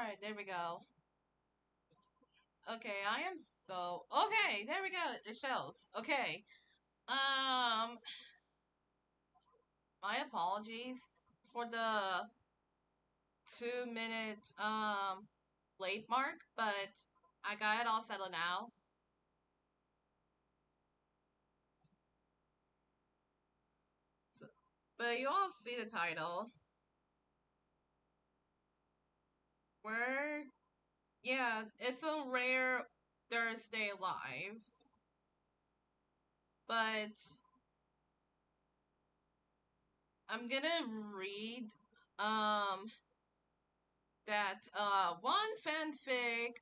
Alright, there we go. Okay, I am so okay, there we go. It shows. Okay. Um my apologies for the 2 minute late mark, but I got it all settled now. So, but you all see the title. We're yeah, it's a rare Thursday live. But I'm gonna read um that one fanfic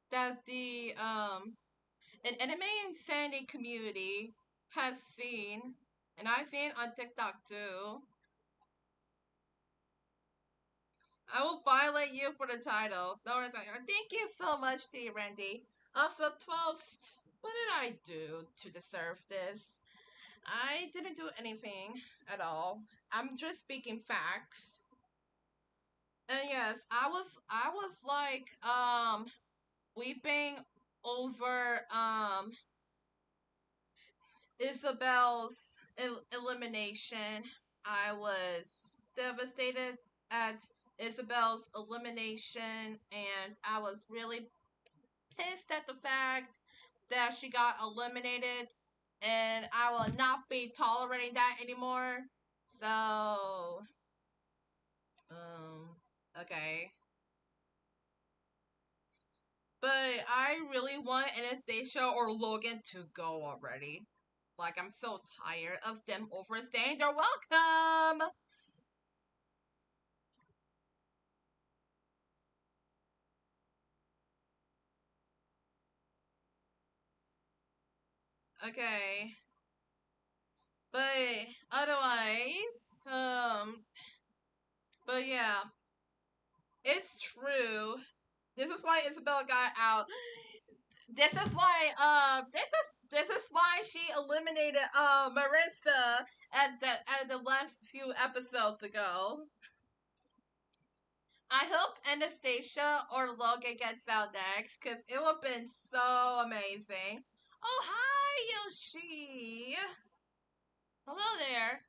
that the an anime insanity community has seen, and I've seen on TikTok too. I will violate you for the title. No, it's like, thank you so much, T. Randy. Also, Toast, what did I do to deserve this? I didn't do anything at all. I'm just speaking facts. And yes, I was like weeping over Isabel's elimination. I was devastated at Isabel's elimination, and I was really pissed at the fact that she got eliminated, and I will not be tolerating that anymore. So, okay. But I really want Anastasia or Logan to go already. Like, I'm so tired of them overstaying their welcome! Okay. But otherwise, but yeah, it's true. This is why Isabella got out. This is why she eliminated Marissa at the last few episodes ago. I hope Anastasia or Logan gets out next, because it would have been so amazing. Oh, hi, Yoshi. Hello there.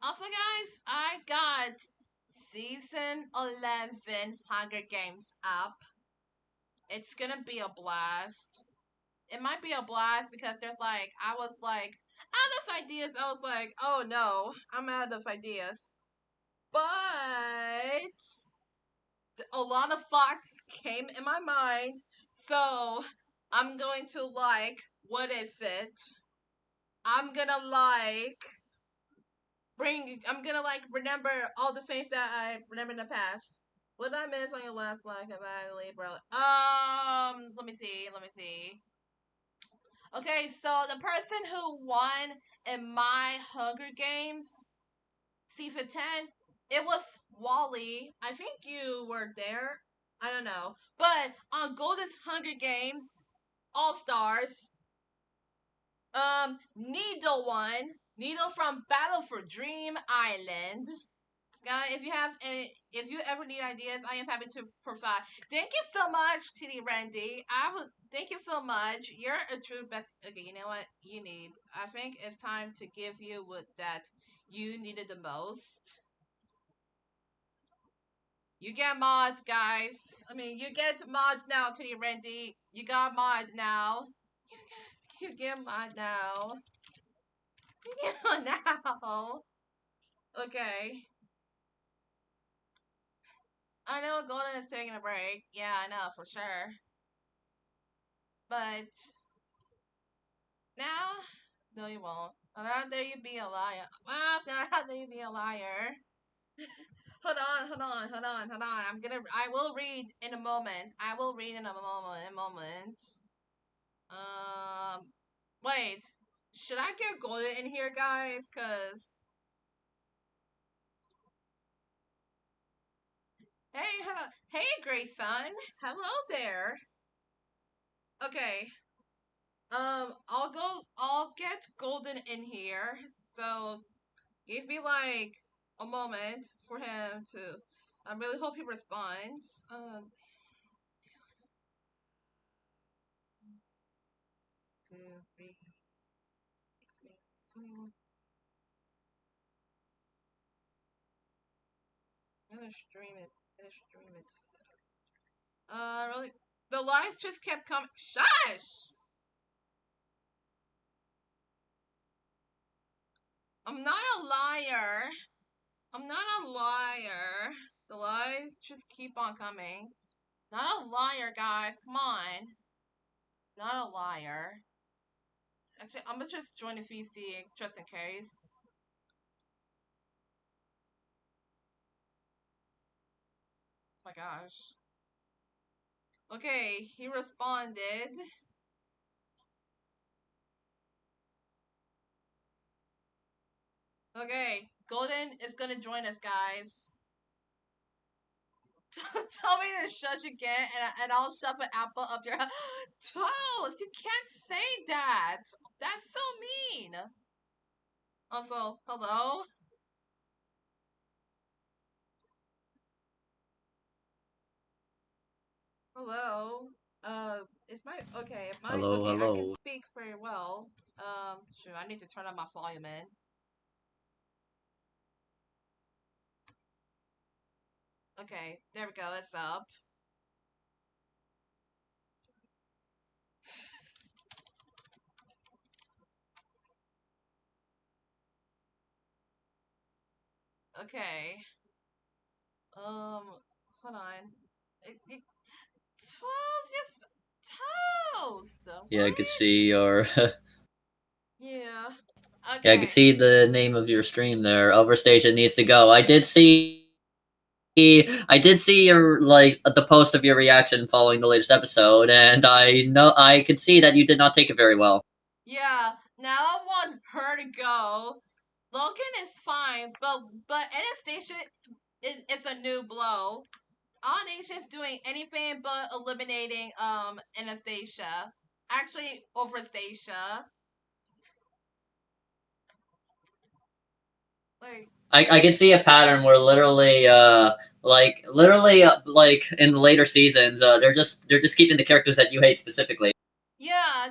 Also, guys, I got season 11 Hunger Games up. It's gonna be a blast. It might be a blast because I was like, out of ideas. I was like, oh no, I'm out of ideas. But a lot of thoughts came in my mind, so I'm going to what is it? I'm gonna remember all the things that I remember in the past. What did I miss on your last line? Cause I leave, bro. Let me see. Okay, so the person who won in my Hunger Games season 10, it was Wally. I think you were there. I don't know. But on Golden's Hunger Games All Stars, Needle won. Needle from Battle for Dream Island. Guys, if you ever need ideas, I am happy to provide. Thank you so much, TD Randy. Thank you so much. You're a true best. Okay, you know what you need. I think it's time to give you what that you needed the most. You get mods, guys. I mean, you get mods now, TD Randy. You got mods now. You get mod now. You get mod now. Okay. I know Golden is taking a break. Yeah, I know for sure. But now, no, you won't. How dare you be a liar? Well, how dare you be a liar? Hold on. I will read in a moment. I will read in a moment. Um, wait. Should I get Golden in here, guys? Cause hey, hello, hey, Grayson. Hello there. Okay. I'll get Golden in here. So give me a moment for him to. I really hope he responds. 2, 3, 6, 21. I'm gonna stream it. Really? The lies just kept coming. Shush! I'm not a liar. I'm not a liar. The lies just keep on coming. Not a liar, guys. Come on. Not a liar. Actually, I'm gonna just join the VC just in case. Oh my gosh. Okay, he responded. Okay, Golden is gonna join us, guys. Tell me to shush again, and I'll shove an apple up your toes. You can't say that. That's so mean. Also, hello. Hello. Is my okay? My Hello, okay. I can hello. speak very well. Sure. I need to turn on my volume in. Okay, there we go. It's up. Okay. Hold on. It, toast, yes, toast. Yeah, I What? could see your. Yeah. Yeah, I could Okay. see the name of your stream there. Overstaysia needs to go. I did see. I did see your the post of your reaction following the latest episode, and I know I could see that you did not take it very well. Yeah. Now I want her to go. Logan is fine, but Anastasia is a new blow. All Nation's doing anything but eliminating Anastasia. Actually, Overstaysia. Like, I can see a pattern where literally in the later seasons, they're just keeping the characters that you hate specifically. yeah,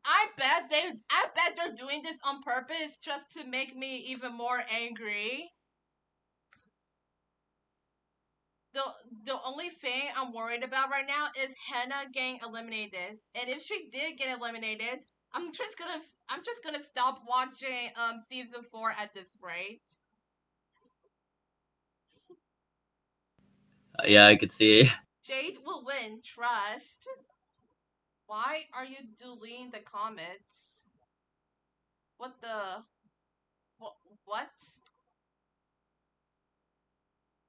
I bet they're doing this on purpose just to make me even more angry. The the only thing I'm worried about right now is Hannah getting eliminated. And if she did get eliminated, I'm just gonna stop watching season 4 at this rate. Yeah, I Jade could see. Jade will win, trust. Why are you deleting the comments? What the what what?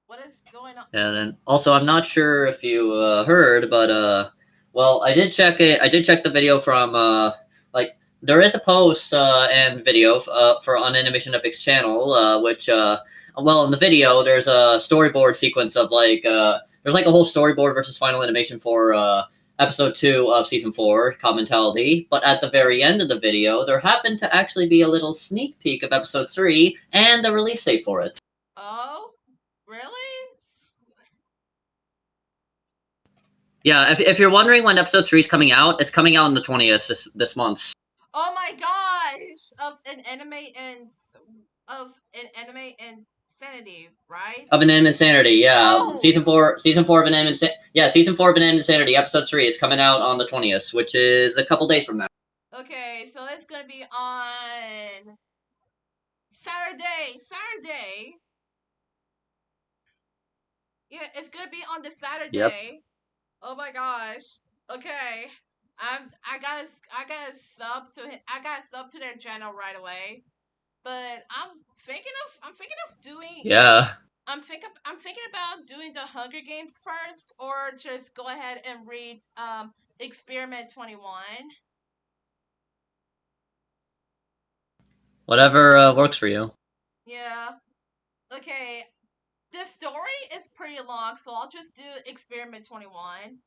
What is going on? And then also, I'm not sure if you heard, but well, I did check it. I did check the video from like there is a post and video for on Animation Epic's channel, which well, in the video there's a storyboard sequence of there's like a whole storyboard versus final animation for episode 2 of season 4, Commentality. But at the very end of the video, there happened to actually be a little sneak peek of episode 3 and the release date for it. Oh? Really? Yeah, if you're wondering when episode 3 is coming out, it's coming out on the 20th this month. Oh my gosh! Of an anime insanity, right? Of an Insanity, yeah. Oh! Season 4 of an yeah, season 4 of an Insanity, episode 3 is coming out on the 20th, which is a couple days from now. Okay, so it's gonna be on Saturday. Saturday. Yeah, it's gonna be on the Yep. Saturday. Oh my gosh. Okay. I got to sub to their channel right away. But I'm thinking of doing Yeah. I'm thinking about doing the Hunger Games first, or just go ahead and read Experiment 21. Whatever works for you. Yeah. Okay. The story is pretty long, so I'll just do Experiment 21.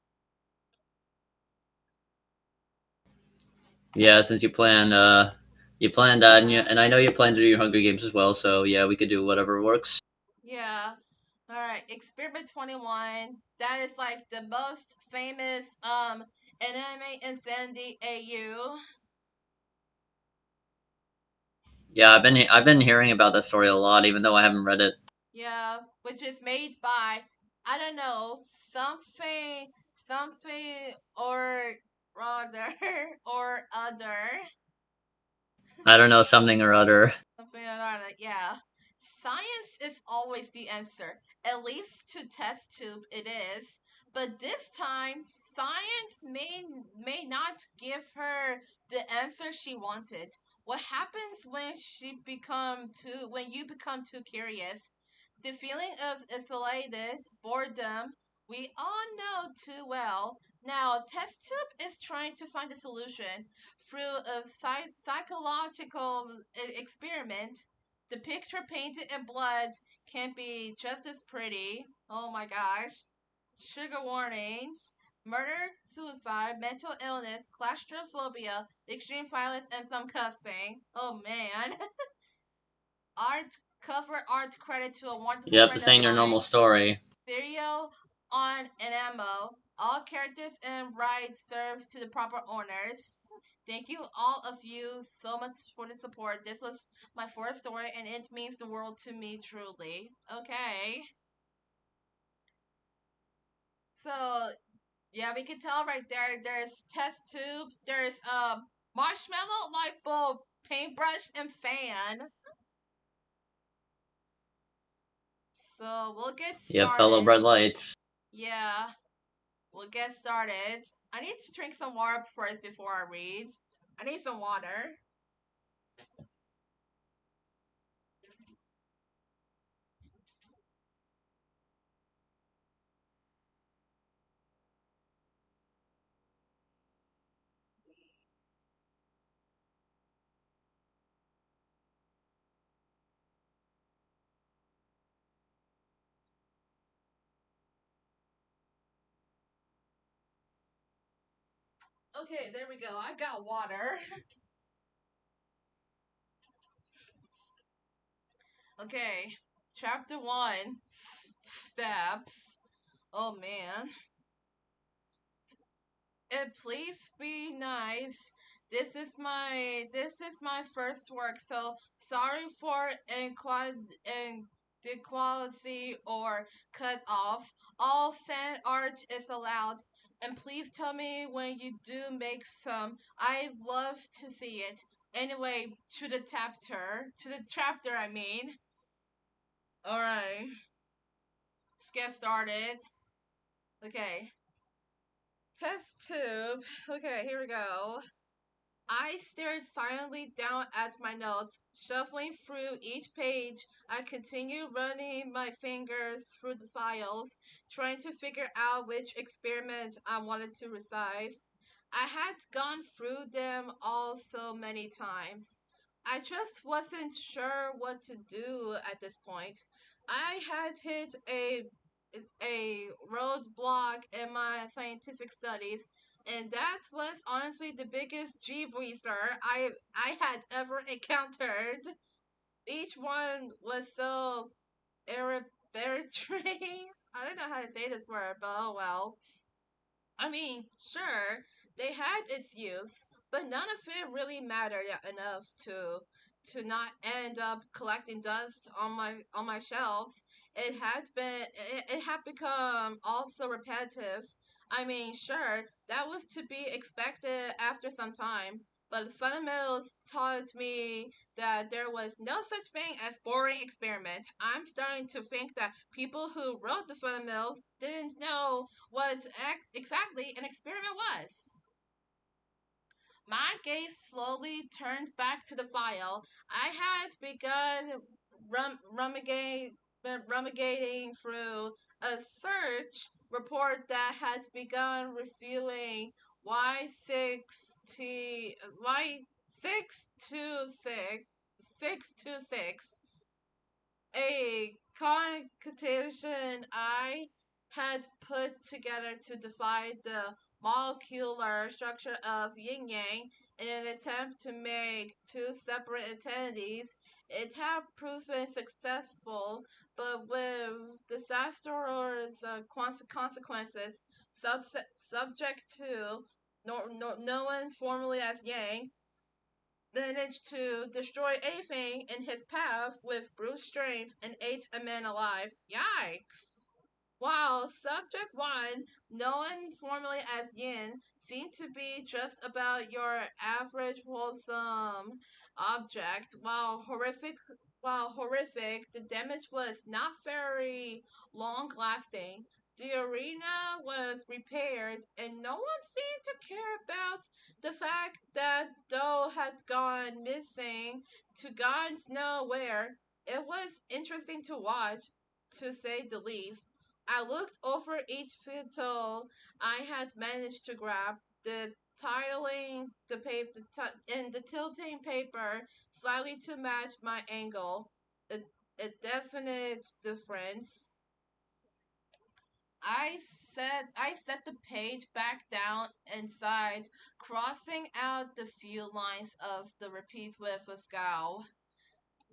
Yeah, since you plan that, Yeah. and I know you plan to do your Hunger Games as well, so yeah, we could do whatever works. Yeah. All right, Experiment 21. That is like the most famous anime in Sandy AU. Yeah, I've been hearing about that story a lot, even though I haven't read it. Yeah, which is made by, I don't know, something or other or other. I don't know, something or other. Something or other, yeah. Science is always the answer. At least to test tube it is. But this time science may not give her the answer she wanted. What happens when you become too curious? The feeling of isolated boredom we all know too well. Now, Test Tube is trying to find a solution through a psychological experiment. The picture painted in blood can be just as pretty. Oh my gosh. Trigger warnings. Murder, suicide, mental illness, claustrophobia, extreme violence, and some cussing. Oh man. Art cover art credit to a wonderful Yep, friend this of ain't your mine. normal story. Stereo on an ammo. All characters and rights served to the proper owners. Thank you, all of you, so much for the support. This was my fourth story, and it means the world to me, truly. Okay, so yeah, we can tell right there. There's test tube. There's marshmallow, light bulb, paintbrush, and fan. So we'll get Yep, fellow started. bright lights. Yeah, we'll get started. I need to drink some water first before I read. I need some water. Okay, there we go. I got water. Okay, chapter one steps. Oh man. Please be nice. This is my first work, so sorry for inequality or cut off. All fan art is allowed, and please tell me when you do make some. I love to see it. Anyway, to the chapter. I mean. All right, let's get started. Okay, test tube. Okay, here we go. I stared silently down at my notes, shuffling through each page. I continued running my fingers through the files, trying to figure out which experiment I wanted to resize. I had gone through them all so many times. I just wasn't sure what to do at this point. I had hit a roadblock in my scientific studies, and that was honestly the biggest G breezer I had ever encountered. Each one was so arbitrary. I don't know how to say this word, but oh well. I mean, sure, they had its use, but none of it really mattered enough to not end up collecting dust on my shelves. It had become also repetitive. I mean, sure, that was to be expected after some time, but fundamentals taught me that there was no such thing as boring experiment. I'm starting to think that people who wrote the fundamentals didn't know what exactly an experiment was. My gaze slowly turned back to the file. I had begun rummaging through a search report that had begun reviewing Y6T Y626 a concatenation I had put together to define the molecular structure of yin yang. In an attempt to make two separate entities, it had proven successful, but with disastrous consequences. Subject to known formally as Yang, managed to destroy anything in his path with brute strength and ate a man alive. Yikes! While Subject 1, known formally as Yin, seemed to be just about your average wholesome object, while horrific, the damage was not very long lasting. The arena was repaired, and no one seemed to care about the fact that Doe had gone missing to God knows where. It was interesting to watch, to say the least. I looked over each photo I had managed to grab, the tiling, the paper, and the tilting paper slightly to match my angle. A, a definite difference. I set the page back down and sighed, crossing out the few lines of the repeat with a scowl.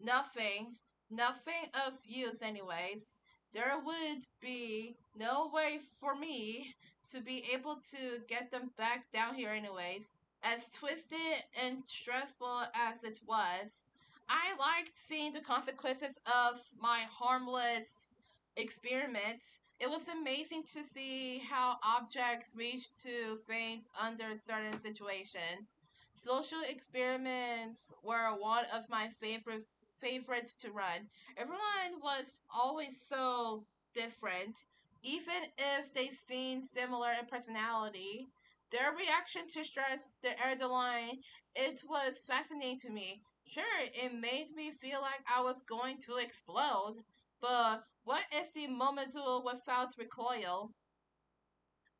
Nothing, nothing of use, anyways. There would be no way for me to be able to get them back down here, anyways. As twisted and stressful as it was, I liked seeing the consequences of my harmless experiments. It was amazing to see how objects reach to things under certain situations. Social experiments were one of my favorites to run. Everyone was always so different, even if they seemed similar in personality. Their reaction to stress, the air the line, it was fascinating to me. Sure, it made me feel like I was going to explode, but what if the momentum without recoil?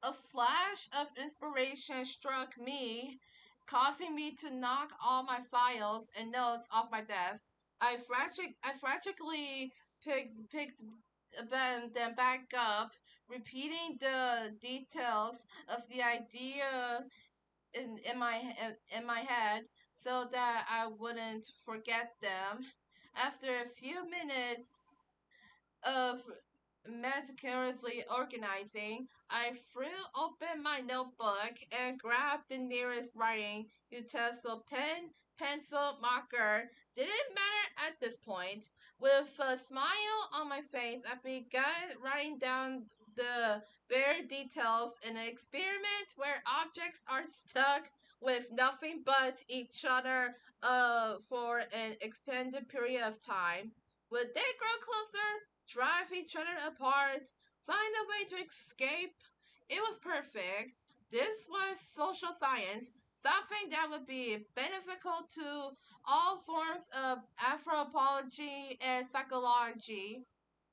A flash of inspiration struck me, causing me to knock all my files and notes off my desk. I frantically picked them back up, repeating the details of the idea in my head so that I wouldn't forget them. After a few minutes of meticulously organizing, I threw open my notebook and grabbed the nearest writing utensil, pen, pencil, marker. Didn't matter at this point. With a smile on my face, I began writing down the bare details in an experiment where objects are stuck with nothing but each other for an extended period of time. Would they grow closer, drive each other apart, find a way to escape? It was perfect. This was social science, something that would be beneficial to all forms of anthropology and psychology.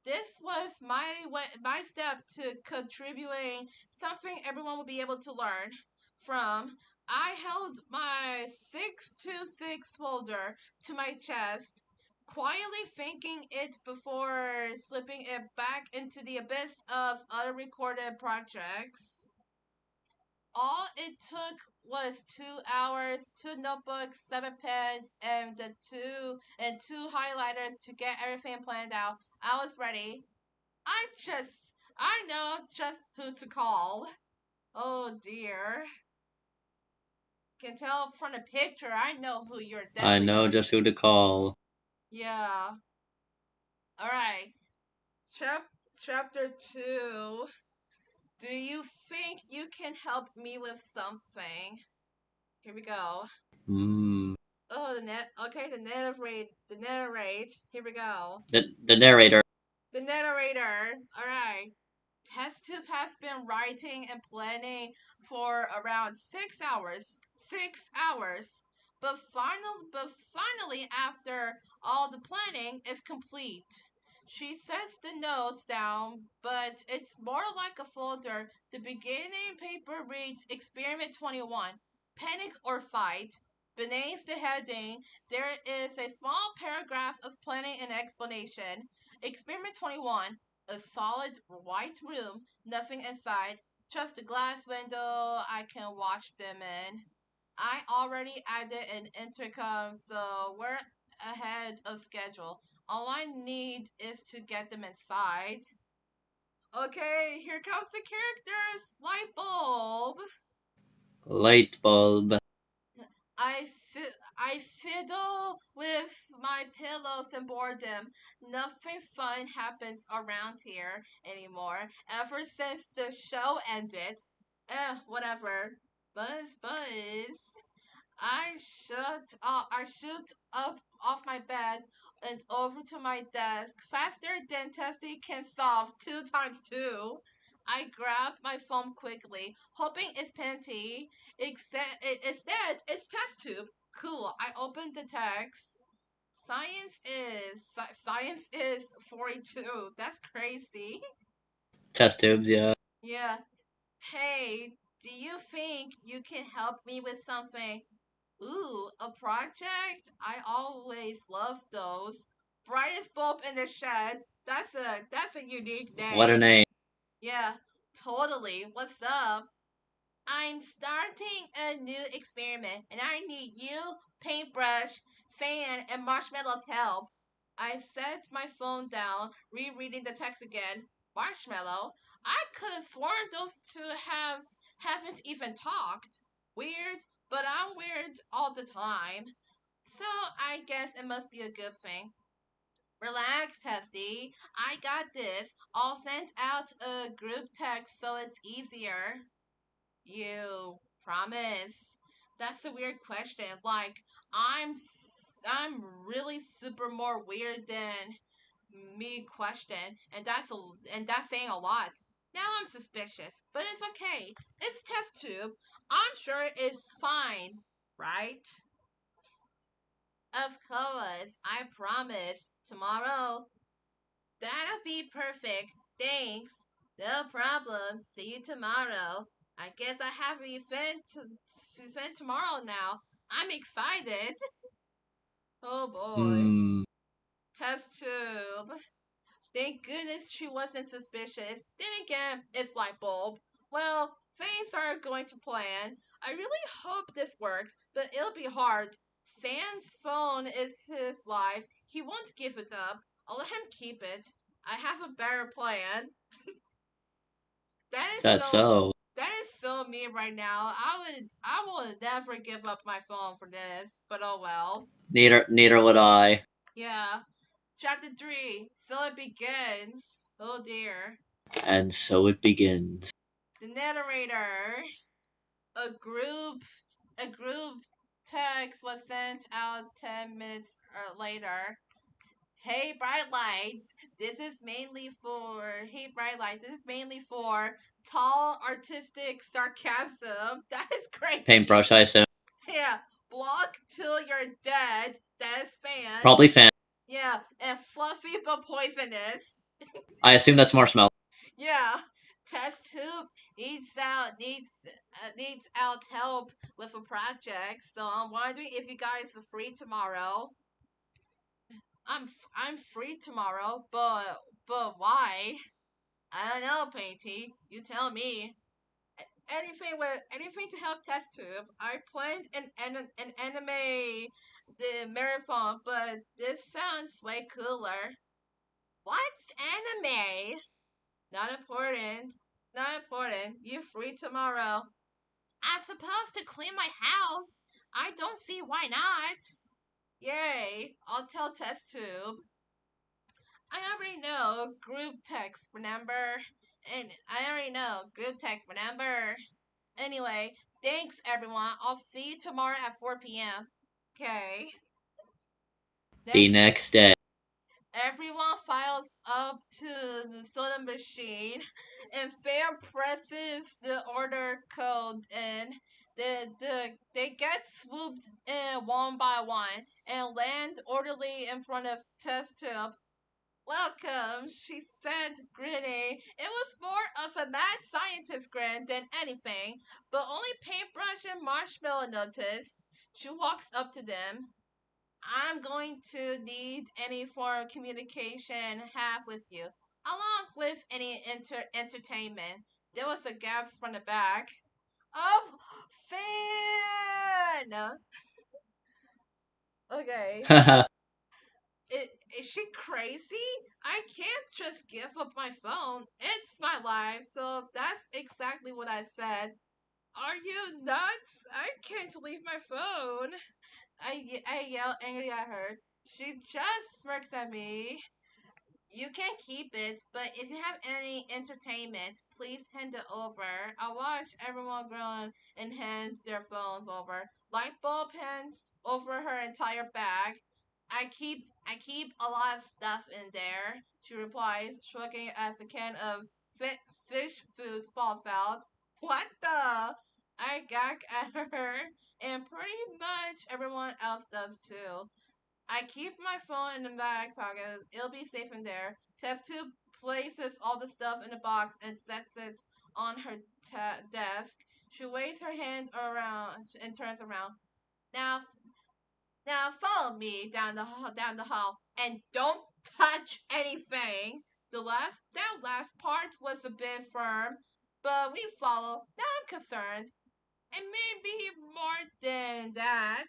This was my step to contributing something everyone will be able to learn from. I held my 626 folder to my chest, quietly thanking it before slipping it back into the abyss of unrecorded projects. All it took was 2 hours, two notebooks, seven pens, and two highlighters to get everything planned out. I was ready. I know just who to call. Oh dear. Can tell from the picture, I know who you're I definitely know going to. just who to call. Yeah. Alright. Chapter 2. Do you think you can help me with something? Here we go. Hmm. Oh, the narrate. Here we go. The narrator. The narrator. All right. Test tube has been writing and planning for around 6 hours. 6 hours. But finally, after all the planning is complete, she sets the notes down, but it's more like a folder. The beginning paper reads Experiment 21, Panic or Fight. Beneath the heading, there is a small paragraph of planning and explanation. Experiment 21, a solid white room, nothing inside, just a glass window I can watch them in. I already added an intercom, so we're ahead of schedule. All I need is to get them inside. Okay, here comes the characters. Light bulb. Light bulb. I fiddle with my pillows and boredom. Nothing fun happens around here anymore ever since the show ended. Whatever. Buzz. I shoot up off my bed and over to my desk faster than Tessie can solve 2 times 2. I grab my phone quickly, hoping it's Panty. Instead, it's test tube. Cool. I opened the text. Science is 42. That's crazy. Test tubes, yeah. Yeah. Hey, do you think you can help me with something? Ooh, a project? I always love those. Brightest bulb in the shed. That's a unique What a name. name. Yeah, totally. What's up? I'm starting a new experiment and I need you, paintbrush, fan, and marshmallow's help. I set my phone down, rereading the text again. Marshmallow? I could have sworn those two haven't even talked. Weird, but I'm weird all the time. So I guess it must be a good thing. Relax, Testy. I got this. I'll send out a group text so it's easier. You promise? That's a weird question. Like, I'm really super more weird than me question, and that's saying a lot. Now I'm suspicious, but it's okay. It's test tube. I'm sure it's fine, right? Of course, I promise. Tomorrow, that'll be perfect. Thanks. No problem. See you tomorrow. I guess I have an event tomorrow now. I'm excited. Oh boy. Hmm. Test tube. Thank goodness she wasn't suspicious. Then again, it's light bulb. Well, things are going to plan. I really hope this works, but it'll be hard. Fan's phone is his life. He won't give it up. I'll let him keep it. I have a better plan. That Is is that so so? that is so me right now. I will never give up my phone for this, but oh well. Neither would I. Yeah. Chapter 3. So it begins. Oh dear. And so it begins. The narrator. A group a group text was sent out 10 minutes later. Hey bright lights. This is mainly for tall artistic sarcasm. That is crazy. Paintbrush, I assume. Yeah. Block till you're dead. That is fan. Probably fan. Yeah, and fluffy but poisonous. I assume that's marshmallow. Yeah, test tube needs out help with a project. So I'm wondering if you guys are free tomorrow. I'm free tomorrow, but why? I don't know, Painty. You tell me. Anything to help test tube. I planned an anime the marathon, but this sounds way cooler. What's anime? Not important. Not important. You free tomorrow. I'm supposed to clean my house. I don't see why not. Yay. I'll tell test tube. I already know group text, remember? And I already know group text, remember? Anyway, thanks everyone. I'll see you tomorrow at 4 p.m. Okay. The Next, next day. everyone files up to the soda machine, and Fair presses the order code, and they get swooped in one by one and land orderly in front of Test Tube. Welcome, she said, grinning. It was more of a mad scientist grin than anything, but only Paintbrush and Marshmallow noticed. She walks up to them. I'm going to need any form of communication have with you, along with any entertainment. There was a gasp from the back. of fan. Okay. Is she crazy? I can't just give up my phone. It's my life, so that's exactly what I said. Are you nuts? I can't leave my phone. I yelled angry at her. She just smirks at me. You can keep it, but if you have any entertainment, please hand it over. I watch everyone groan and hand their phones over. Light bulb hands over her entire bag. I keep a lot of stuff in there, she replies, shrugging as a can of fish food falls out. What the? I gag at her, and pretty much everyone else does too. I keep my phone in the back pocket. It'll be safe in there. Test tube places all the stuff in the box and sets it on her desk. She waves her hand around and turns around. Now, now follow me down the hall, and don't touch anything. That last part was a bit firm, but we follow. Now I'm concerned, and maybe more than that.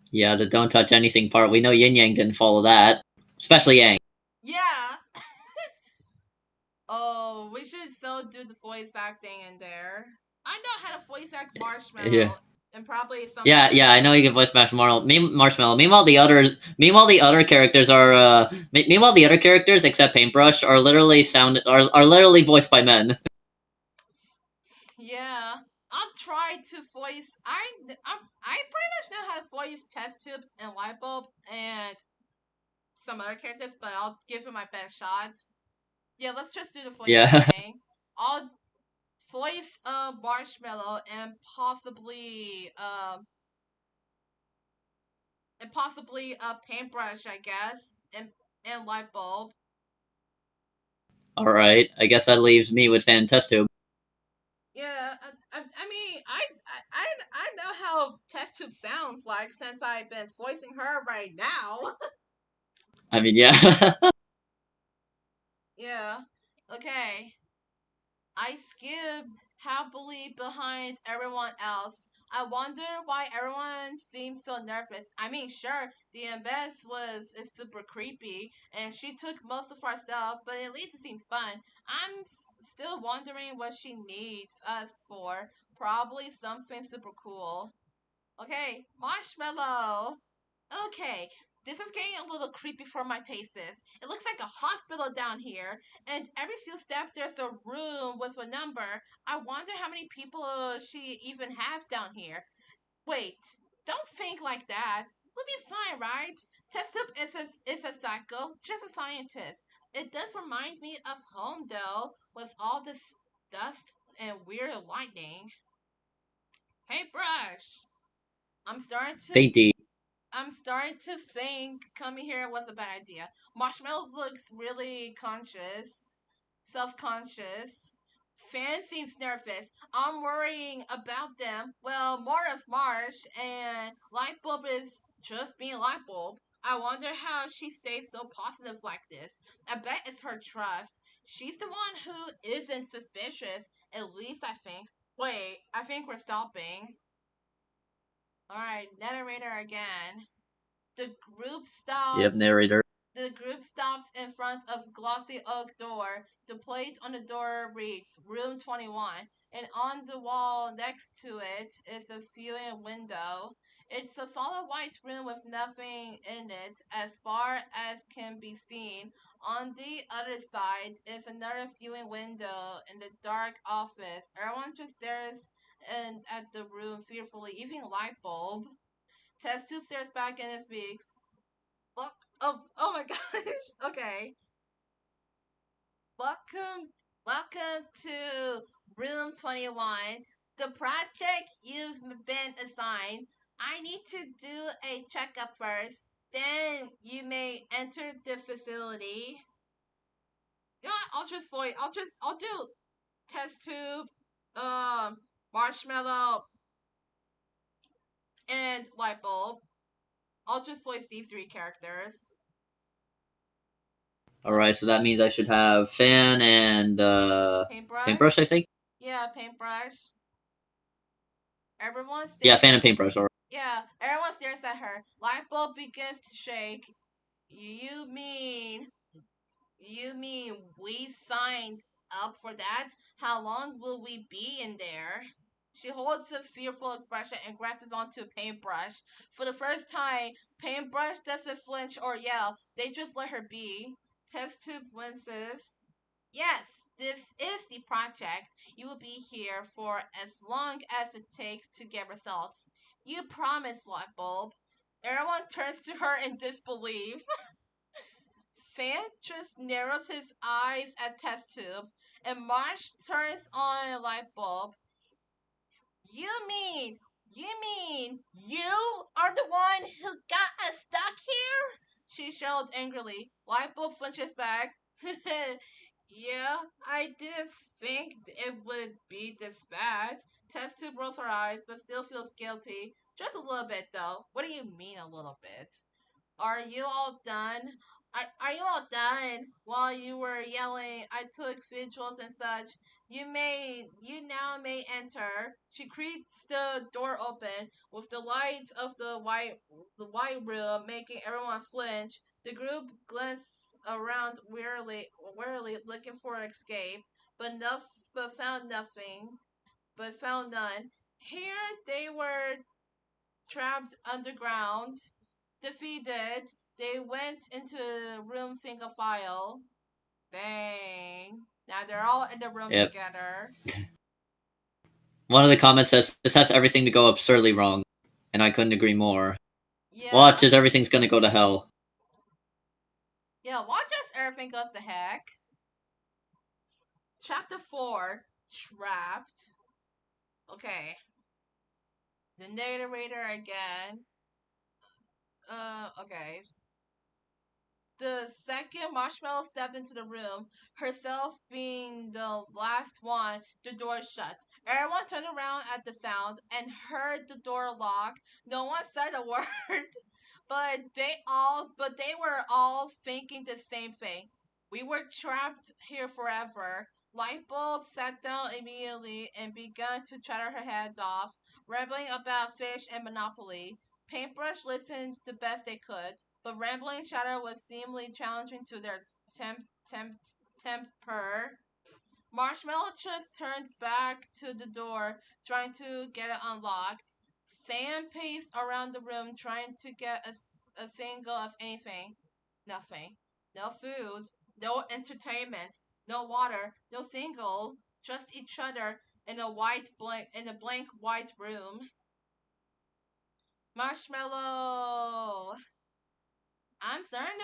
Yeah, the don't touch anything part. We know Yin Yang didn't follow that, especially Yang. Yeah. Oh, we should so do the voice acting in there. I know how to voice act Yeah. Marshmallow and probably some Yeah, other yeah, I know you can voice Marshmallow. Meanwhile, the other characters are. Meanwhile, the other characters, except Paintbrush, are literally voiced by men. Yeah, I'll try to voice. I pretty much know how to voice Test Tube and Lightbulb and some other characters, but I'll give it my best shot. Yeah, let's just do the voice Yeah. acting. I'll voice Marshmallow and possibly a paintbrush, I guess, and light bulb. All right. I guess that leaves me with Fan Test Tube. Yeah, I mean, I know how test tube sounds like since I've been voicing her right now. I mean, yeah. Yeah. Okay. I skipped happily behind everyone else. I wonder why everyone seems so nervous. I mean, sure, the abyss is super creepy, and she took most of our stuff, but at least it seems fun. I'm still wondering what she needs us for. Probably something super cool. Okay, marshmallow. Okay, this is getting a little creepy for my tastes. It looks like a hospital down here, and every few steps there's a room with a number. I wonder how many people she even has down here. Wait, don't think like that. We'll be fine, right? Tessup is a psycho, just a scientist. It does remind me of home, though, with all this dust and weird lightning. Hey, Brush. I'm starting to Painty. I'm starting to think coming here was a bad idea. Marshmallow looks really self-conscious. Fan seems nervous. I'm worrying about them. Well, more of Marsh and Lightbulb is just being Lightbulb. I wonder how she stays so positive like this. I bet it's her trust. She's the one who isn't suspicious, at least I think. Wait, I think we're stopping. Alright, narrator again. The group Yep, stops. narrator. The group stops in front of glossy oak door. The plate on the door reads Room 21, and on the wall next to it is a viewing window. It's a solid white room with nothing in it as far as can be seen. On the other side is another viewing window in the dark office. Everyone just stares and at the room fearfully, even Lightbulb. Test tube stares back and speaks. Well, oh my gosh. Okay. Welcome, welcome to room 21. The project you've been assigned. I need to do a checkup first. Then you may enter the facility. You know what? I'll do test tube, marshmallow, and light bulb. I'll just voice these three characters. All right, so that means I should have Fan and Paintbrush? Paintbrush. I think. Yeah, paintbrush. Everyone Yeah, stares fan at. and paintbrush. Or Yeah, everyone stares at her. Light bulb begins to shake. You mean You mean we signed up for that? How long will we be in there? She holds a fearful expression and grasps onto a paintbrush. For the first time, Paintbrush doesn't flinch or yell. They just let her be. Test tube winces. Yes, this is the project. You will be here for as long as it takes to get results. You promise, Lightbulb. Everyone turns to her in disbelief. Fan just narrows his eyes at test tube, and Marsh turns on a light bulb. You mean, you are the one who got us stuck here? She yelled angrily. Light bulb flinches back. Yeah, I didn't think it would be this bad. Test tube rolls her eyes, but still feels guilty. Just a little bit, though. What do you mean, a little bit? Are you all done? Are you all done? While you were yelling, I took vigils and such. You now may enter. She creaks the door open with the light of the white room making everyone flinch. The group glances around wearily looking for escape, but found nothing. But found none. Here they were trapped underground. Defeated, they went into the room single file. Dang. Now they're all in the room yep. together. One of the comments says this has everything to go absurdly wrong, and I couldn't agree more. Yeah. Watch as everything's gonna go to hell. Yeah, watch as everything goes to heck. Chapter 4 Trapped. Okay. The narrator again. Okay. The second Marshmallow stepped into the room, herself being the last one, the door shut. Everyone turned around at the sound and heard the door lock. No one said a word, but they were all thinking the same thing. We were trapped here forever. Lightbulb sat down immediately and began to chatter her head off, rambling about fish and Monopoly. Paintbrush listened the best they could, but rambling chatter was seemingly challenging to their temp, temper. Marshmallow just turned back to the door, trying to get it unlocked. Sam paced around the room, trying to get a single of anything. Nothing. No food. No entertainment. No water. No single. Just each other in a blank white room. Marshmallow. I'm starting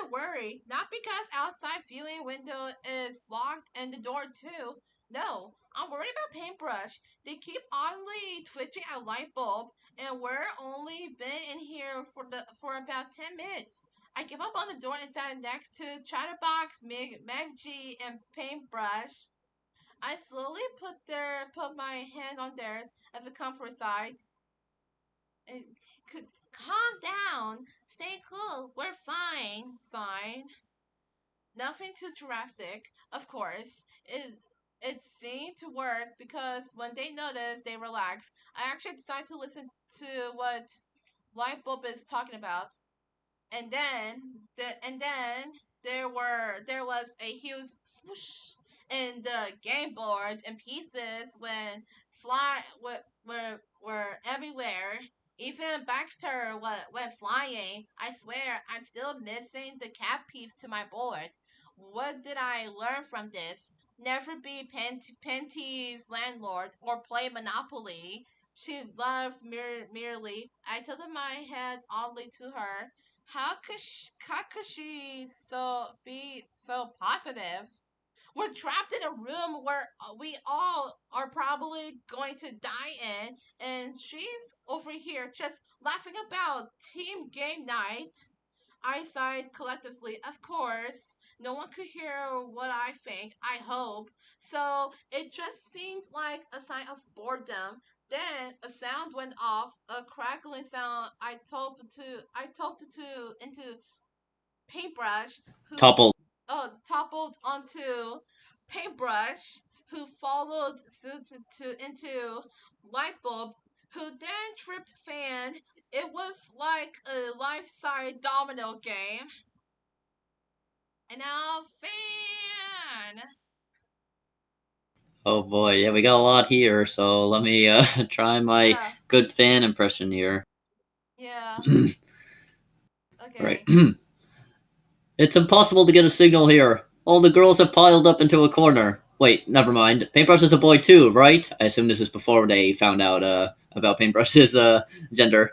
to worry. Not because outside viewing window is locked and the door too. No, I'm worried about paintbrush. They keep oddly twitching a light bulb, and we're only been in here for about 10 minutes. I give up on the door and sat next to Chatterbox, Meg and Paintbrush. I slowly put my hand on theirs as a comfort side. And could calm down. Stay cool. We're fine. Fine. Nothing too drastic, of course. It seemed to work because when they noticed, they relaxed. I actually decided to listen to what Lightbulb is talking about, and then there was a huge swoosh and the game board and pieces were everywhere. Even Baxter went flying. I swear I'm still missing the cap piece to my board. What did I learn from this? Never be Penty's landlord or play Monopoly. She laughed merely. I tilted my head oddly to her. How could she be so positive? We're trapped in a room where we all are probably going to die in, and she's over here just laughing about team game night. I sighed collectively. Of course, no one could hear what I think, I hope. So it just seemed like a sign of boredom. Then a sound went off, a crackling sound. I toppled into Paintbrush, who Topple. toppled onto Paintbrush, who followed suit into Lightbulb, who then tripped Fan. It was like a life-size domino game. And now Fan. Oh boy, yeah, we got a lot here, so let me try my Yeah, good fan impression here. yeah. Right. Okay. It's impossible to get a signal here. All the girls have piled up into a corner. Wait, never mind. Paintbrush is a boy too, right? I assume this is before they found out about Paintbrush's gender.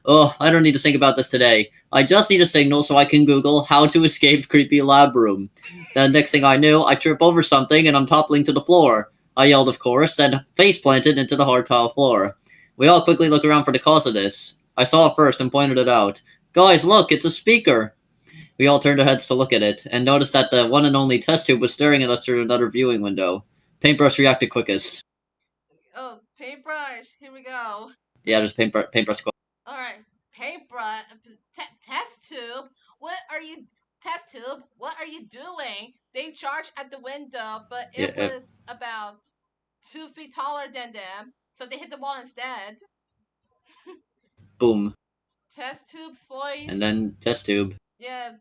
Oh, I don't need to think about this today. I just need a signal so I can Google how to escape creepy lab room. The next thing I knew, I trip over something and I'm toppling to the floor. I yelled, of course, and face planted into the hard tile floor. We all quickly look around for the cause of this. I saw it first and pointed it out. Guys, look, it's a speaker. We all turned our heads to look at it, and noticed that the one and only test tube was staring at us through another viewing window. Paintbrush reacted quickest. Oh, paintbrush. Here we go. Yeah, there's paintbrush. All right, paintbrush. Test tube. What are you? Test tube. What are you doing? They charged at the window, but Yeah, it was about 2 feet taller than them, so they hit the wall instead. boom, Test tube's and voice. then test tube. Yeah,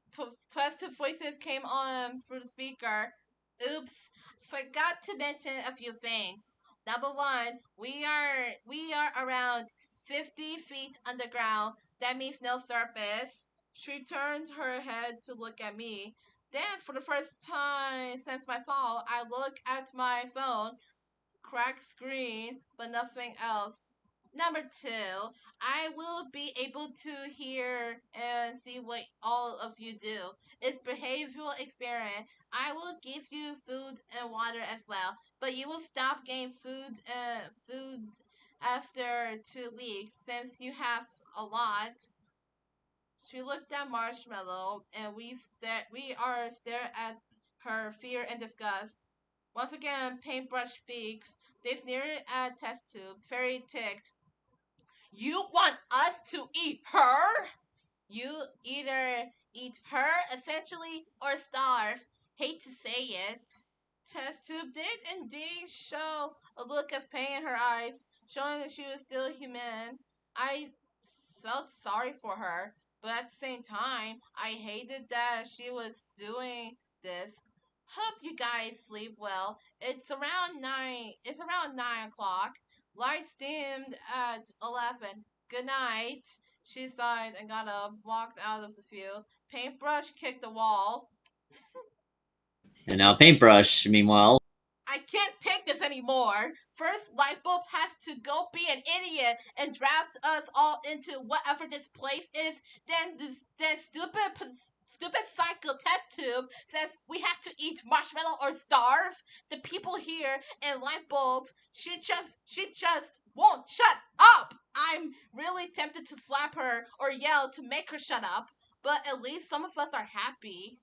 test tube voices came on through the speaker. Oops, forgot to mention a few things. Number one, we are around 50 feet underground. That means no surface. She turned her head to look at me. Then, for the first time since my fall, I look at my phone. Cracked screen, but nothing else. Number two, I will be able to hear and see what all of you do. It's behavioral experience. I will give you food and water as well, but you will stop getting food after 2 weeks since you have a lot. She looked at Marshmallow, and we are stare at her fear and disgust. Once again, Paintbrush speaks. They sneered at Test Tube, very ticked. You want us to eat her? You either eat her essentially or starve. Hate to say it. Test Tube did indeed show a look of pain in her eyes, showing that she was still human. I felt sorry for her, but at the same time, I hated that she was doing this. Hope you guys sleep well. It's around 9 o'clock. Lights dimmed at 11. Good night. She sighed and got up, walked out of the field. Paintbrush kicked the wall. And now paintbrush, meanwhile. I can't take this anymore. First, Lightbulb has to go be an idiot and draft us all into whatever this place is. Then stupid psycho test tube says we have to eat marshmallow or starve. The people here in Lightbulb, she just won't shut up. I'm really tempted to slap her or yell to make her shut up, but at least some of us are happy.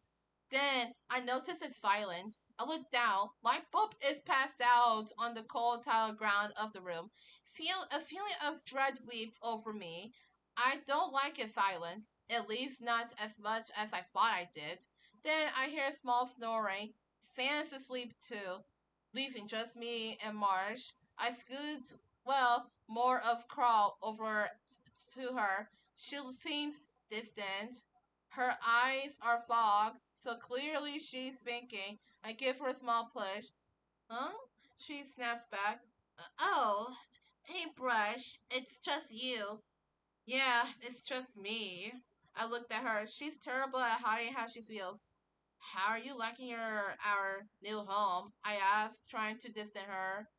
Then I notice it's silent. I look down. Lightbulb is passed out on the cold tile ground of the room. Feel a feeling of dread weeps over me. I don't like it silent, at least not as much as I thought I did. Then I hear a small snoring. Fan's asleep too, leaving just me and Marsh. I scoot, well, more of crawl over to her. She seems distant. Her eyes are fogged, so clearly she's thinking. I give her a small push. Huh? She snaps back. Oh, paintbrush, it's just you. Yeah, it's just me. I looked at her. She's terrible at hiding how she feels. How are you liking our new home? I asked, trying to distance her.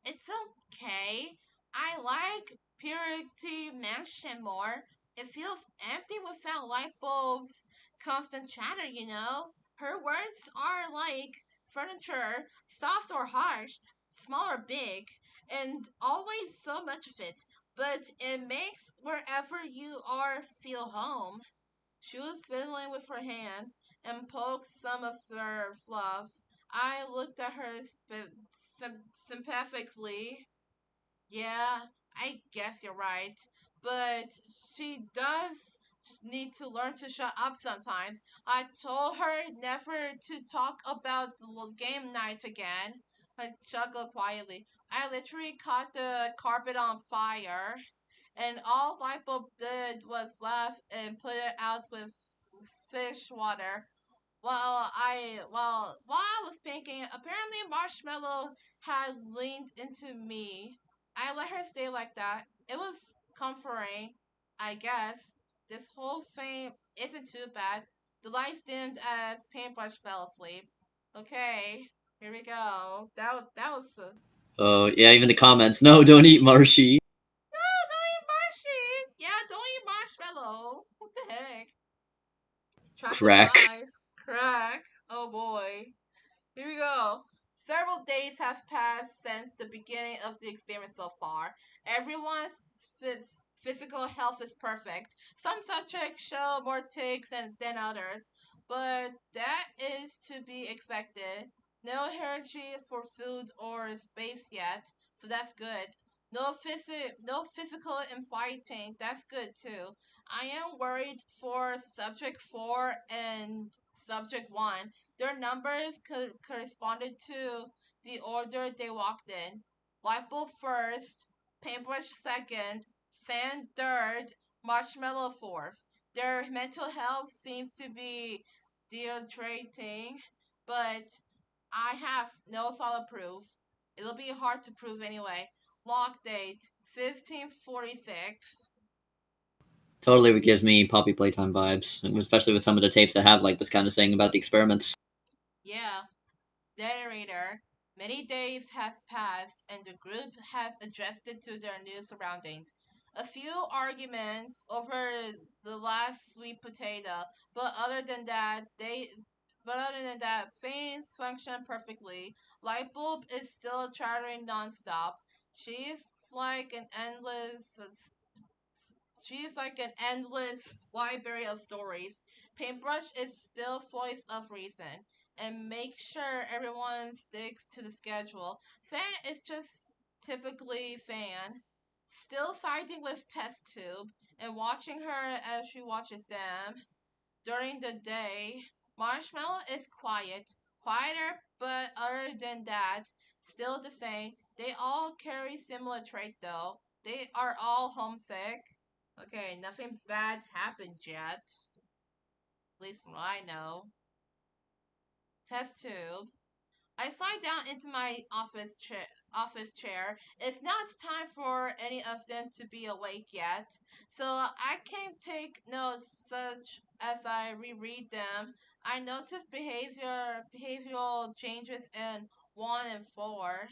It's okay. I like Purity Mansion more. It feels empty without light bulbs, constant chatter, you know? Her words are like furniture, soft or harsh, small or big, and always so much of it. But it makes wherever you are feel home. She was fiddling with her hand and poked some of her fluff. I looked at her sympathetically. Yeah, I guess you're right. But she does need to learn to shut up sometimes. I told her never to talk about the game night again. I chuckled quietly. I literally caught the carpet on fire, and all Lightbulb did was laugh and put it out with fish water. While I was thinking, apparently Marshmallow had leaned into me. I let her stay like that. It was comforting, I guess. This whole thing isn't too bad. The lights dimmed as Paintbrush fell asleep. Okay, here we go. That was Oh yeah, even the comments. No, don't eat Marshy. no, don't eat Marshy. Yeah, don't eat Marshmallow. What the heck? Chapter Crack. 5. Crack. Oh boy. Here we go. Several days have passed since the beginning of the experiment so far. Everyone's physical health is perfect. Some subjects show more tics than others, but that is to be expected. No energy for food or space yet, so that's good. No physical and fighting, that's good too. I am worried for subject 4 and subject 1. Their numbers corresponded to the order they walked in. Lightbulb first, Paintbrush second, Fan third, Marshmallow fourth. Their mental health seems to be deteriorating, but I have no solid proof. It'll be hard to prove anyway. Lock date 1546. Totally gives me Poppy Playtime vibes, and especially with some of the tapes that have like this kind of saying about the experiments. Yeah, narrator. Many days have passed and the group has adjusted to their new surroundings. A few arguments over the last sweet potato, but other than that, things function perfectly. Lightbulb is still chattering nonstop. She's like an endless She's like an endless library of stories. Paintbrush is still voice of reason and make sure everyone sticks to the schedule. Fan is just typically Fan, still siding with Test Tube and watching her as she watches them. During the day, Marshmallow is quiet, quieter, but other than that, still the same. They all carry similar trait though. They are all homesick. Okay, nothing bad happened yet. At least from what I know. Test tube. I slide down into my office chair. It's not time for any of them to be awake yet, so I can take notes such as I reread them. I notice behavioral changes in 1 and 4.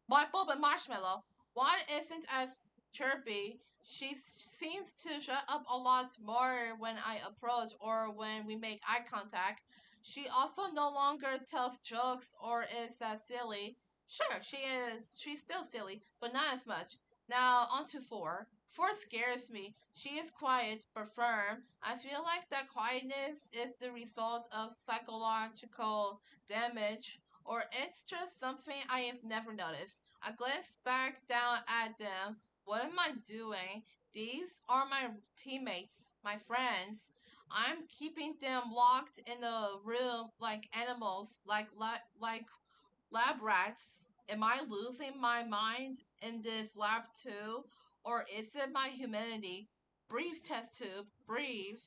Light bulb and marshmallow. One isn't as chirpy. She seems to shut up a lot more when I approach or when we make eye contact. She also no longer tells jokes or is silly. Sure, she is. She's still silly, but not as much. Now, on to 4. 4 scares me. She is quiet, but firm. I feel like that quietness is the result of psychological damage, or it's just something I have never noticed. I glance back down at them. What am I doing? These are my teammates, my friends. I'm keeping them locked in a room like animals, like lab rats. Am I losing my mind in this lab too, or is it my humanity? Breathe, test tube, breathe.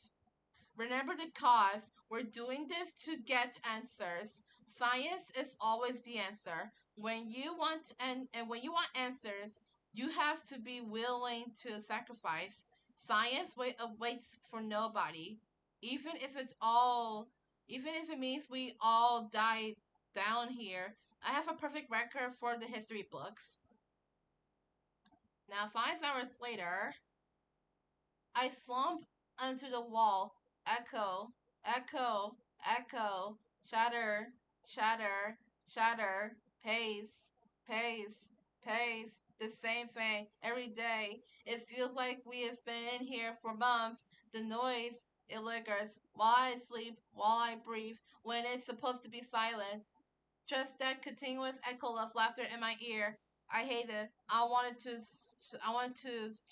Remember the cause. We're doing this to get answers. Science is always the answer. When you want answers, you have to be willing to sacrifice. Waits for nobody. Even if it's all even if it means we all die down here. I have a perfect record for the history books. Now 5 hours later, I slump onto the wall. Echo, echo, echo. Chatter, chatter, chatter. Pace, pace, pace. The same thing every day. It feels like we have been in here for months. The noise, it lingers while I sleep, while I breathe, when it's supposed to be silent. Just that continuous echo of laughter in my ear. I hate it. I wanted to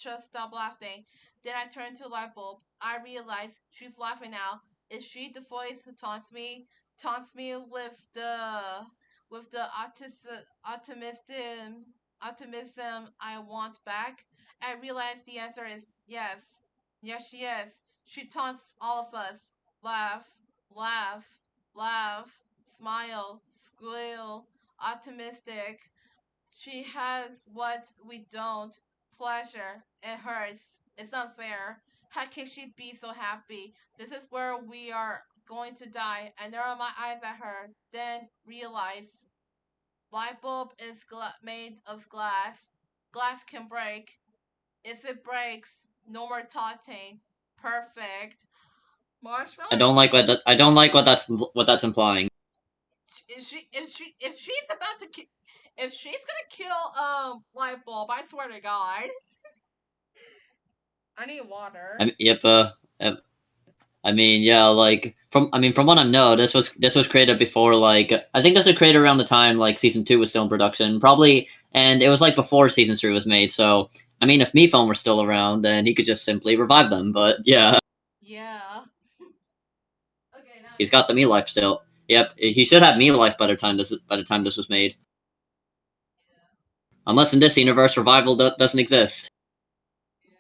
just stop laughing. Then I turned to the light bulb. I realized she's laughing now. Is she the voice who taunts me with the optimism I want back? I realized the answer is yes. Yes, she is. She taunts all of us. Laugh, laugh, laugh, smile, squeal, optimistic. She has what we don't. Pleasure. It hurts. It's unfair. How can she be so happy? This is where we are going to die. I narrow my eyes at her, then realize light bulb is made of glass. Glass can break. If it breaks, no more taunting. Perfect. I Marshmallow, don't like I don't like what that's implying. if she's about to if she's gonna kill light bulb, I swear to God. I need water. Yep. I mean, yeah, like from what I know, this was created before like I think this was created around the time like season 2 was still in production, probably, and it was like before season 3 was made. So I mean, if Mifone were still around, then he could just simply revive them. But yeah, Yeah. Okay, now he's you. got the Me Life still. Yep, he should have Me Life by the time this was made. Unless in this universe, revival doesn't exist. Yeah.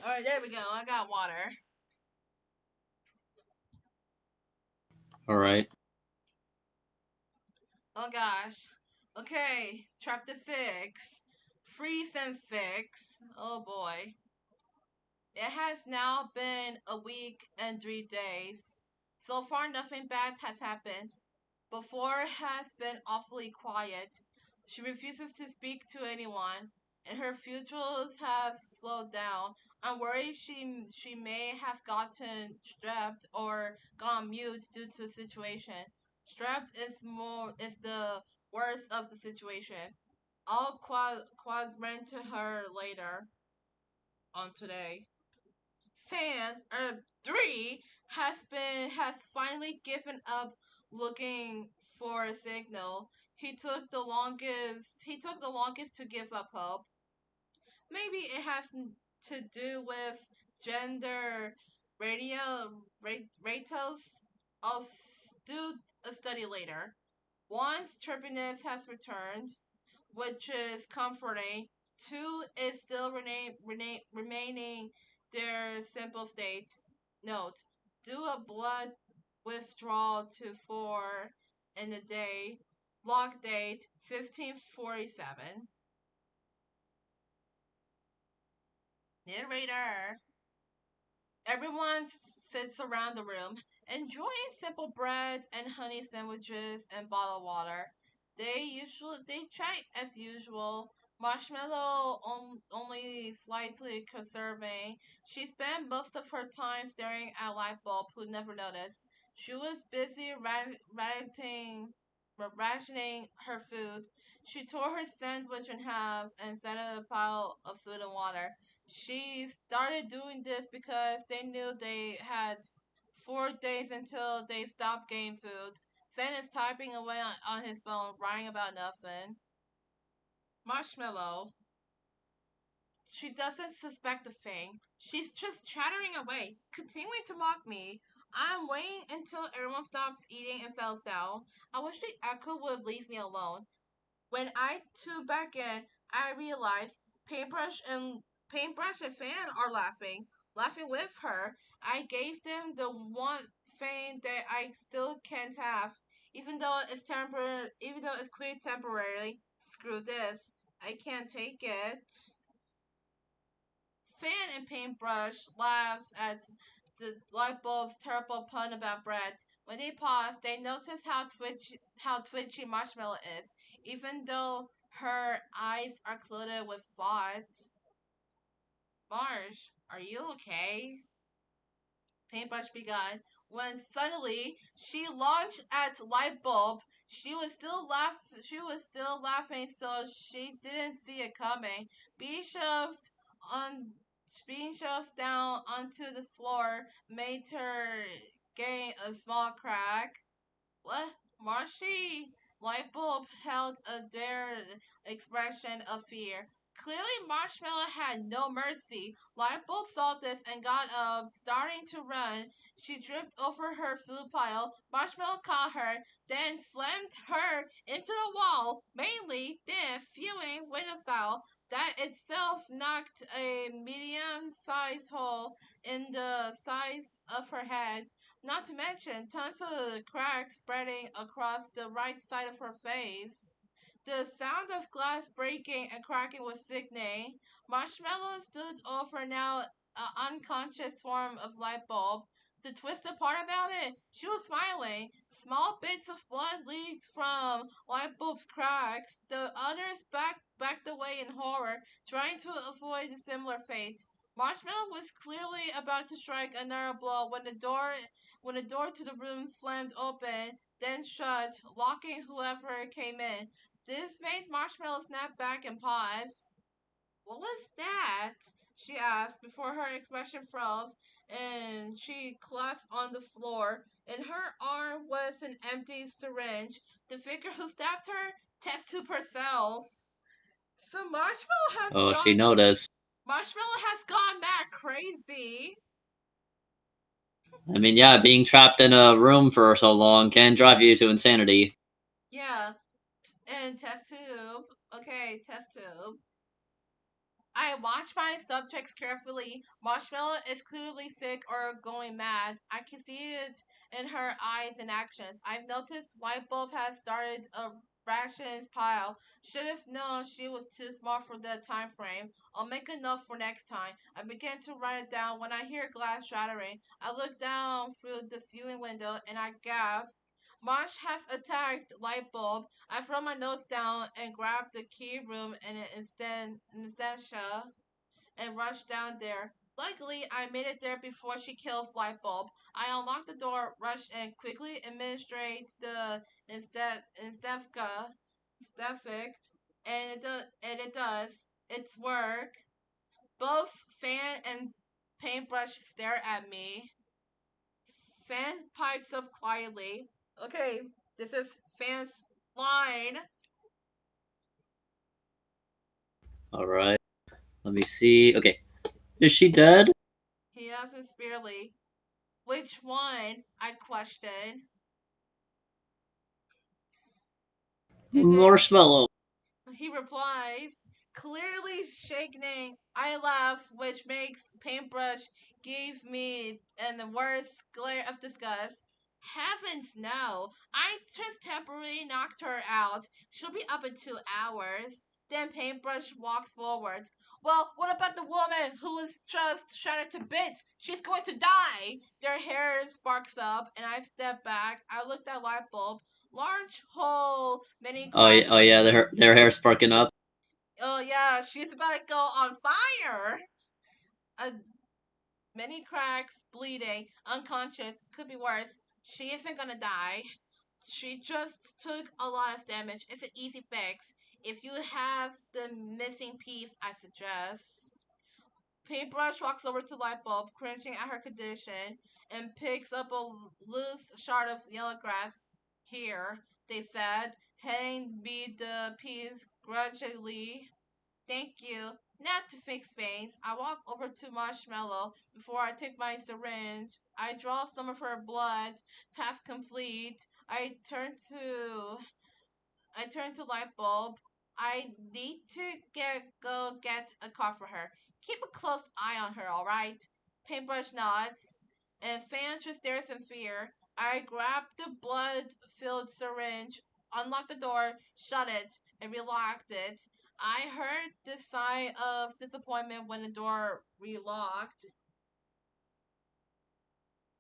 All right, there we go. I got water. All right. Oh gosh. Okay, chapter 6. Freeze and fix. Oh boy. It has now been a week and 3 days. So far, nothing bad has happened. Before has been awfully quiet. She refuses to speak to anyone, and her futures have slowed down. I'm worried she may have gotten strapped or gone mute due to the situation. Strapped is the worst of the situation. I'll quadrant to her later on today. Fan 3 has finally given up looking for a signal. He took the longest to give up hope. Maybe it has to do with gender ratios. Do a study later. Once trippiness has returned, which is comforting. Two is still remaining their simple state. Note: do a blood withdrawal to 4 in a day. Log date 1547. Narrator. Everyone sits around the room, enjoying simple bread and honey sandwiches and bottled water. They chat as usual. Marshmallow only slightly conserving. She spent most of her time staring at Lightbulb, who never noticed. She was busy rationing her food. She tore her sandwich in half and set it in a pile of food and water. She started doing this because they knew they had 4 days until they stopped getting food. Finn is typing away on his phone, writing about nothing. Marshmallow. She doesn't suspect a thing. She's just chattering away, continuing to mock me. I'm waiting until everyone stops eating and settles down. I wish the echo would leave me alone. When I tune back in, I realize Paintbrush and Fan are laughing with her. I gave them the one thing that I still can't have, even though it's clear temporarily. Screw this. I can't take it. Fan and Paintbrush laugh at the light bulb's terrible pun about bread. When they pause, they notice how twitchy Marshmallow is, even though her eyes are clouded with thought. Marsh, are you okay? Paintbrush begun when suddenly she launched at Lightbulb. She was still laughing, so she didn't see it coming. Being shoved on being shoved down onto the floor made her gain a small crack. What? Marshy Lightbulb held a dared expression of fear. Clearly, Marshmallow had no mercy. Lightbulb saw this and got up, starting to run. She tripped over her food pile. Marshmallow caught her, then slammed her into the wall, mainly, then fuming with a sow that itself knocked a medium-sized hole in the size of her head. Not to mention tons of cracks spreading across the right side of her face. The sound of glass breaking and cracking was sickening. Marshmallow stood over now an unconscious form of light bulb. The twisted part about it, she was smiling. Small bits of blood leaked from Lightbulb's cracks. The others backed away in horror, trying to avoid a similar fate. Marshmallow was clearly about to strike another blow when the door to the room slammed open, then shut, locking whoever came in. This made Marshmallow snap back and pause. What was that? She asked before her expression froze and she collapsed on the floor. In her arm was an empty syringe. The figure who stabbed her test tube herself. So Oh, she noticed. Marshmallow has gone back crazy. I mean, yeah, being trapped in a room for so long can drive you to insanity. Yeah, and test tube. Okay, test tube. I watch my subjects carefully. Marshmallow is clearly sick or going mad. I can see it in her eyes and actions. I've noticed Lightbulb has started a rations pile. Should have known she was too smart for the time frame. I'll make a note for next time. I begin to write it down when I hear glass shattering. I look down through the viewing window and I gasp. Marsh has attacked Lightbulb. I throw my notes down and grab the key room and Anastasia and rush down there. Luckily, I made it there before she kills Lightbulb. I unlock the door, rush and quickly administrate the Instefka, and it does its work. Both Fan and Paintbrush stare at me. Fan pipes up quietly. Okay, this is Fan's line. All right, let me see. Okay, is she dead? He asks severely. Which one? I question. And then Marshmallow. he replies, clearly shaking. I laugh, which makes Paintbrush give me an worse glare of disgust. Heavens no! I just temporarily knocked her out. She'll be up in 2 hours. Then Paintbrush walks forward. Well, what about the woman who was just shattered to bits? She's going to die! Their hair sparks up, and I step back. I looked at Lightbulb. Large hole, many Oh cracks. yeah, their hair's sparking up. Oh yeah, she's about to go on fire. Uh, Many cracks, bleeding, unconscious. Could be worse. She isn't gonna die. She just took a lot of damage. It's an easy fix. If you have the missing piece, I suggest. Paintbrush walks over to Lightbulb, cringing at her condition, and picks up a loose shard of yellow grass. Here, they said, handing me the piece grudgingly. Thank you. Not to fix things. I walk over to Marshmallow before I take my syringe. I draw some of her blood. Task complete. I turn to Lightbulb. I need to go get a car for her. Keep a close eye on her, alright? Paintbrush nods, and Fan just stares in fear. I grab the blood filled syringe, unlock the door, shut it, and relocked it. I heard the sigh of disappointment when the door relocked.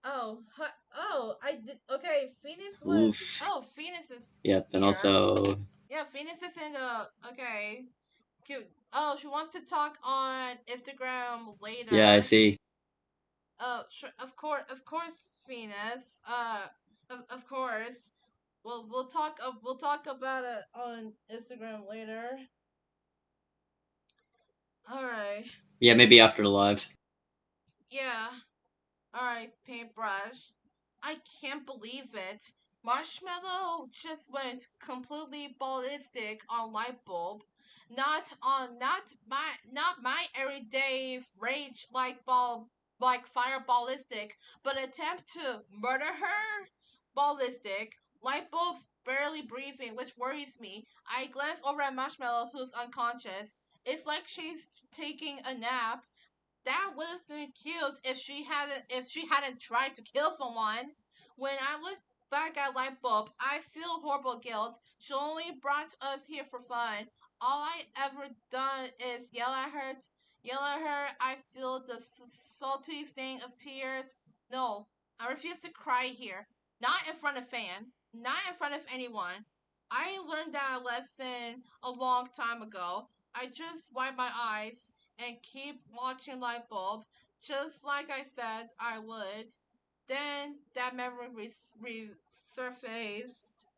Oh, I did. Okay, Phoenix was. Oof. Oh, Phoenix is Yep, and here. also, Yeah, Phoenix is in the. Okay. Cute. Oh, she wants to talk on Instagram yeah, I later. see. of course, Venus. Of course. Well, we'll talk about it on Instagram later. All right. Yeah, maybe after the live. Yeah. All right. Paintbrush. I can't believe it. Marshmallow just went completely ballistic on Lightbulb. Not my everyday rage like fire ballistic, but attempt to murder her ballistic. Lightbulb's barely breathing, which worries me. I glance over at Marshmallow, who's unconscious. It's like she's taking a nap. That would have been cute if she hadn't tried to kill someone. When I look back at Lightbulb, I feel horrible guilt. She only brought us here for fun. All I ever done is yell at her. I feel the salty sting of tears. No, I refuse to cry here. Not in front of Fan. Not in front of anyone. I learned that lesson a long time ago. I just wipe my eyes and keep watching Lightbulb, just like I said I would. Then that memory resurfaced.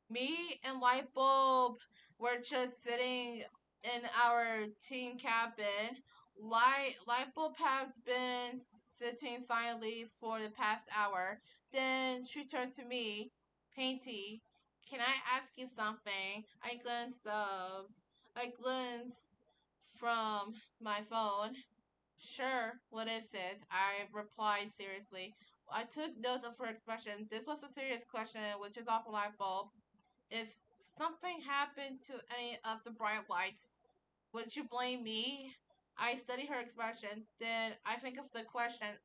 Me and Lightbulb were just sitting in our team cabin. Lightbulb had been sitting silently for the past hour. Then she turned to me, Painty. Can I ask you something? I glanced from my phone. Sure, what is it? I replied seriously. I took note of her expression. This was a serious question, which is off Lightbulb. If something happened to any of the bright lights, would you blame me? I study her expression, then I think of the question.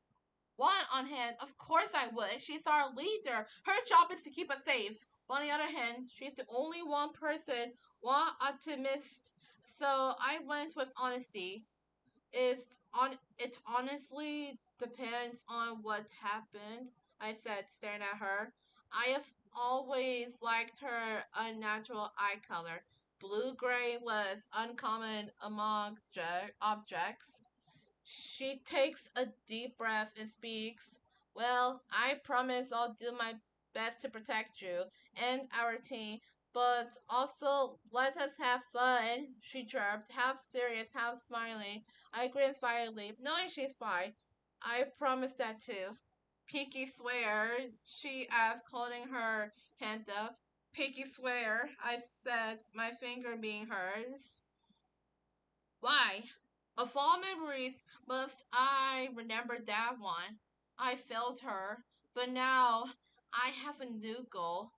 One on hand, of course I would. She's our leader. Her job is to keep us safe. But on the other hand, she's the only one person, one optimist. So I went with honesty. It honestly depends on what happened, I said, staring at her. I have always liked her unnatural eye color. Blue gray was uncommon among objects. She takes a deep breath and speaks. Well, I promise I'll do my best to protect you and our team, but also let us have fun, she chirped, half serious, half smiling. I grinned silently, knowing she's fine. I promise that too. Pinky swear, she asked, holding her hand up. Pinky swear, I said, my finger being hers. Why? Of all memories, must I remember that one? I failed her, but now I have a new goal.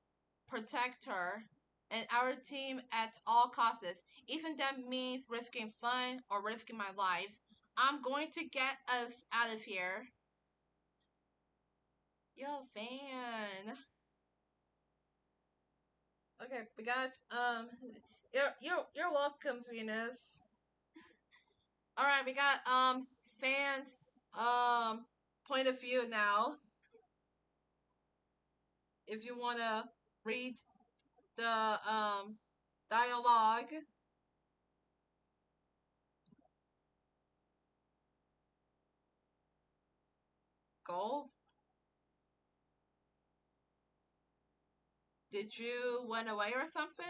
Protect her and our team at all costs, even that means risking fun or risking my life. I'm going to get us out of here. Yo, fan. Okay, we got you're welcome, Venus. All right, we got fans point of view now. If you wanna read the dialogue, gold. Did you went away or something?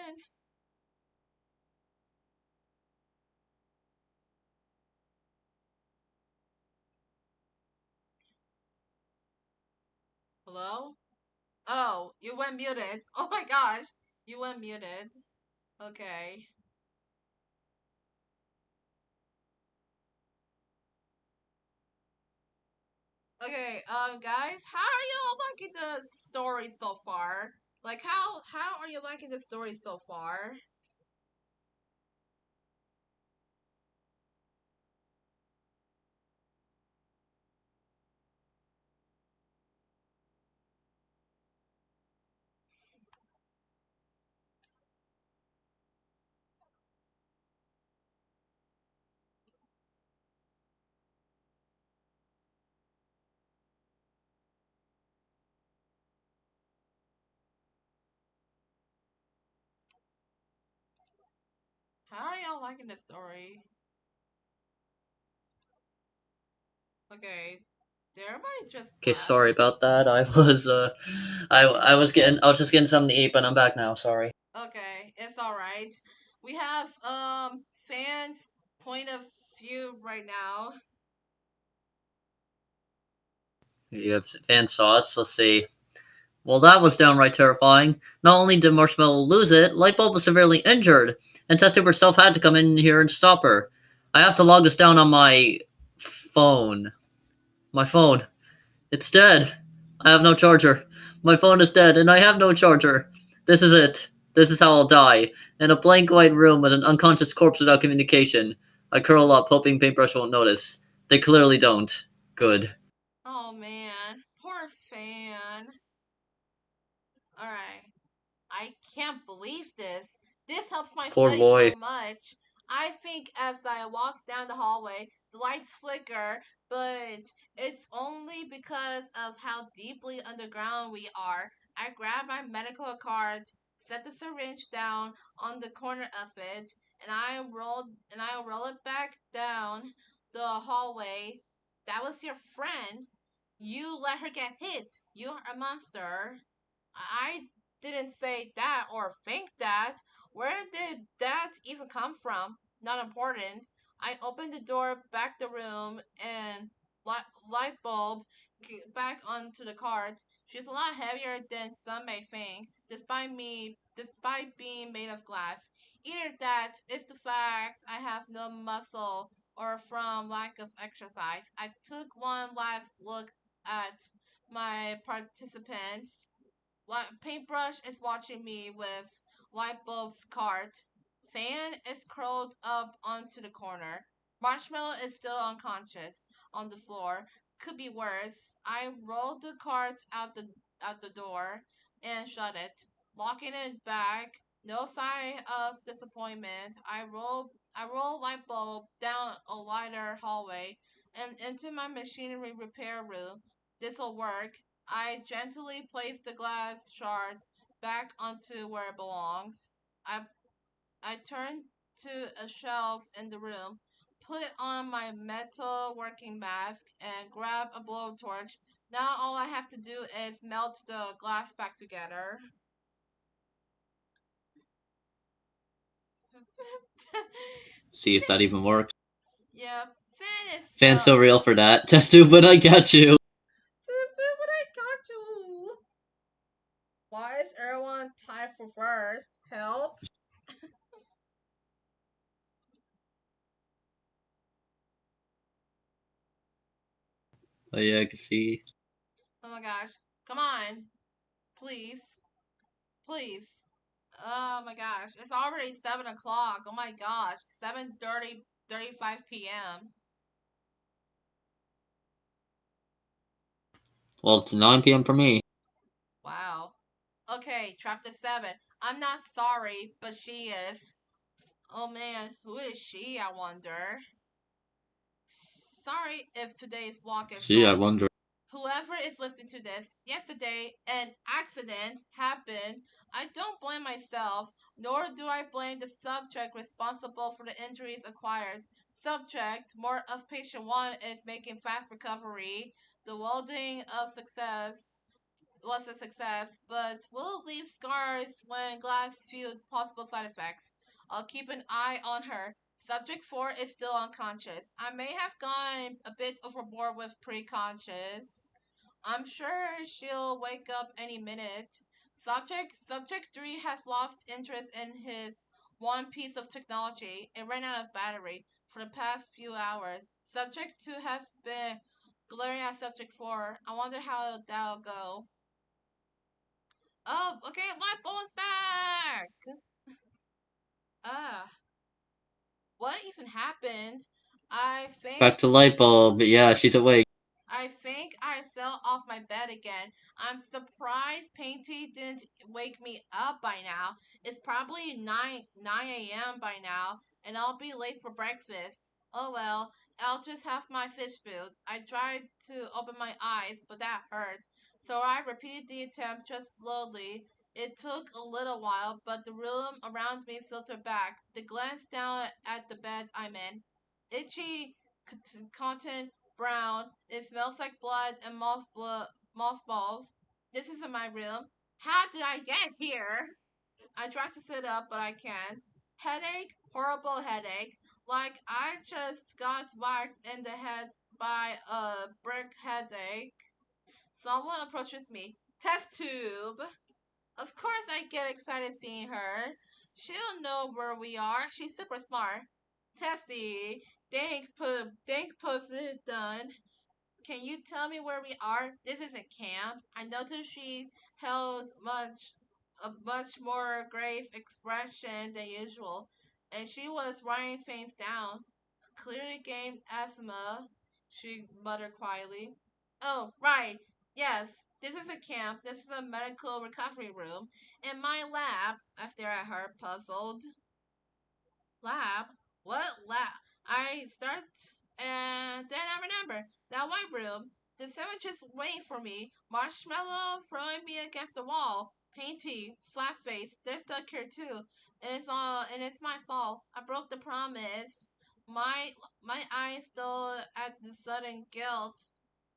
Hello? Oh, you went muted. Oh my gosh, you went muted. Okay. Okay, guys, how are you liking the story so far? Like, how are you liking the story so far? How are y'all liking the story? Okay. Did everybody just Okay, left? sorry about that. I was just getting something to eat, but I'm back now. Sorry. Okay, it's alright. We have fans point of view right now. You have fan thoughts. Let's see. Well, that was downright terrifying. Not only did Marshmallow lose it, Lightbulb was severely injured, and Test Tube herself had to come in here and stop her. I have to log this down on my phone. My phone. It's dead. I have no charger. My phone is dead, and I have no charger. This is it. This is how I'll die. In a blank white room with an unconscious corpse without communication. I curl up, hoping Paintbrush won't notice. They clearly don't. Good. Oh man, poor fan. Alright. I can't believe this. This helps my Poor study so boy. much. I think as I walk down the hallway, the lights flicker, but it's only because of how deeply underground we are. I grab my medical card, set the syringe down on the corner of it, and I roll it back down the hallway. That was your friend. You let her get hit. You're a monster. I didn't say that or think that. Where did that even come from? Not important. I opened the door back the room and light bulb back onto the cart. She's a lot heavier than some may think, despite being made of glass. Either that is the fact I have no muscle or from lack of exercise. I took one last look at my participants. Paintbrush is watching me with Lightbulb's cart. Fan is curled up onto the corner. Marshmallow is still unconscious on the floor. Could be worse. I rolled the cart out the door and shut it, locking it back. No sign of disappointment. I roll Lightbulb down a lighter hallway and into my machinery repair room. This'll work. I gently place the glass shard back onto where it belongs. I, I turn to a shelf in the room, put on my metal working mask, and grab a blowtorch. Now all I have to do is melt the glass back together. See if that even works. Yeah, fan is Fan's still. so real for that. Test Tube, but I got you. Sister, but I got you. Why is everyone tied for first? Help! Oh yeah, I can see. Oh my gosh. Come on. Please. Please. Oh my gosh. It's already 7 o'clock. Oh my gosh. 7:30, 35 p.m. Well, it's 9 p.m. for me. Wow. Okay, chapter 7. I'm not sorry, but she is. Oh man, who is she, I wonder? Sorry if today's vlog is Gee, I short. wonder. Whoever is listening to this, yesterday an accident happened. I don't blame myself, nor do I blame the subject responsible for the injuries acquired. Subject, more of patient one, is making fast recovery. The welding of success was a success, but will leave scars when glass viewed possible side effects. I'll keep an eye on her. Subject 4 is still unconscious. I may have gone a bit overboard with preconscious. I'm sure she'll wake up any minute. Subject 3 has lost interest in his one piece of technology. It ran out of battery for the past few hours. Subject 2 has been glaring at Subject 4. I wonder how that'll go. Oh, okay, life is back! Ah, what even happened? I Back think to light bulb. Yeah, she's awake. I think I fell off my bed again. I'm surprised Painty didn't wake me up by now. It's probably 9 a.m. by now, and I'll be late for breakfast. Oh well, I'll just have my fish food. I tried to open my eyes, but that hurt. So I repeated the attempt just slowly. It took a little while, but the room around me filtered back. The glance down at the bed I'm in. Itchy cotton brown. It smells like blood and mothballs. This isn't my room. How did I get here? I try to sit up, but I can't. Headache? Horrible headache. Like I just got whacked in the head by a brick headache. Someone approaches me. Test tube. Of course I get excited seeing her. She don't know where we are. She's super smart. Testy. Think done. Can you tell me where we are? This isn't camp. I noticed she held a much more grave expression than usual, and she was writing things down. Clearly gained asthma, she muttered quietly. Oh, right. Yes, this is a camp. This is a medical recovery room. In my lab, I stare at her, puzzled. Lab? What lab? I start, and then I remember that white room. The sandwich is waiting for me. Marshmallow throwing me against the wall. Painty, flat face. They're stuck here too. And it's my fault. I broke the promise. My my eyes still at the sudden guilt.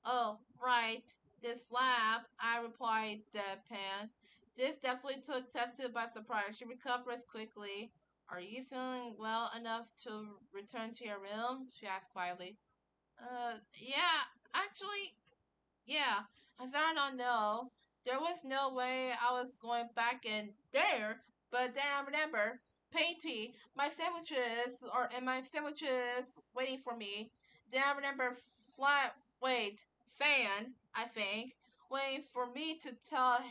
Oh, right. This lab, I replied deadpan. This definitely took Tessa by surprise. She recovers quickly. Are you feeling well enough to return to your room? She asked quietly. Yeah, actually, yeah, I thought I know. There was no way I was going back in there, but then I remember, Painty, my sandwiches waiting for me. Then I remember Fan, I think, waiting for me to tell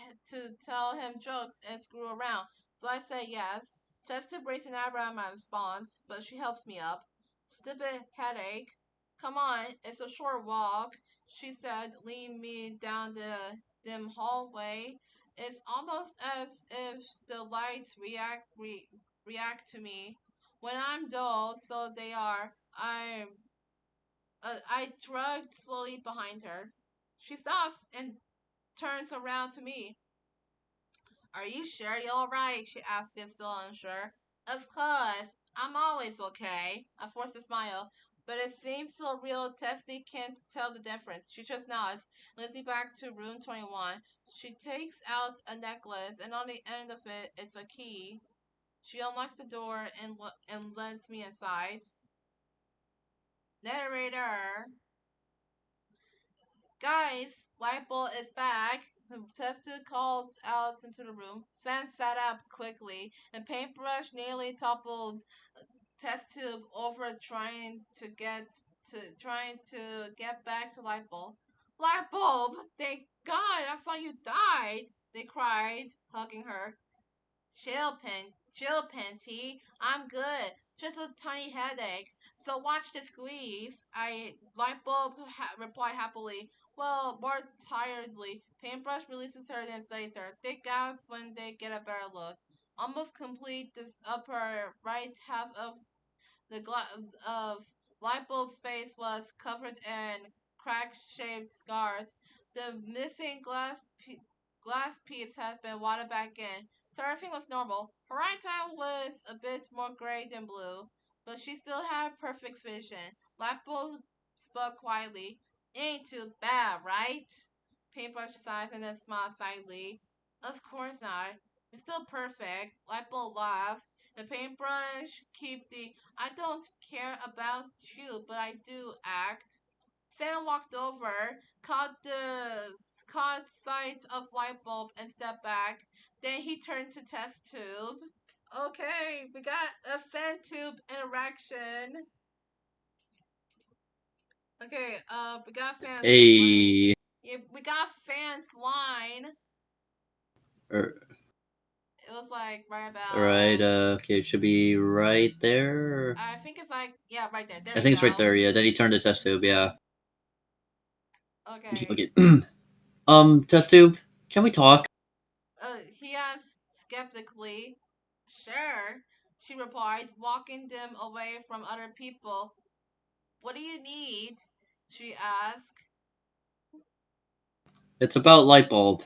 him jokes and screw around. So I say yes, just to brace an eyebrow in my response, but she helps me up. Stupid headache. Come on, it's a short walk, she said, leading me down the dim hallway. It's almost as if the lights react to me. When I'm dull, so they are. I dragged slowly behind her. She stops and turns around to me. Are you sure you're alright? She asked, still unsure. Of course. I'm always okay. I forced a smile, but it seems so real Tessie can't tell the difference. She just nods, leads me back to room 21. She takes out a necklace, and on the end of it, it's a key. She unlocks the door and lets me inside. Narrator. Guys, Lightbulb is back. Testa called out into the room. Sven sat up quickly, and Paintbrush nearly toppled test tube over trying to get back to Lightbulb. Lightbulb, thank God, I thought you died. They cried, hugging her. Chill, Panty. I'm good. Just a tiny headache. So watch the squeeze. Replied happily. Well, more tiredly. Paintbrush releases her then studies her. Thick gaps when they get a better look. Almost complete this upper right half of light bulb space was covered in crack-shaped scars. The missing glass piece had been watered back in, so everything was normal. Her right eye was a bit more gray than blue, but she still had perfect vision. Lightbulb spoke quietly. Ain't too bad, right? Paintbrush sighs and then smiled slightly. Of course not. It's still perfect. Lightbulb laughed. The paintbrush keep the I don't care about you, but I do act. Fan walked over, caught sight of Lightbulb and stepped back. Then he turned to test tube. Okay, we got a fan tube interaction. Okay, we got fans line. Hey. Yeah, we got fans line. Er, It was like right right. about. Okay, it should be right there. I think it's like yeah, right there. There I we think it's right go. there. Yeah. Then he turned the test tube. Yeah. Okay. Okay. Test tube. Can we talk? He asked skeptically. Sure, she replied, walking them away from other people. What do you need? She asked. It's about light bulb.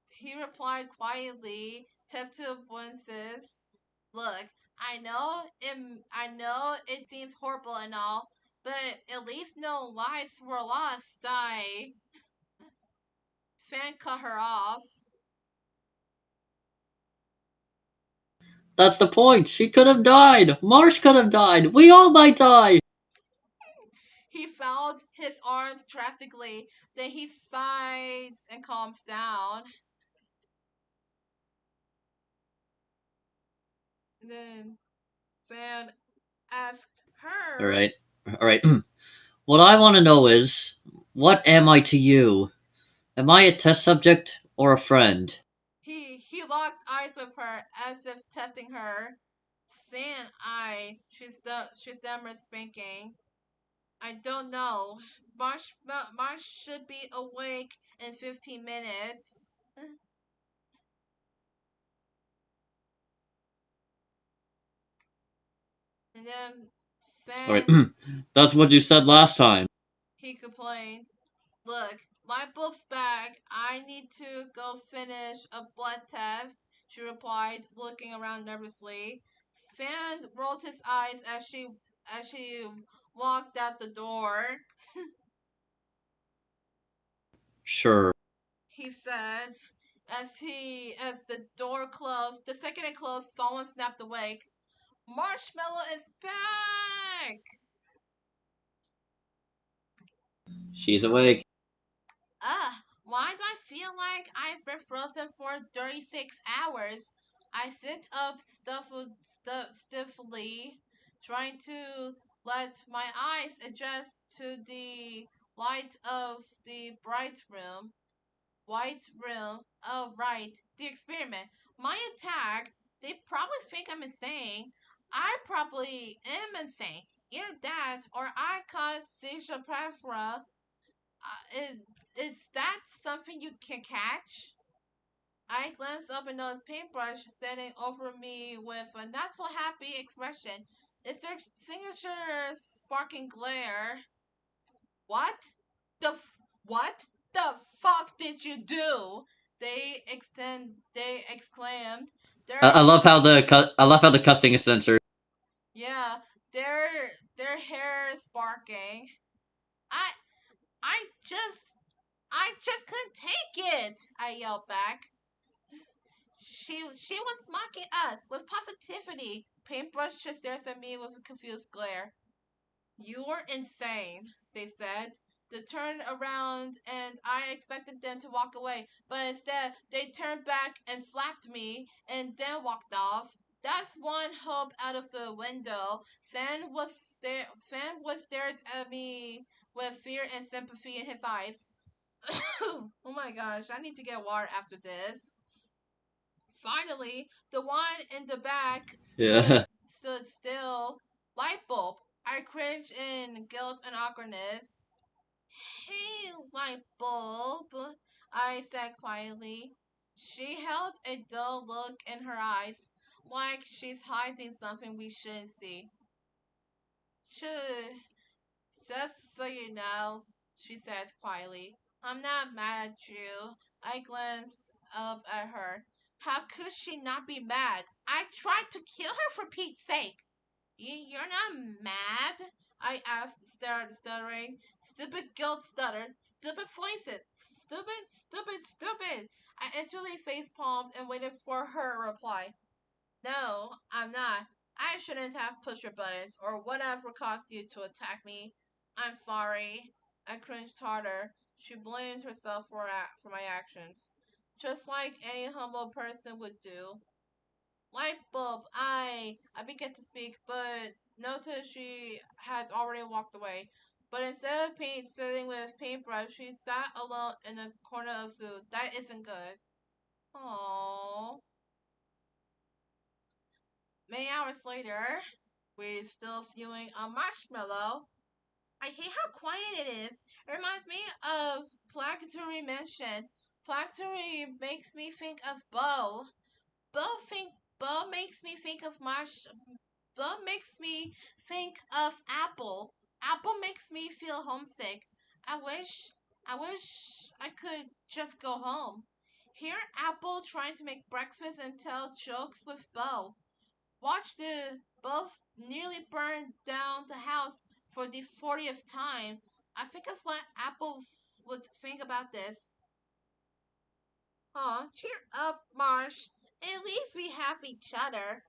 He replied quietly, Tessa winces. Look, I know it seems horrible and all, But at least no lives were lost. Fan cut her off. That's the point. She could have died. Marsh could have died. We all might die. He felt his arms drastically. Then he sighs and calms down. And then Fan asked All her. right. All right. What I want to know is, what am I to you? Am I a test subject or a friend? He locked eyes with her as if testing her. Fan eye. She's dumb spanking. I don't know. Marsh should be awake in 15 minutes. And then All right. Fan, That's what you said last time. he complained. Look, light bulb's back. I need to go finish a blood test, she replied, looking around nervously. Fan rolled his eyes as she walked out the door. Sure. He said, as the door closed. The second it closed, someone snapped awake. Marshmallow is back! She's awake. Why do I feel like I've been frozen for 36 hours? I sit up stiffly, trying to let my eyes adjust to the light of the bright room. White room. Oh, right. The experiment. My attacked. They probably think I'm insane. I probably am insane. Either that or I caught facial plethora. Is, is that something you can catch? I glanced up and noticed Paintbrush standing over me with a not so happy expression. It's their signature sparking glare. What? What the fuck did you do? They exclaimed. I Their love how I love how the cussing is censored. yeah, their their hair is sparking. I I just couldn't take it, I yelled back. She was mocking us with positivity. Paintbrush just stares at me with a confused glare. You're insane, they said. They turned around and I expected them to walk away, but instead they turned back and slapped me and then walked off. That's one hope out of the window. Fan was stared at me with fear and sympathy in his eyes. Oh my gosh, I need to get water after this. Finally, the one in the back stood Yeah. stood still. Light bulb. I cringed in guilt and awkwardness. Hey, light bulb, I said quietly. She held a dull look in her eyes, like she's hiding something we shouldn't see. Should just so you know, she said quietly, I'm not mad at you. I glanced up at her. How could she not be mad? I tried to kill her for Pete's sake. You're not mad? I asked, stuttering. Stupid guilt stuttered. Stupid voices. Stupid, stupid, stupid. I instantly face palmed and waited for her reply. No, I'm not. I shouldn't have pushed your buttons or whatever caused you to attack me. I'm sorry. I cringed harder. She blamed herself for my actions, just like any humble person would do. Light bulb, I began to speak, but noticed she had already walked away. But instead of paint sitting with paintbrush, she sat alone in a corner of food. That isn't good. Aww. Many hours later, we're still viewing a marshmallow. I hate how quiet it is. It reminds me of Placatory Mansion. Placatory makes me think of Bo. Bo makes me think of Bo makes me think of Apple. Apple makes me feel homesick. I wish I could just go home. Hear Apple trying to make breakfast and tell jokes with Bo. Watch the both nearly burn down the house for the 40th time. I think of what Apple would think about this. Aw, cheer up, Marsh. At least we have each other.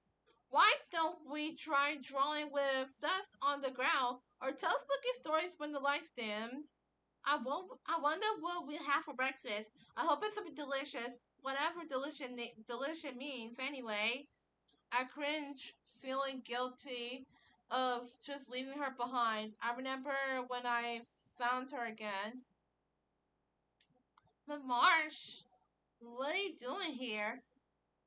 Why don't we try drawing with dust on the ground or tell spooky stories when the lights dimmed? I wonder what we'll have for breakfast. I hope it's something delicious. Whatever delicious means, anyway. I cringe, feeling guilty of just leaving her behind. I remember when I found her again. But Marsh, what are you doing here?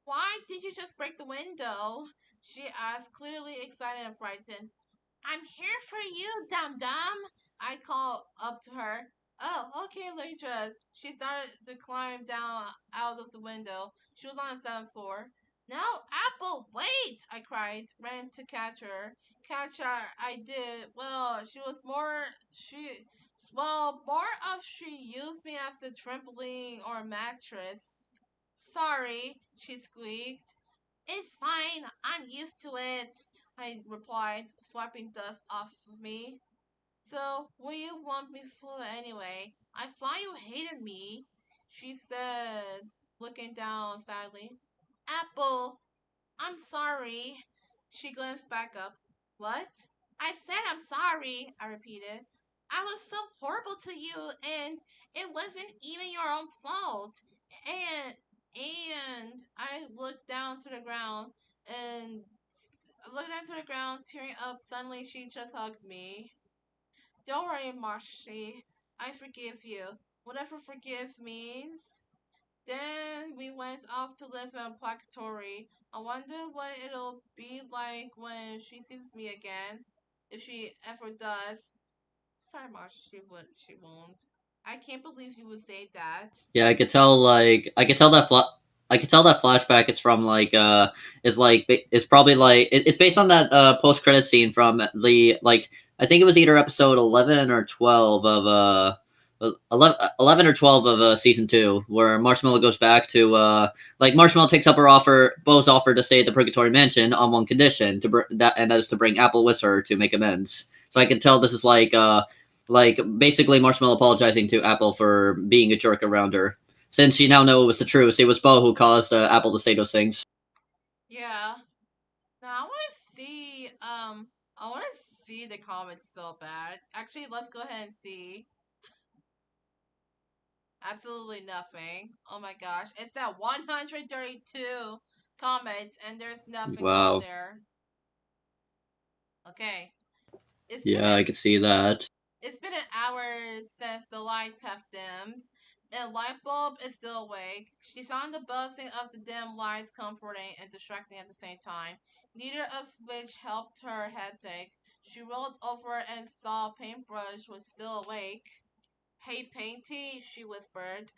Why did you just break the window? She asked, clearly excited and frightened. I'm here for you, dum dum. I called up to her. Oh, okay, Litra. She started to climb down out of the window. She was on the seventh floor. No, Apple, wait! I cried, ran to catch her. Catch her, I did. Well, more of she used me as a trampoline or a mattress. Sorry, she squeaked. It's fine, I'm used to it, I replied, swiping dust off of me. So, what do you want me for anyway? I thought you hated me, she said, looking down sadly. Apple, I'm sorry. She glanced back up. What? I said I'm sorry, I repeated. I was so horrible to you, and it wasn't even your own fault. And I looked down to the ground and tearing up. Suddenly, she just hugged me. Don't worry, Marshy. I forgive you. Whatever forgive means. Then we went off to live in Placatory. I wonder what it'll be like when she sees me again. If she ever does. Sorry, Marsh, she won't. I can't believe you would say that. Yeah, I could tell. I could tell that flashback is from it's probably it's based on that post credit scene from the I think it was either episode 11 or 12 of 11 or 12 of season 2, where Marshmallow goes back to Marshmallow takes up Bo's offer to stay at the Purgatory Mansion on one condition, and that is to bring Apple with her to make amends. So I can tell this is basically Marshmallow apologizing to Apple for being a jerk around her, since she now knows it was the truth. It was Bo who caused Apple to say those things. Yeah. Now I wanna see the comments so bad. Actually, let's go ahead and see. Absolutely nothing. Oh my gosh. It's at 132 comments and there's nothing on Wow. there. Okay. It's been Yeah, an I could see that. It's been an hour since the lights have dimmed, and light bulb is still awake. She found the buzzing of the dim lights comforting and distracting at the same time, neither of which helped her headache. She rolled over and saw Paintbrush was still awake. Hey, Painty, she whispered.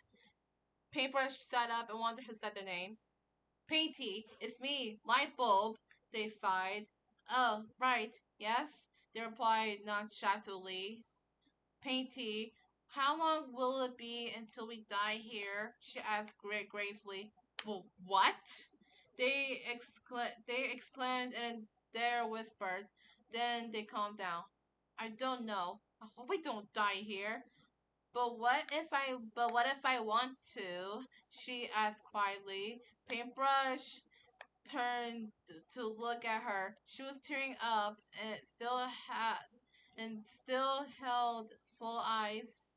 Paintbrush sat up and wanted to say their name. Painty, it's me, light bulb, they sighed. Oh, right, yes, they replied nonchalantly. Painty, how long will it be until we die here? She asked gravely. Well, what? They exclaimed and Dare whispered. Then they calmed down. I don't know. I hope we don't die here. But what if I want to? She asked quietly. Paintbrush turned to look at her. She was tearing up and still held full eyes.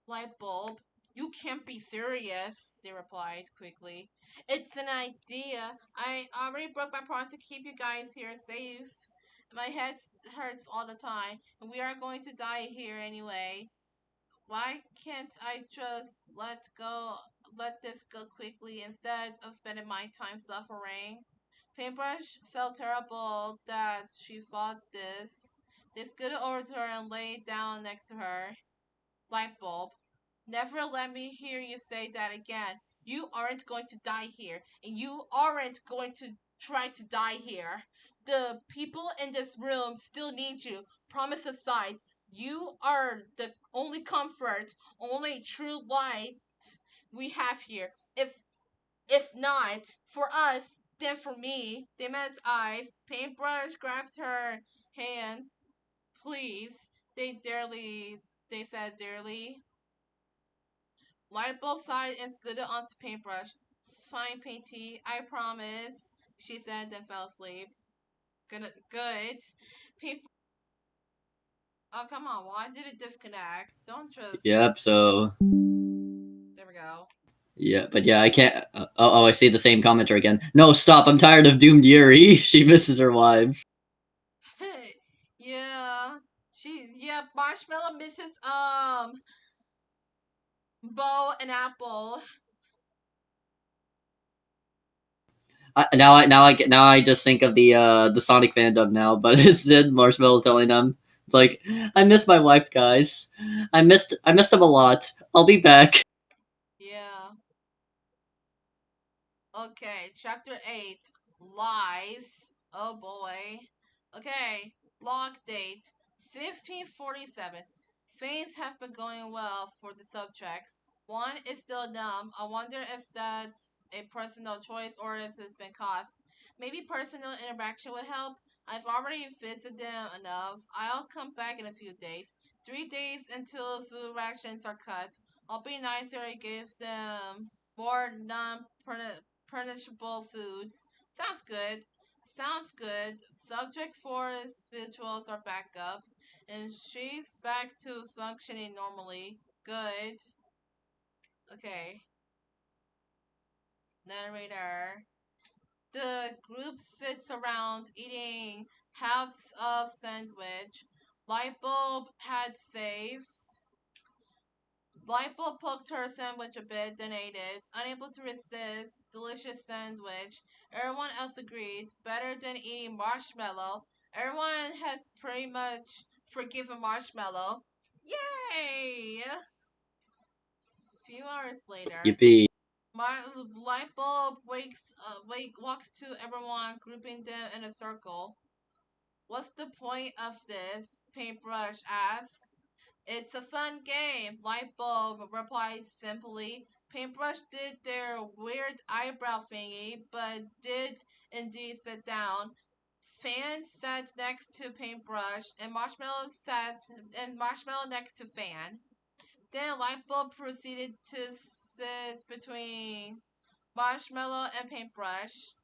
Light bulb. You can't be serious, they replied quickly. It's an idea. I already broke my promise to keep you guys here safe. My head hurts all the time, and we are going to die here anyway. Why can't I just let this go quickly instead of spending my time suffering? Paintbrush felt terrible that she thought this. They scooted over to her and laid down next to her. Light bulb. Never let me hear you say that again. You aren't going to die here, and you aren't going to try to die here. The people in this room still need you. Promise aside, you are the only comfort, only true light we have here. If not for us, then for me. They met eyes. Paintbrush grasped her hand. Please. They said dearly. Wipe both sides and scoot it onto paintbrush. Fine, painty, I promise, she said, then fell asleep. Good. Paint. Oh, come on, why did it disconnect? Don't just. Yep. So There we go. yeah, but yeah, I can't. I see the same commenter again. No, stop! I'm tired of doomed Yuri. She misses her wives. Yeah. Marshmallow misses, Bo and Apple. Now I just think of the Sonic fandom now, but instead Marshmallow telling them like, I miss my wife, guys. I missed them a lot. I'll be back. Yeah. Okay, chapter 8, Lies. Oh boy. Okay, log date 1547. Things have been going well for the subjects. One is still numb. I wonder if that's a personal choice or if it's been caused. Maybe personal interaction would help. I've already visited them enough. I'll come back in a few days. 3 days until food rations are cut. I'll be nicer and give them more non-punishable foods. Sounds good. Sounds good. Subject 4's visuals are back up, and she's back to functioning normally. Good. Okay. Narrator. The group sits around eating halves of sandwich. Lightbulb had saved. Lightbulb poked her sandwich a bit, then ate it. Unable to resist, delicious sandwich. Everyone else agreed. Better than eating marshmallow. Everyone has pretty much forgiven marshmallow. Yay! Few hours later, Yippee! my Lightbulb walks to everyone, grouping them in a circle. What's the point of this? Paintbrush asked. It's a fun game, Lightbulb replied simply. Paintbrush did their weird eyebrow thingy, but did indeed sit down. Fan sat next to Paintbrush, and Marshmallow next to Fan. Then Lightbulb proceeded to sit between Marshmallow and Paintbrush.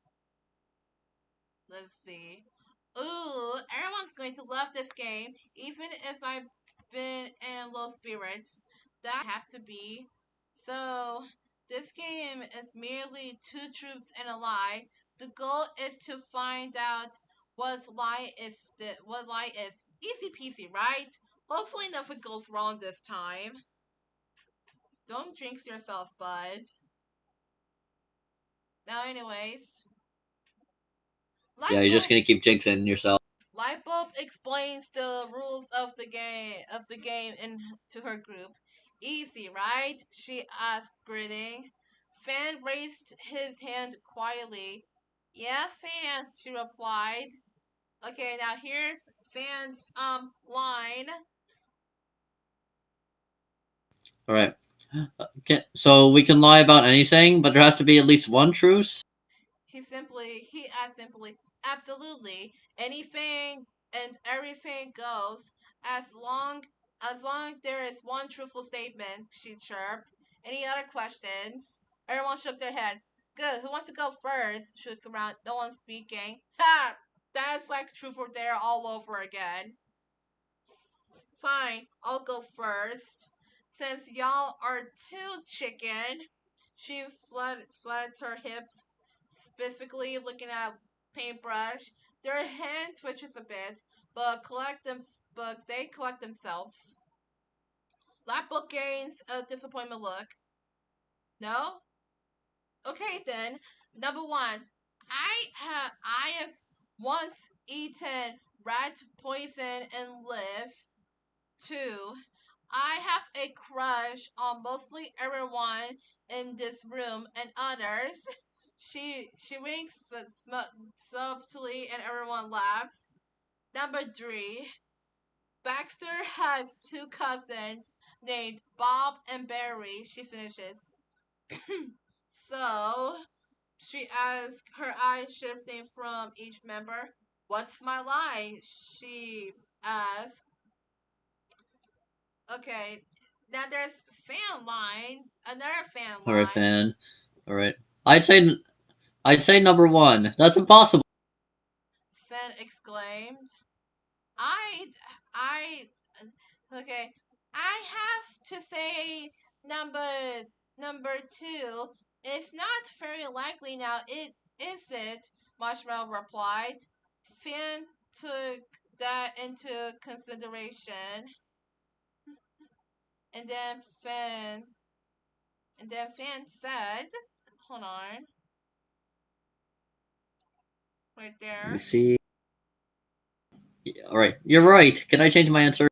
Let's see. Ooh, everyone's going to love this game, even if I've been in low spirits. That have to be. So, this game is merely two truths and a lie. The goal is to find out what lie is. Easy peasy, right? Hopefully nothing goes wrong this time. Don't jinx yourself, bud. Now, anyways, Yeah, you're just Lightbulb gonna keep jinxing yourself. Lightbulb explains the rules of the game to her group. Easy, right? She asked, grinning. Fan raised his hand quietly. Yeah, Fan, she replied. Okay, now here's Fan's line. All right. So we can lie about anything, but there has to be at least one truth. He asked simply, absolutely, anything and everything goes, as long there is one truthful statement, she chirped. Any other questions? Everyone shook their heads. Good, who wants to go first? She looks around, no one speaking. Ha! That's like truth or dare all over again. Fine, I'll go first. Since y'all are too chicken, she flats her hips, specifically looking at Paintbrush. Their hand twitches a bit, but they collect themselves. Lapbook gains a disappointment look. No? Okay then. Number one, I have once eaten rat poison and lived. Two, I have a crush on mostly everyone in this room and others. She winks subtly and everyone laughs. Number three, Baxter has two cousins named Bob and Barry. She finishes. So she asks, her eyes shifting from each member. What's my lie? She asked. Okay. Now there's fan line, another fan All right, line. fan. All right. I'd say I'd say number one. That's impossible. Fan exclaimed. I, I, okay. I have to say number two. It's not very likely now. It isn't. Marshmallow replied. Finn took that into consideration, and then Finn said, "Hold on, right Let me there." see. Yeah, all right, you're right. Can I change my answer?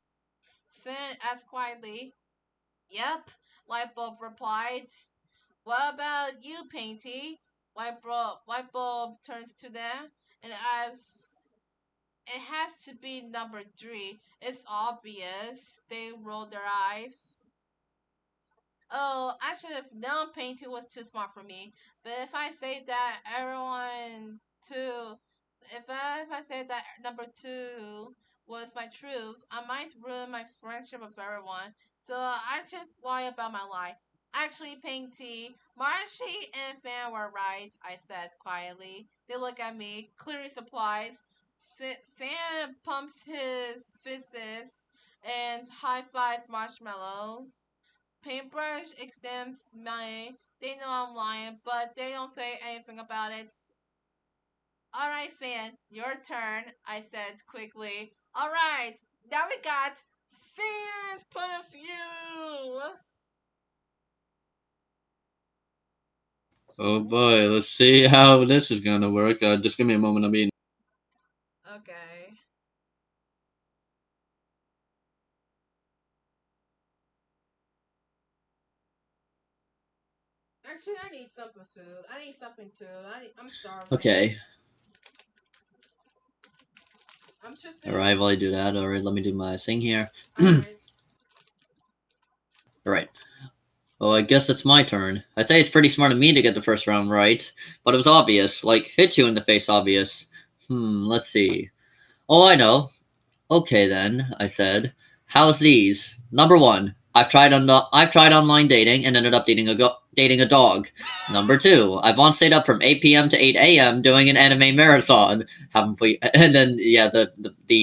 Finn asked quietly. "Yep," Lightbulb replied. "What about you, Painty?" Lightbulb turns to them and asks, "It has to be number three. It's obvious." They roll their eyes. "Oh, I should have known painting was too smart for me. But if I say that everyone two, if I say that number two was my truth, I might ruin my friendship with everyone. So I just lie about my lie. Actually, Painty, Marshy and Fan were right," I said quietly. They look at me, clearly surprised. Fan pumps his fists and high fives Marshmallows. Paintbrush extends my. They know I'm lying, but they don't say anything about it. "Alright, Fan, your turn," I said quickly. "Alright, now we got Fan's point of view." Oh boy, let's see how this is gonna work. Just give me a moment. I'm eating. Okay. Actually, I need something food. I need something too. I'm starving. Okay. I'm just All gonna. right. While I do that, all right. Let me do my thing here. All Alright. right. Well, I guess it's my turn. I'd say it's pretty smart of me to get the first round right, but it was obvious. Like, hit you in the face, obvious. Let's see. Oh, I know. Okay then, I said. How's these? Number one, I've tried online dating and ended up dating a dog. Number two, I've once stayed up from 8 p.m. to 8 a.m. doing an anime marathon. Haven't we? And then yeah, the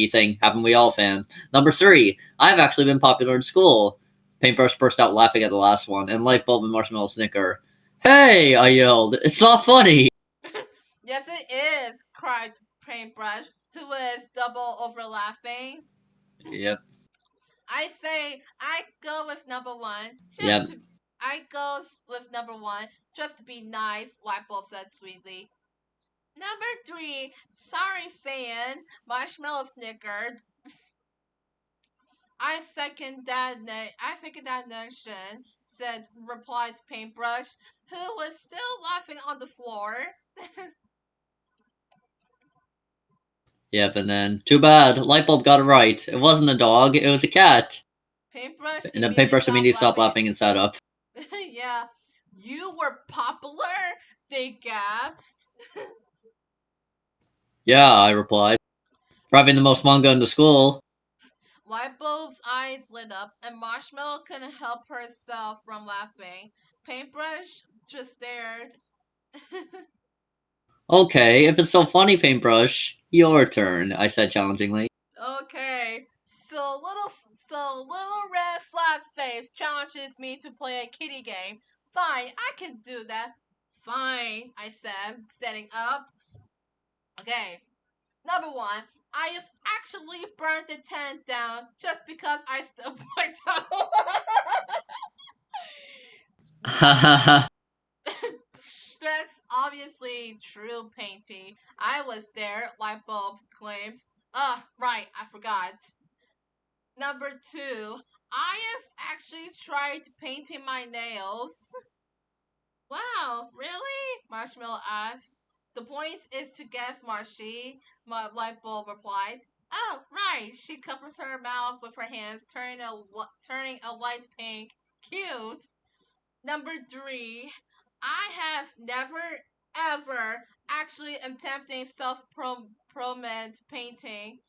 thing, haven't we all, fan? Number three, I've actually been popular in school. Paintbrush burst out laughing at the last one, and Lightbulb and Marshmallow snicker. Hey, I yelled. It's not funny. Yes, it is, cried Paintbrush, who was double over laughing. Yep, I go with number one yep. just to be nice, Lightbulb said sweetly. Number three, sorry, Fan, Marshmallow snickered. I second that notion, replied Paintbrush, who was still laughing on the floor. Yep, and then, too bad, Lightbulb got it right. It wasn't a dog, it was a cat. Paintbrush And then immediately Paintbrush stopped immediately stopped laughing. laughing and sat up. Yeah. "You were popular?" they gasped. Yeah, I replied. Probably the most manga in the school. Lightbulb's eyes lit up, and Marshmallow couldn't help herself from laughing. Paintbrush just stared. Okay, if it's so funny, Paintbrush, your turn, I said challengingly. Okay, so little red flat face challenges me to play a kitty game. Fine, I can do that. Fine, I said, standing up. Okay, number one, I have actually burned the tent down just because I stubbed my toe. Hahaha. That's obviously true, Painty. I was there, Lightbulb claims. Right, I forgot. Number two, I have actually tried painting my nails. "Wow, really?" Marshmallow asked. "The point is to guess, Marshy," my Lightbulb replied. "Oh, right." She covers her mouth with her hands, turning a light pink. "Cute." Number three, I have never ever actually attempting self-proment painting.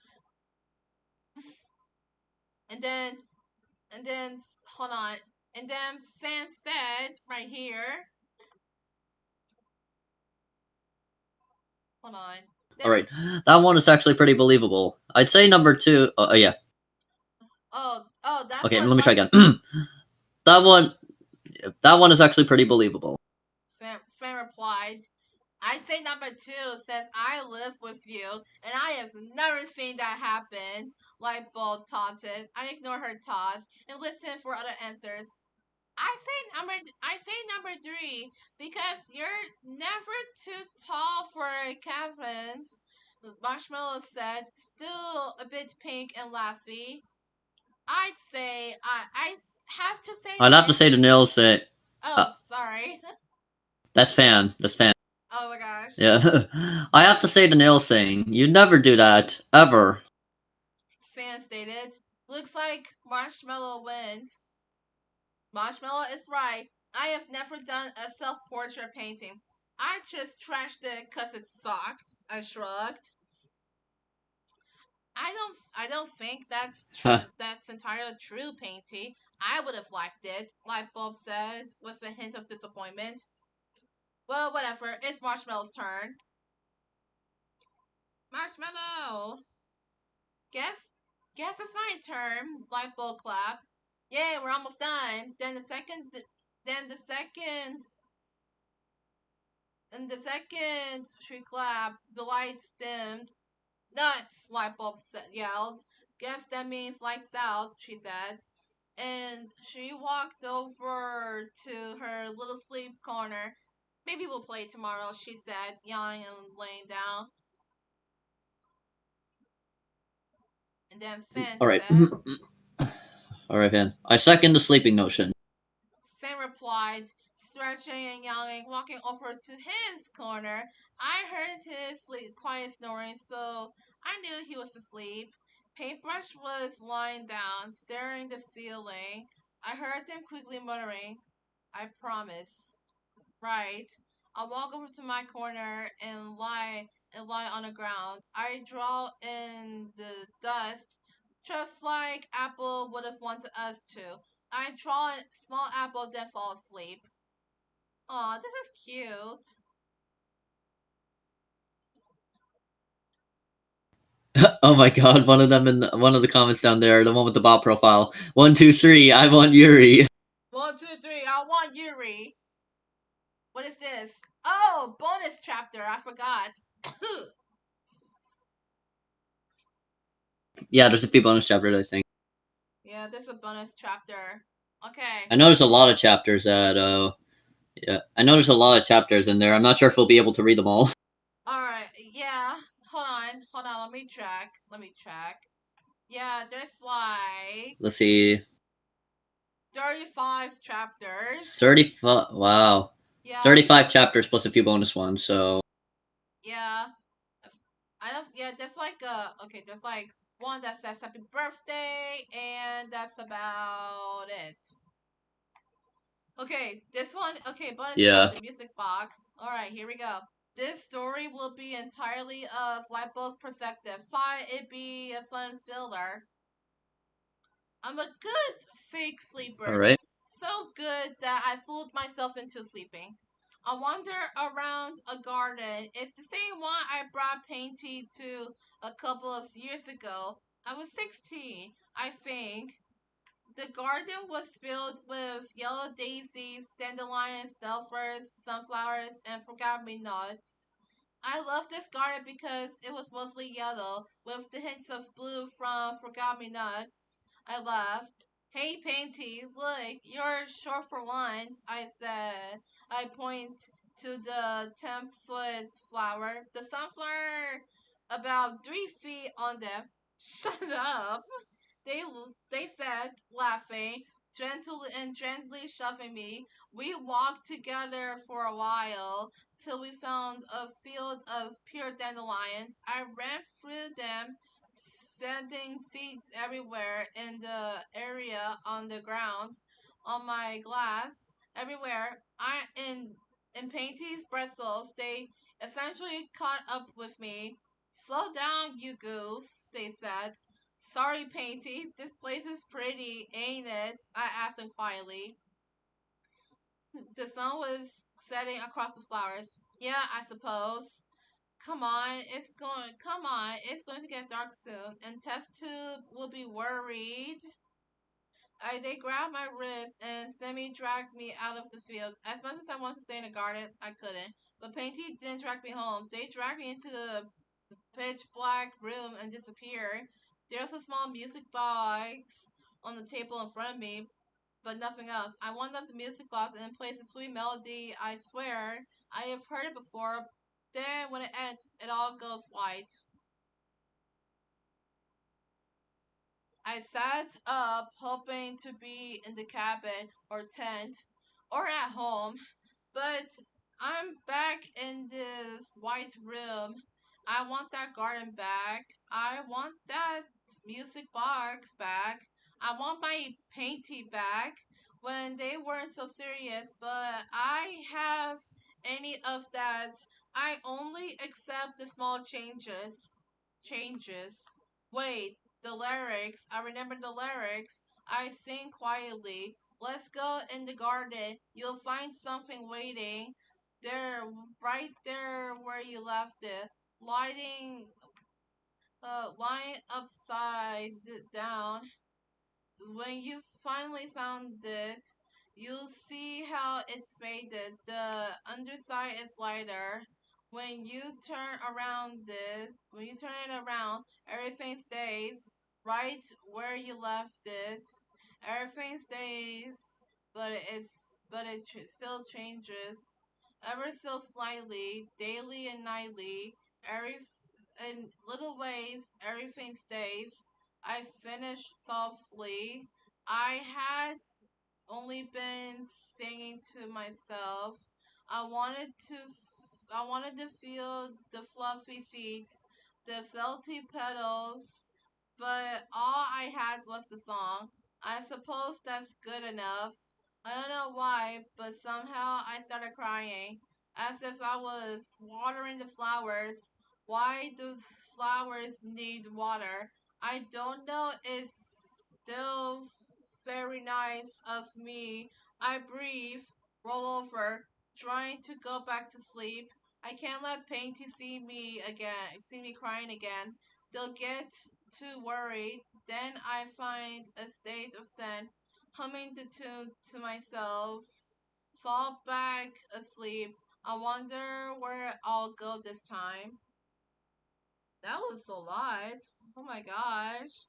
And then And then, hold on. And then Fan said, right here, hold on. All Then, right, that one is actually pretty believable. I'd say number two. Yeah. oh, that's Okay, what let me try like again. that one. That one is actually pretty believable. Fan replied. I say number two says I live with you, and I have never seen that happen. Lightbulb taunted. I ignore her taunts and listen for other answers. I say number three because you're never too tall for cabins. Marshmallow said, still a bit pink and laughy. I'd say I have to say I'd have to this. say to Nils that Oh, uh, sorry. that's fan. That's fan. Oh my gosh. Yeah. I have to say to Nils saying, "You never do that ever." Fan stated. Looks like Marshmallow wins. Marshmallow is right. I have never done a self-portrait painting. I just trashed it cause it sucked. I shrugged. I don't think that's true. That's entirely true, Painty. I would have liked it, Lightbulb said, with a hint of disappointment. Well, whatever. It's Marshmallow's turn. Marshmallow. Guess guess it's my turn. Lightbulb clapped. Yay, we're almost done. Then the second she clapped, the lights dimmed. Nuts! Lightbulb yelled. Guess that means lights out, she said. And she walked over to her little sleep corner. Maybe we'll play tomorrow, she said, yawning and laying down. And then Finn All right. said, All right, fan. I second the sleeping notion. Finn replied, stretching and yawning, walking over to his corner. I heard his quiet snoring, so I knew he was asleep. Paintbrush was lying down, staring at the ceiling. I heard them quickly muttering, I promise. Right. I'll walk over to my corner and lie on the ground. I draw in the dust, just like Apple would have wanted us to. I draw a small apple, then fall asleep. Aw, this is cute. Oh my god, one of them in one of the comments down there, the one with the bot profile. 1, 2, 3. I want Yuri. 1, 2, 3. I want Yuri. What is this? Oh, bonus chapter. I forgot. Yeah, there's a few bonus chapters, I think. Yeah, there's a bonus chapter. Okay. I know there's a lot of chapters that yeah, I know there's a lot of chapters in there. I'm not sure if we'll be able to read them all. Alright, yeah. Hold on, let me check. Yeah, there's like Let's see. 35 chapters. 35. Wow. Yeah, 35 chapters plus a few bonus ones. So yeah. I don't, yeah, there's like there's like one that says happy birthday, and that's about it. Okay, this one, okay, bonus yeah. chapter, music box. Alright, here we go. This story will be entirely of Lightbulb's perspective. Thought it'd be a fun filler. I'm a good fake All sleeper. right. So good that I fooled myself into sleeping. I wander around a garden. It's the same one I brought Painty to a couple of years ago. I was 16, I think. The garden was filled with yellow daisies, dandelions, delphers, sunflowers, and forget-me-nots. I love this garden because it was mostly yellow, with the hints of blue from forgot-me-nots. I laughed. Hey, Painty, look, you're short for once, I said. I point to the 10-foot flower. The sunflower about 3 feet on them. Shut up. They they said, laughing, gently shoving me. We walked together for a while till we found a field of pure dandelions. I ran through them, sending seeds everywhere in the area on the ground, on my glass, everywhere. In Painty's bristles, they eventually caught up with me. Slow down, you goof, they said. Sorry, Painty. This place is pretty, ain't it? I asked him quietly. The sun was setting across the flowers. Yeah, I suppose. Come on, it's going to get dark soon, and test tube will be worried. They grabbed my wrist and semi-dragged me out of the field. As much as I wanted to stay in the garden, I couldn't. But Painty didn't drag me home. They dragged me into the pitch black room and disappeared. There was a small music box on the table in front of me, but nothing else. I wound up the music box and plays a sweet melody. I swear, I have heard it before. Then when it ends, it all goes white. I sat up, hoping to be in the cabin or tent or at home, but I'm back in this white room. I want that garden back. I want that music box back. I want my painty back when they weren't so serious, but I have any of that. I only accept the small changes. Changes. Wait, the lyrics. I remember the lyrics. I sing quietly. Let's go in the garden. You'll find something waiting. There, right there where you left it. Lying upside down. When you finally found it, you'll see how it's made it. The underside is lighter. When you turn it around, everything stays right where you left it. Everything stays, but still changes ever so slightly, daily and nightly. In little ways, everything stays. I finished softly. I had only been singing to myself. I wanted to feel the fluffy seeds, the felty petals, but all I had was the song. I suppose that's good enough. I don't know why, but somehow I started crying, as if I was watering the flowers. Why do flowers need water? I don't know. It's still very nice of me. I breathe, roll over, trying to go back to sleep. I can't let Painty see me crying again. They'll get too worried. Then I find a state of zen, humming the tune to myself, fall back asleep. I wonder where I'll go this time. That was a lot. Oh my gosh.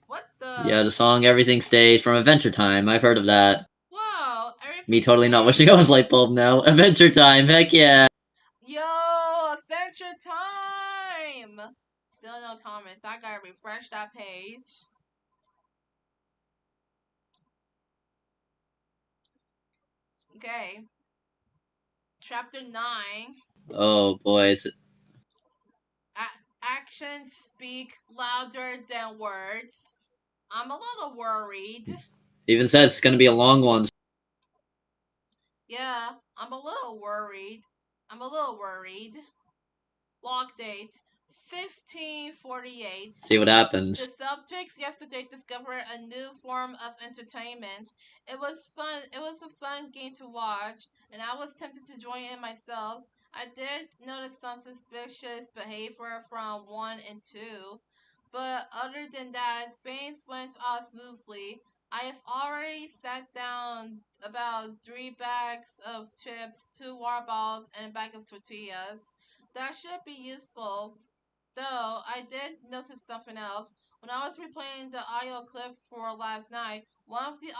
What Yeah, the? the song "Everything Stays" from Adventure Time. I've heard of that. Whoa, Me everything totally not wishing I was stays. light bulb now. Adventure Time, heck yeah. Yo, adventure time! Still no comments. I gotta refresh that page. Okay. Chapter 9. Oh boys. Actions speak louder than words. I'm a little worried. Even says it's gonna be a long one. Yeah, I'm a little worried. I'm a little worried. Log date 1548. See what The happens. subjects yesterday discovered a new form of entertainment. It was fun. It was a fun game to watch, and I was tempted to join in myself. I did notice some suspicious behavior from 1 and 2, but other than that, things went all smoothly. I have already sat down about 3 bags of chips, 2 water balls, and a bag of tortillas. That should be useful. Though I did notice something else. When I was replaying the audio clip for last night, one of the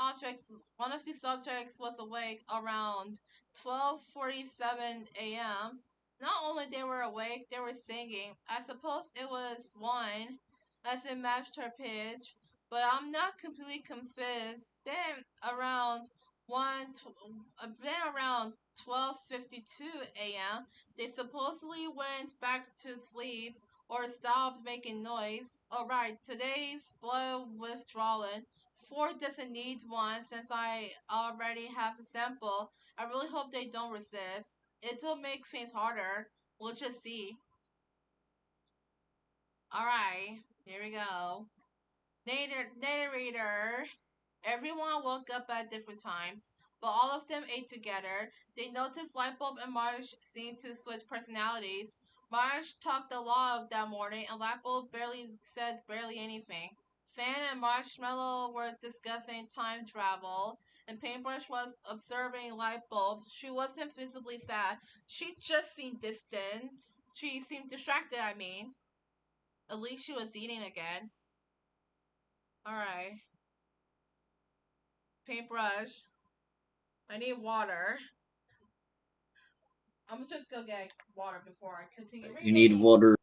subjects was awake around 12:47 a.m. Not only they were awake, they were singing. I suppose it was one, as it matched her pitch, but I'm not completely convinced. Then around 12:52 a.m., they supposedly went back to sleep or stopped making noise. Alright, today's blood withdrawal. 4 doesn't need one since I already have a sample. I really hope they don't resist. It'll make things harder. We'll just see. Alright, here we go. Narrator. Everyone woke up at different times, but all of them ate together. They noticed Lightbulb and Marge seemed to switch personalities. Marge talked a lot that morning, and Lightbulb barely anything. Fan and Marshmallow were discussing time travel, and Paintbrush was observing Lightbulb. She wasn't visibly sad. She just seemed distant. She seemed distracted, I mean. At least she was eating again. Alright. Paintbrush. I need water. I'm gonna just go get water before I continue You need reading. water.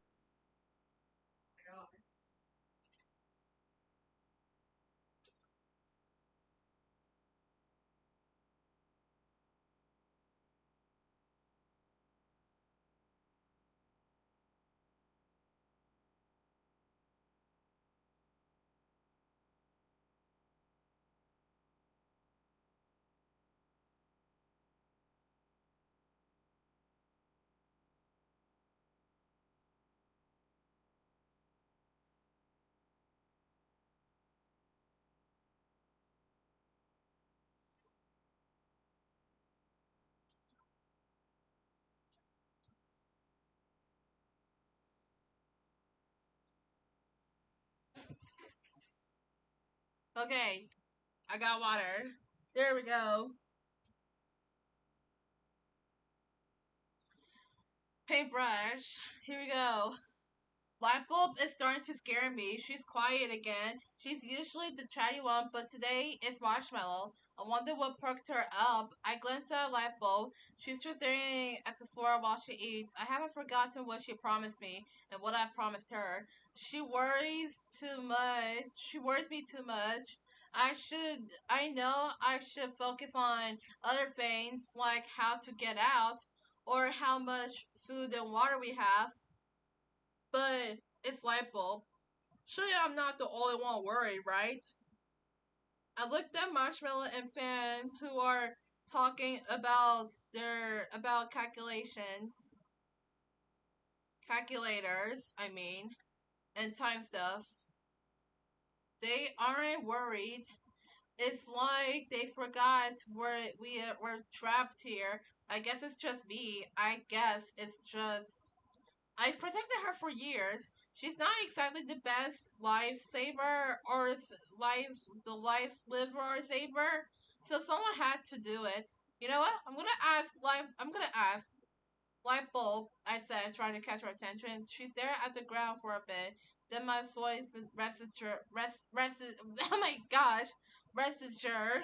Okay, I got water. There we go. Paintbrush. Here we go. Lightbulb is starting to scare me. She's quiet again. She's usually the chatty one, but today it's Marshmallow. I wonder what perked her up. I glanced at Lightbulb. She's just staring at the floor while she eats. I haven't forgotten what she promised me and what I promised her. She worries too much. She worries me too much. I know I should focus on other things like how to get out or how much food and water we have, but it's Lightbulb. Surely I'm not the only one worried, right? I looked at Marshmallow and Fan, who are talking about calculators, I mean, and time stuff. They aren't worried. It's like they forgot we're trapped here. I guess it's just me. I guess it's just I've protected her for years. She's not exactly the best lifesaver or life liver or saver, so someone had to do it. You know what? I'm gonna ask light bulb. I said, trying to catch her attention. She stared at the ground for a bit. Then my voice rested. Oh my gosh, rested her.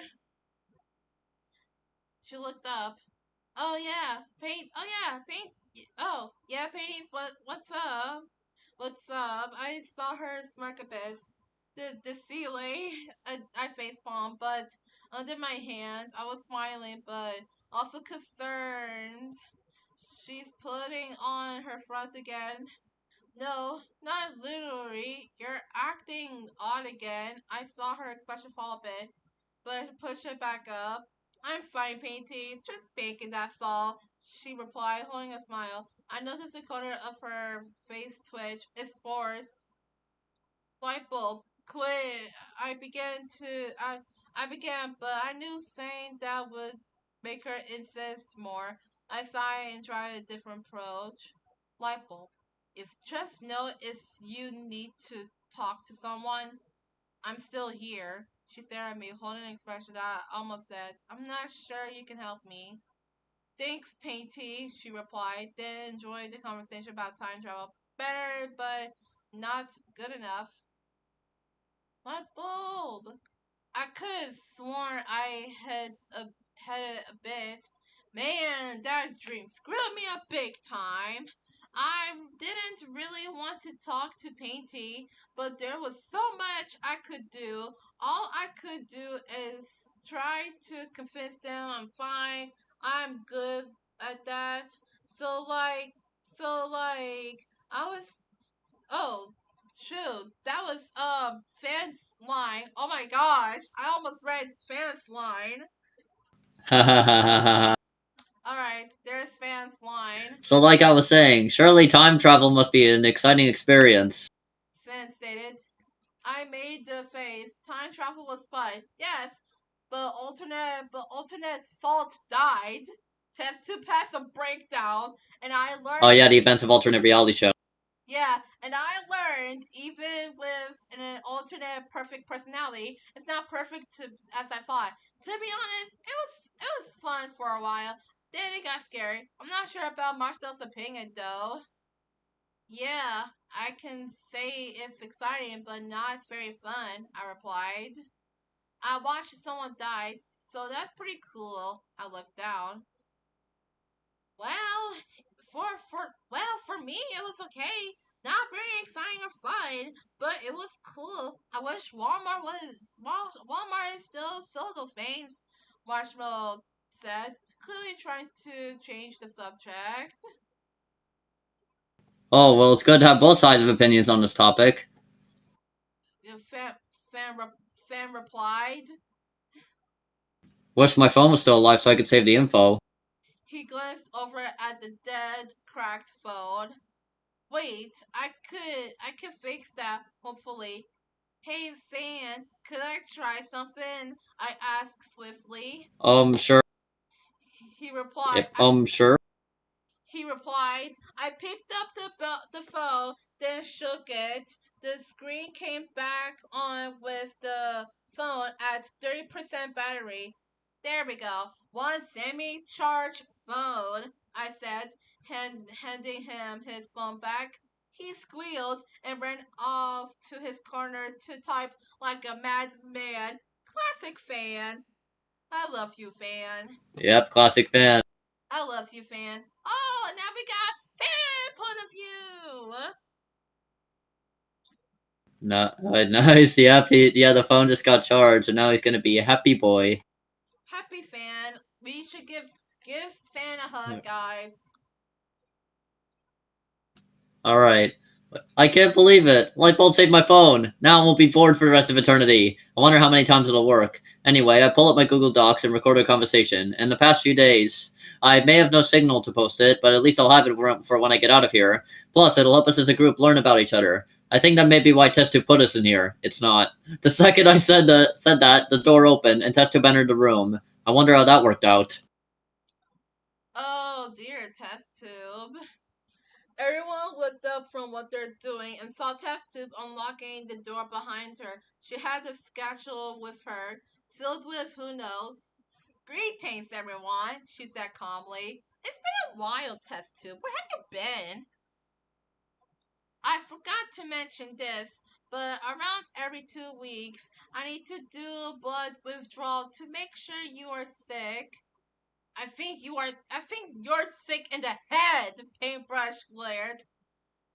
She looked up. Oh yeah, paint. Oh yeah, paint. Oh yeah, painting. What's up? What's up? I saw her smirk a bit. The ceiling. I face palm, but under my hand, I was smiling, but also concerned. She's putting on her front again. No, not literally. You're acting odd again. I saw her expression fall a bit, but push it back up. I'm fine, Painty. Just baking, that's all. She replied, holding a smile. I noticed the corner of her face twitch. It's forced. Light bulb. Quit. I began, but I knew saying that would make her insist more. I sighed and tried a different approach. Light bulb. If just know if you need to talk to someone, I'm still here. She stared at me, holding an expression that I almost said, I'm not sure you can help me. Thanks, Painty, she replied, then enjoyed the conversation about time travel. Better, but not good enough. What bulb? I could have sworn had a bit. Man, that dream screwed me up big time. I didn't really want to talk to Painty, but there was so much I could do. All I could do is try to convince them I'm fine. I'm good at that. So like, I was Oh, shoot. That was Fan's line. Oh my gosh. I almost read Fan's line. Alright, there's Fan's line. So, like I was saying, surely time travel must be an exciting experience. Fan stated. I made the face. Time travel was fun. Yes, but alternate Salt died. Test 2 passed a breakdown, and I Oh learned. yeah, the events of alternate reality show. Yeah, and I learned even with an alternate perfect personality, it's not perfect as I thought. To be honest, it was fun for a while. Then it got scary. I'm not sure about Marshmallow's opinion though. Yeah, I can say it's exciting, but not very fun, I replied. I watched someone die, so that's pretty cool. I looked down. Well, for me it was okay. Not very exciting or fun, but it was cool. I wish Walmart is still filled with fans. Marshmallow said, clearly trying to change the subject. Oh well, it's good to have both sides of opinions on this topic. The fan replied. Wish my phone was still alive so I could save the info. He glanced over at the dead, cracked phone. Wait, I could fix that, hopefully. Hey, fan, could I try something? I asked swiftly. Sure. He replied, Yep. Sure. I picked up the phone, then shook it. The screen came back on with the phone at 30% battery. There we go. One semi-charged phone, I said, handing him his phone back. He squealed and ran off to his corner to type like a madman. Classic fan. I love you, fan. Yep. Classic fan. I love you, fan. Oh, now we got fan point of view. No, nice. Yep. Yeah, the phone just got charged, and now he's gonna be a happy boy. Happy fan. We should give fan a hug, guys. All right. I can't believe it. Lightbulb saved my phone. Now I won't be bored for the rest of eternity. I wonder how many times it'll work. Anyway, I pull up my Google Docs and record a conversation. In the past few days, I may have no signal to post it, but at least I'll have it for when I get out of here. Plus, it'll help us as a group learn about each other. I think that may be why Test2 put us in here. It's not. The second I said that, the door opened and Test2 entered the room. I wonder how that worked out. Oh dear, test tube. Everyone looked up from what they're doing and saw Test Tube unlocking the door behind her. She had the schedule with her, filled with who knows. Greetings, everyone, she said calmly. It's been a while, Test Tube. Where have you been? I forgot to mention this, but around every 2 weeks, I need to do blood withdrawal to make sure you are sick. I think you're sick in the head, Paintbrush glared.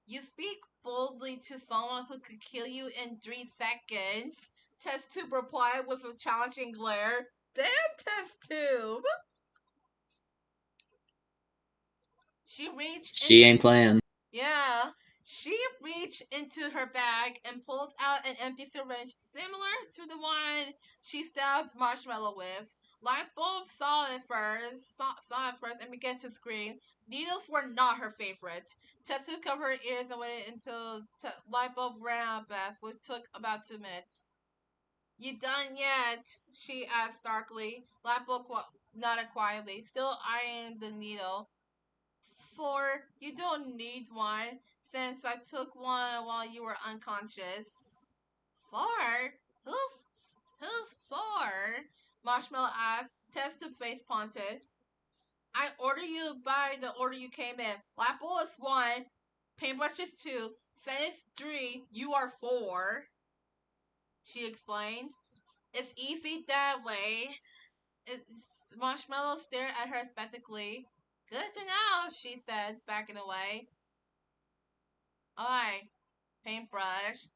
You speak boldly to someone who could kill you in 3 seconds. Test Tube replied with a challenging glare. Damn, Test Tube! She reached She into ain't playing. Yeah. She reached into her bag and pulled out an empty syringe similar to the one she stabbed Marshmallow with. Lightbulb saw it first and began to scream. Needles were not her favorite. Tetsu covered her ears and waited until Lightbulb ran out of breath, which took about 2 minutes. You done yet? She asked darkly. Lightbulb nodded quietly, still eyeing the needle. For you don't need one, since I took one while you were unconscious. For? Who's who's for? Marshmallow asked. Tested face punted. I order you by the order you came in. Lapple is 1, Paintbrush is 2, Fen is 3, you are 4, she explained. It's easy that way. It's, Marshmallow stared at her skeptically. Good to know, she said, backing away. Alright, Paintbrush.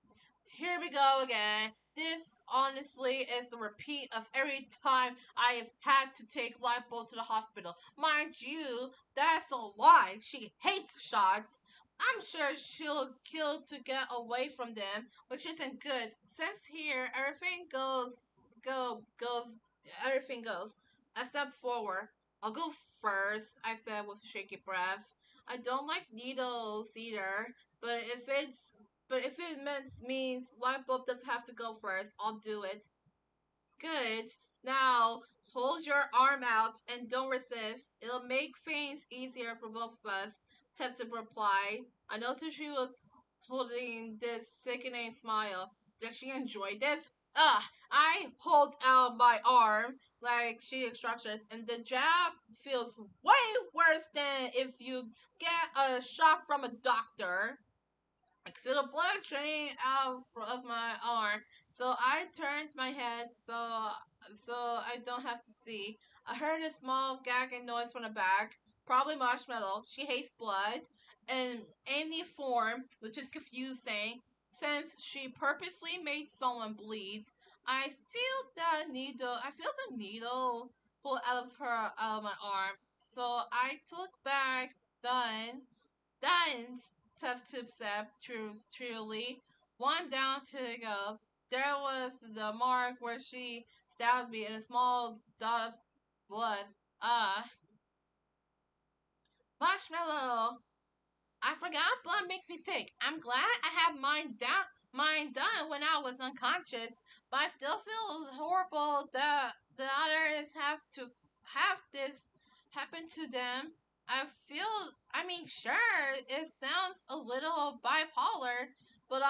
Here we go again. This honestly is the repeat of every time I have had to take Lightbulb to the hospital. Mind you, that's a lie. She hates shots. I'm sure she'll kill to get away from them, which isn't good. Since here, goes, everything goes. I stepped forward. I'll go first, I said with a shaky breath. I don't like needles either, but if it's but if it means light bulb doesn't have to go first, I'll do it. Good. Now, hold your arm out and don't resist. It'll make things easier for both of us. Tessa replied. I noticed she was holding this sickening smile. Did she enjoy this? Ugh, I hold out my arm like she instructed, and the jab feels way worse than if you get a shot from a doctor. I could feel the blood draining out of my arm, so I turned my head so I don't have to see. I heard a small gagging noise from the back, probably Marshmallow. She hates blood in any form, which is confusing since she purposely made someone bleed. I feel the needle pull out of my arm, so I took back. Done. Then, test tube said, truly, one down to go. There was the mark where she stabbed me and a small dot of blood. Ah, Marshmallow. I forgot blood makes me sick. I'm glad I had mine done when I was unconscious, but I still feel horrible that the others have to have this happen to them. I mean, sure, it sounds a little bipolar, but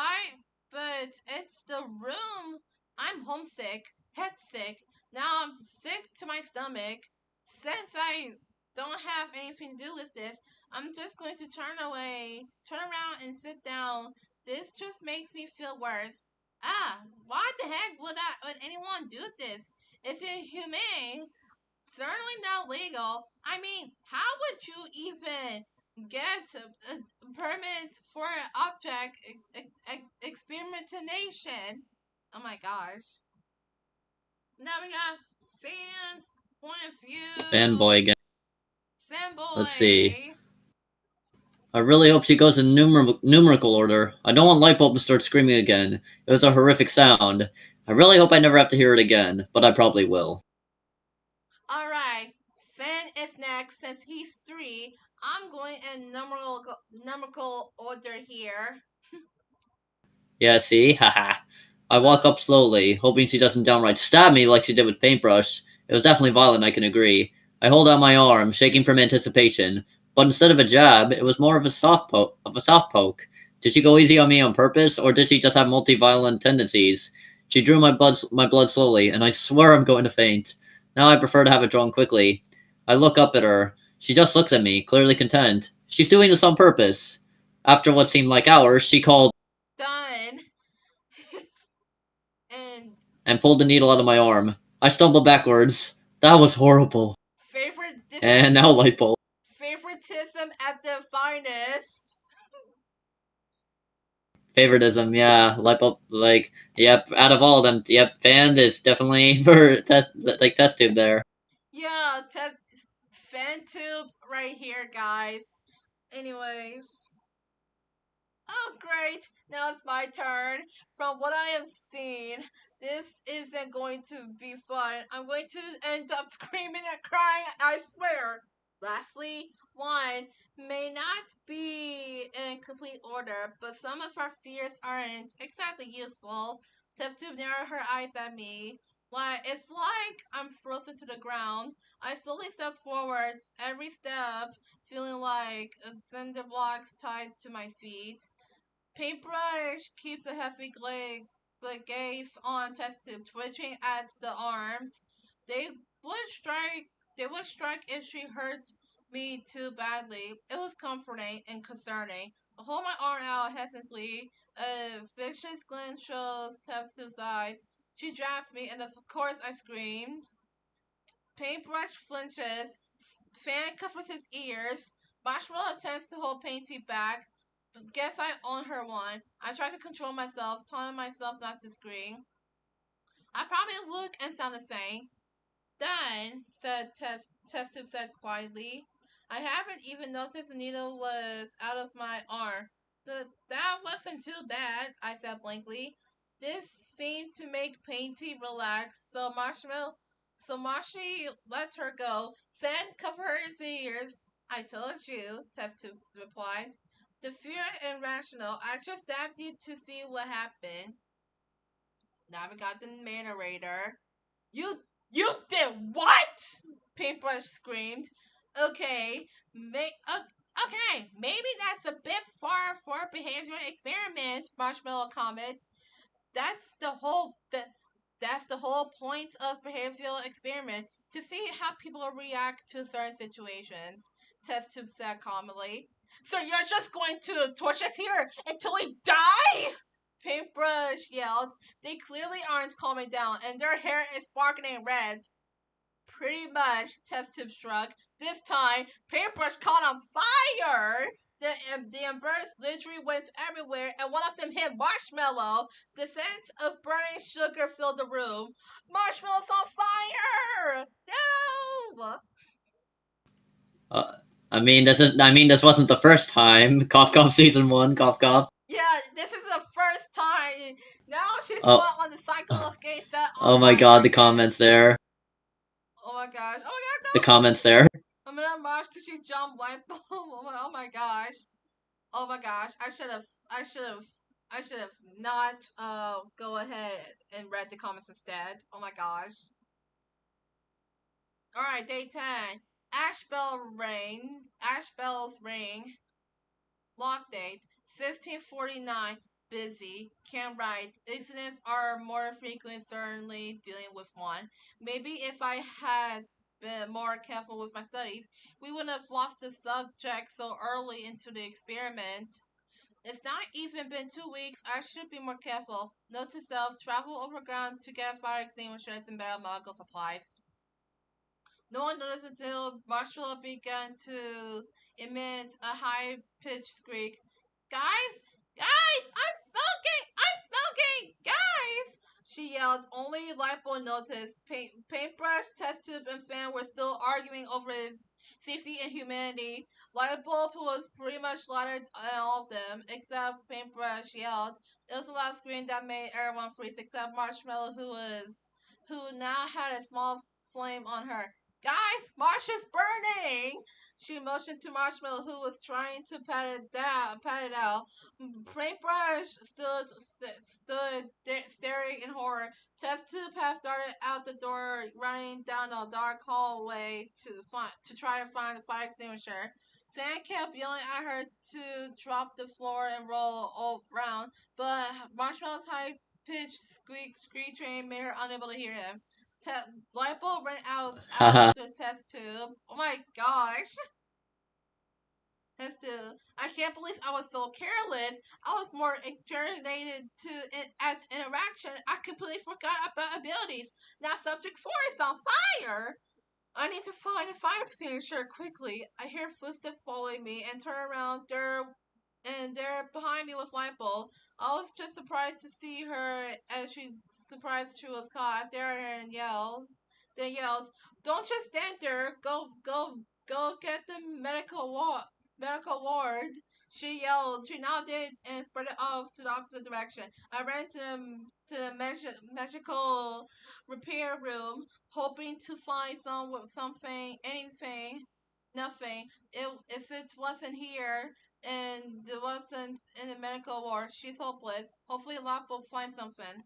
it's the room. I'm homesick, head sick. Now I'm sick to my stomach. Since I don't have anything to do with this, I'm just going to turn around and sit down. This just makes me feel worse. Ah, why the heck would anyone do this? Is it humane? Certainly not legal. I mean, how would you even get a permit for an object experimentation? Oh my gosh. Now we got fans point of Fanboy view. again. Let's see. Fanboy. I really hope she goes in numerical order. I don't want Lightbulb to start screaming again. It was a horrific sound. I really hope I never have to hear it again, but I probably will. Alright, Finn is next. Since he's three, I'm going in numerical order here. Yeah, see? Haha. I walk up slowly, hoping she doesn't downright stab me like she did with Paintbrush. It was definitely violent, I can agree. I hold out my arm, shaking from anticipation, but instead of a jab, it was more of a soft poke. Did she go easy on me on purpose, or did she just have multi-violent tendencies? She drew my blood slowly, and I swear I'm going to faint. Now I prefer to have it drawn quickly. I look up at her. She just looks at me, clearly content. She's doing this on purpose. After what seemed like hours, she called Done. And and pulled the needle out of my arm. I stumbled backwards. That was horrible. favorite this is And now light bulb. favoritism at the finest. Favoritism, yeah. Light bulb, like, yep, out of all of them, yep, fan is definitely for test tube there. Yeah, fan tube right here, guys. Anyways. Oh, great! Now it's my turn. From what I have seen, this isn't going to be fun. I'm going to end up screaming and crying, I swear. Lastly, one may not be in complete order, but some of our fears aren't exactly useful. Teftu narrowed her eyes at me. Why, it's like I'm frozen to the ground. I slowly step forwards, every step feeling like a cinder blocks tied to my feet. Paintbrush keeps a heavy gaze on test tube, twitching at the arms. They would strike. They would strike if she hurt me too badly. It was comforting and concerning. I hold my arm out hesitantly. A vicious glint shows test tube's eyes. She jabs me, and of course I screamed. Paintbrush flinches. Fan covers his ears. Marshmallow attempts to hold Painty back. But guess I own her one. I try to control myself, telling myself not to scream. I probably look and sound the same. Then, Test said quietly, I haven't even noticed the needle was out of my arm. That wasn't too bad, I said blankly. This seemed to make Painty relax, so Mashi let her go. Then cover his ears. I told you, Test replied. The fear irrational. I just stabbed you to see what happened. Now we got the narrator. You did what? Paintbrush screamed. Okay, okay, maybe that's a bit far for a behavioral experiment. Marshmallow commented. That's the whole that's the whole point of behavioral experiment, to see how people react to certain situations. Test tube said calmly. So you're just going to torture us here until we die? Paintbrush yelled. They clearly aren't calming down, and their hair is sparkling red. Pretty much, Test Tube shrugged. This time, Paintbrush caught on fire! The embers literally went everywhere, and one of them hit Marshmallow. The scent of burning sugar filled the room. Marshmallow's on fire! No! Uh, this wasn't the first time. Cough cough season one. Cough cough. Yeah, this is the first time. Now she's Oh, going on the cycle of getting set on oh my fire God! The again. comments there. Oh my gosh. Oh my god, The no! comments there. I'm gonna march because she jumped light bulb. Oh my gosh. Oh my gosh. I should have not go ahead and read the comments instead. Oh my gosh. Alright, day 10. Ash bells ring. Lock date 1549. Busy. Can't write. Incidents are more frequent, certainly dealing with one. Maybe if I had been more careful with my studies, we wouldn't have lost the subject so early into the experiment. It's not even been 2 weeks. I should be more careful. Note to self, travel overground to get fire extinguishers and better medical supplies. No one noticed until Marshmallow began to emit a high pitched squeak. Guys! Guys! I'm smoking! I'm smoking! Guys! She yelled. Only Lipo noticed. Paintbrush, test tube, and fan were still arguing over his safety and humanity. Lightbulb was pretty much slaughtered all of them, except Paintbrush yelled. It was a loud scream that made everyone freeze, except Marshmallow, who now had a small flame on her. Guys, Marsha's burning! She motioned to Marshmallow, who was trying to pat it out. Paintbrush stood staring in horror. Test Tube half started out the door, running down a dark hallway to try to find a fire extinguisher. Fan kept yelling at her to drop the floor and roll all around, but Marshmallow's high-pitched screeching made her unable to hear him. Lipo ran out Haha. after test tube. Oh my gosh. Test tube. I can't believe I was so careless. I was more intimidated at interaction. I completely forgot about abilities. Now subject 4 is on fire. I need to find a fire extinguisher quickly. I hear footsteps following me and turn around. There behind me was Lightbulb. I was just surprised to see her as she was caught. I stared at her and yelled, "Don't just stand there. Go get the medical ward." She yelled. She now did and spread it off to the opposite direction. I ran to the magical repair room, hoping to find anything. Nothing. If it wasn't here, and it wasn't in the medical ward. She's hopeless. Hopefully, Locke will find something.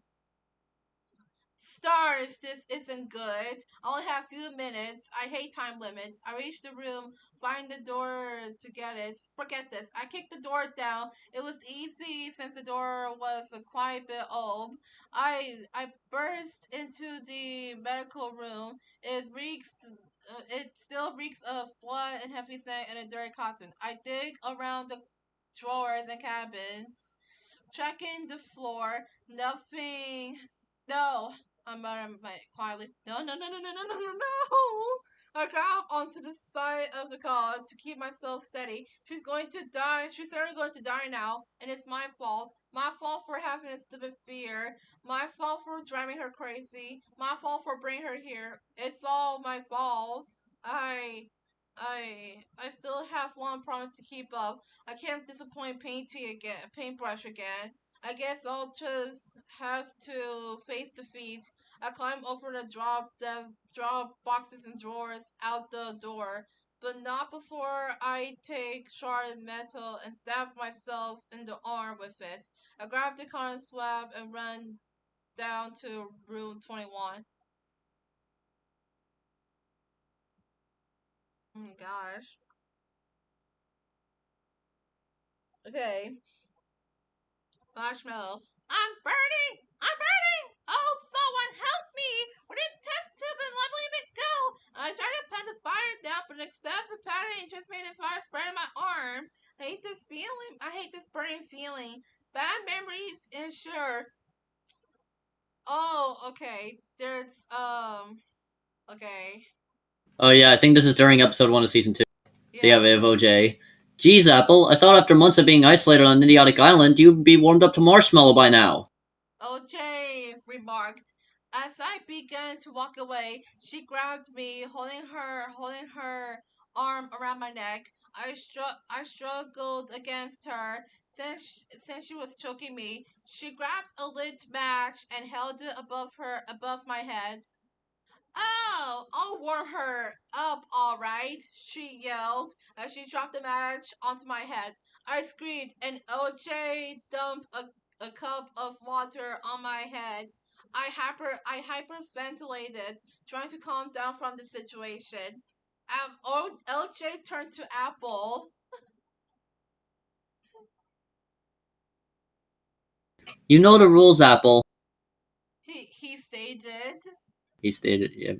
Stars, this isn't good. I only have a few minutes. I hate time limits. I reach the room, find the door to get it. Forget this. I kicked the door down. It was easy since the door was a quite bit old. I burst into the medical room. It still reeks of blood and heavy scent and a dirty cotton. I dig around the drawers and cabins, checking the floor. Nothing. No. I muttered quietly. No, no, no, no, no, no, no, no, no. I grabbed onto the side of the car to keep myself steady. She's going to die. She's certainly going to die now, and it's my fault. My fault for having a stupid fear. My fault for driving her crazy. My fault for bringing her here. It's all my fault. I still have one promise to keep up. I can't disappoint Paintbrush again. I guess I'll just have to face defeat. I climb over the drop boxes and drawers out the door. but not before I take shard metal and stab myself in the arm with it. I grab the cotton swab and run down to room 21. Oh my gosh. Okay. Marshmallow. I'm burning! I'm burning! Oh, someone help me! Where did test tube and let me go? I tried to put the fire down, but excessive padding just made the fire spread in my arm. I hate this feeling. I hate this burning feeling. Bad memories ensure. Oh, okay. Okay. Oh yeah, I think this is during episode 1 of season 2. So you have Yeah. OJ. Geez, Apple, I thought after months of being isolated on an idiotic island, you'd be warmed up to marshmallow by now. OJ remarked. As I began to walk away, she grabbed me, holding her arm around my neck. I struggled against her since she was choking me. She grabbed a lit match and held it above my head. Oh, I'll warm her up, all right, she yelled as she dropped the match onto my head. I screamed, and OJ dumped a cup of water on my head. I hyperventilated, trying to calm down from the situation. LJ turned to Apple. You know the rules, Apple, He stated. he stated. Yeah.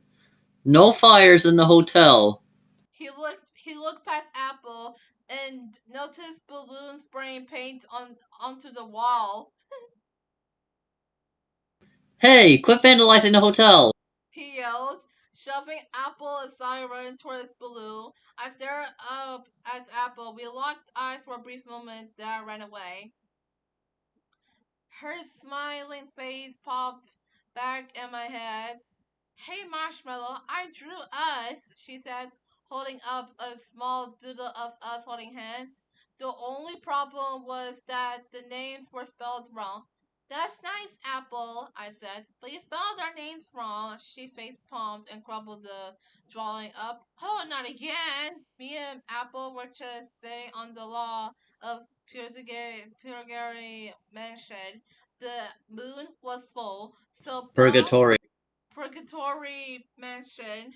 No fires in the hotel. He looked past Apple and noticed balloons spraying paint onto the wall. Hey, quit vandalizing the hotel. He yelled, shoving Apple aside, running towards Baloo. I stared up at Apple. We locked eyes for a brief moment, then I ran away. Her smiling face popped back in my head. Hey, Marshmallow, I drew us, she said, holding up a small doodle of us holding hands. The only problem was that the names were spelled wrong. That's nice, Apple, I said, but you spelled our names wrong. She face palmed and crumbled the drawing up. Oh, not again! Me and Apple were just sitting on the law of Purgatory Mansion. The moon was full, so Purgatory. Purgatory Mansion.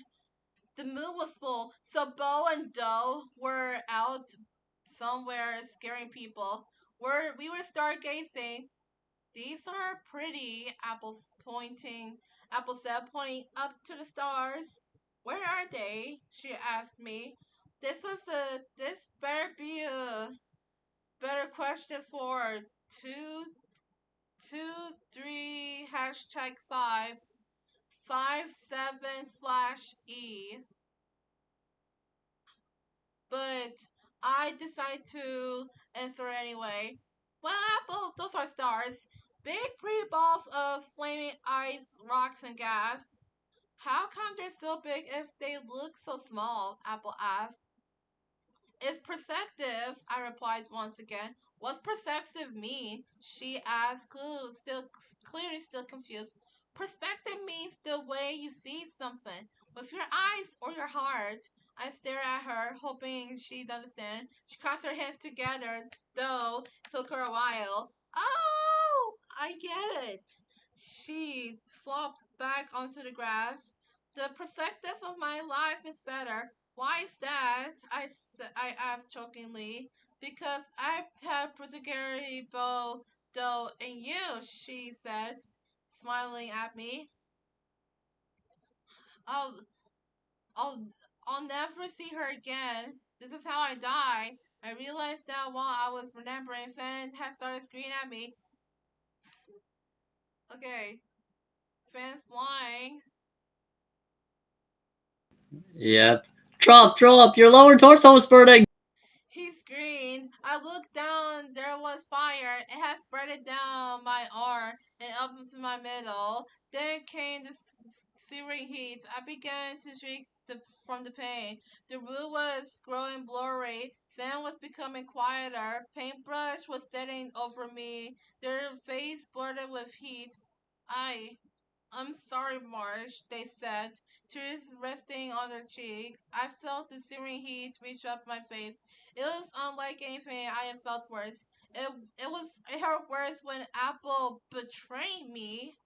The moon was full, so Bo and Doe were out somewhere scaring people. We were stargazing. These are pretty, Apple said, pointing up to the stars. Where are they? She asked me. This better be a better question for two 23 hashtag 557/E. But I decide to answer anyway. Well, Apple, those are stars. Big pretty balls of flaming ice, rocks, and gas. How come they're so big if they look so small? Apple asked. It's perspective, I replied once again. What's perspective mean? She asked, clearly still confused. Perspective means the way you see something with your eyes or your heart. I stared at her, hoping she'd understand. She crossed her hands together, though it took her a while. Oh, I get it. She flopped back onto the grass. The perspective of my life is better. Why is that? I asked chokingly. Because I have particularly bow dough in you, she said, smiling at me. I'll I'll I'll never see her again. This is how I die. I realized that while I was remembering, Fan had started screaming at me. Okay, Fan's flying. Yep. Drop! Your lower torso is burning! He screamed. I looked down. There was fire. It had spread down my arm and up into my middle. Then came the searing heat. I began to shriek from the pain. The room was growing blurry. Fan was becoming quieter. Paintbrush was steadying over me. Their face blurred with heat. I I'm sorry, Marsh, they said, tears resting on their cheeks. I felt the searing heat reach up my face. It was unlike anything I had felt worse. It hurt worse when Apple betrayed me.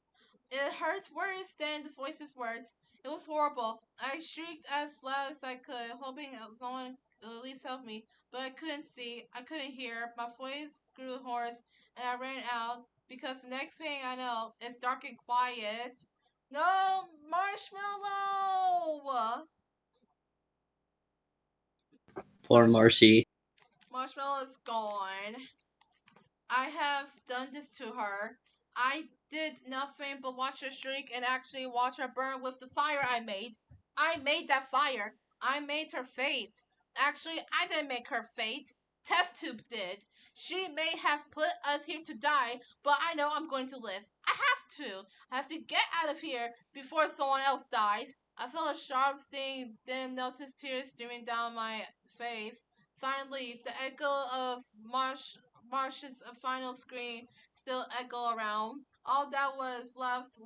It hurt worse than the voice's words. It was horrible. I shrieked as loud as I could, hoping someone could at least help me. But I couldn't see, I couldn't hear. My voice grew hoarse, and I ran out because the next thing I know, it's dark and quiet. No, Marshmallow! Poor Marsh- Marcy. Marshmallow is gone. I have done this to her. I did nothing but watch her shriek and actually watch her burn with the fire I made. I made that fire. I made her fate. Actually, I didn't make her fate. Test tube did. She may have put us here to die, but I know I'm going to live. I have to. I have to get out of here before someone else dies. I felt a sharp sting, then noticed tears streaming down my face. Finally, the echo of Marsh's final scream still echo around. All that was left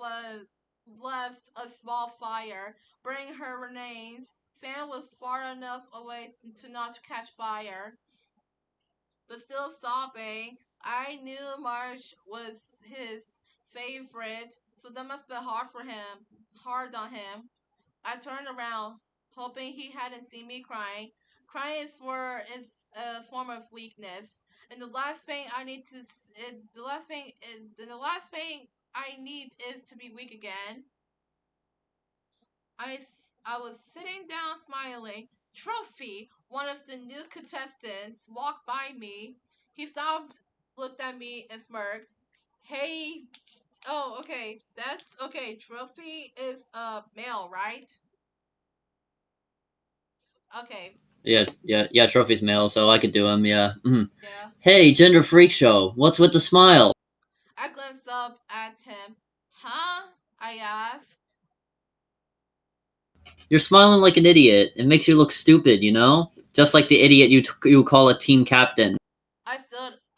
a small fire, burning her remains. Fan was far enough away to not catch fire, but still sobbing. I knew Marsh was his favorite, so that must have been hard on him. I turned around, hoping he hadn't seen me crying. Crying is a form of weakness, and the last thing I need to, the last thing I need is to be weak again. I was sitting down smiling. Trophy, one of the new contestants, walked by me. He stopped, looked at me, and smirked. Hey, oh, okay, that's okay. Trophy is a male, right? Okay, Yeah. Trophy's male, so I could do him. Yeah. Mhm. yeah. Hey, gender freak show. What's with the smile? I glanced up at him. Huh? I asked. You're smiling like an idiot. It makes you look stupid, you know? Just like the idiot you call a team captain.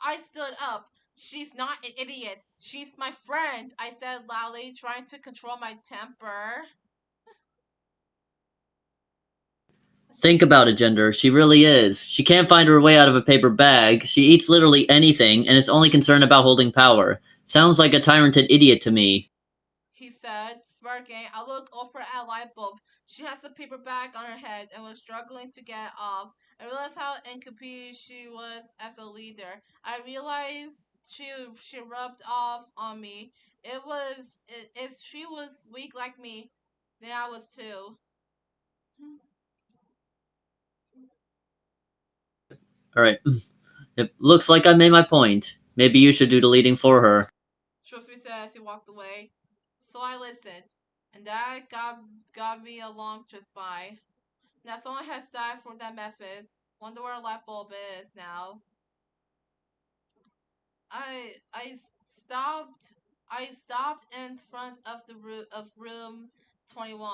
I stood up. She's not an idiot. She's my friend, I said loudly, trying to control my temper. Think about it, Gender. She really is. She can't find her way out of a paper bag. She eats literally anything and is only concerned about holding power. Sounds like a tyranted idiot to me. He said, smirking. I looked over at Lightbulb. She has a paper bag on her head and was struggling to get off. I realized how incompetent she was as a leader. I realized she rubbed off on me. If she was weak like me, then I was too. Alright. It looks like I made my point. Maybe you should do the leading for her. Trophy said as he walked away. So I listened, and that got me a long by. Now someone has died for that method. Wonder where a light bulb is now. I stopped in front of the room 21.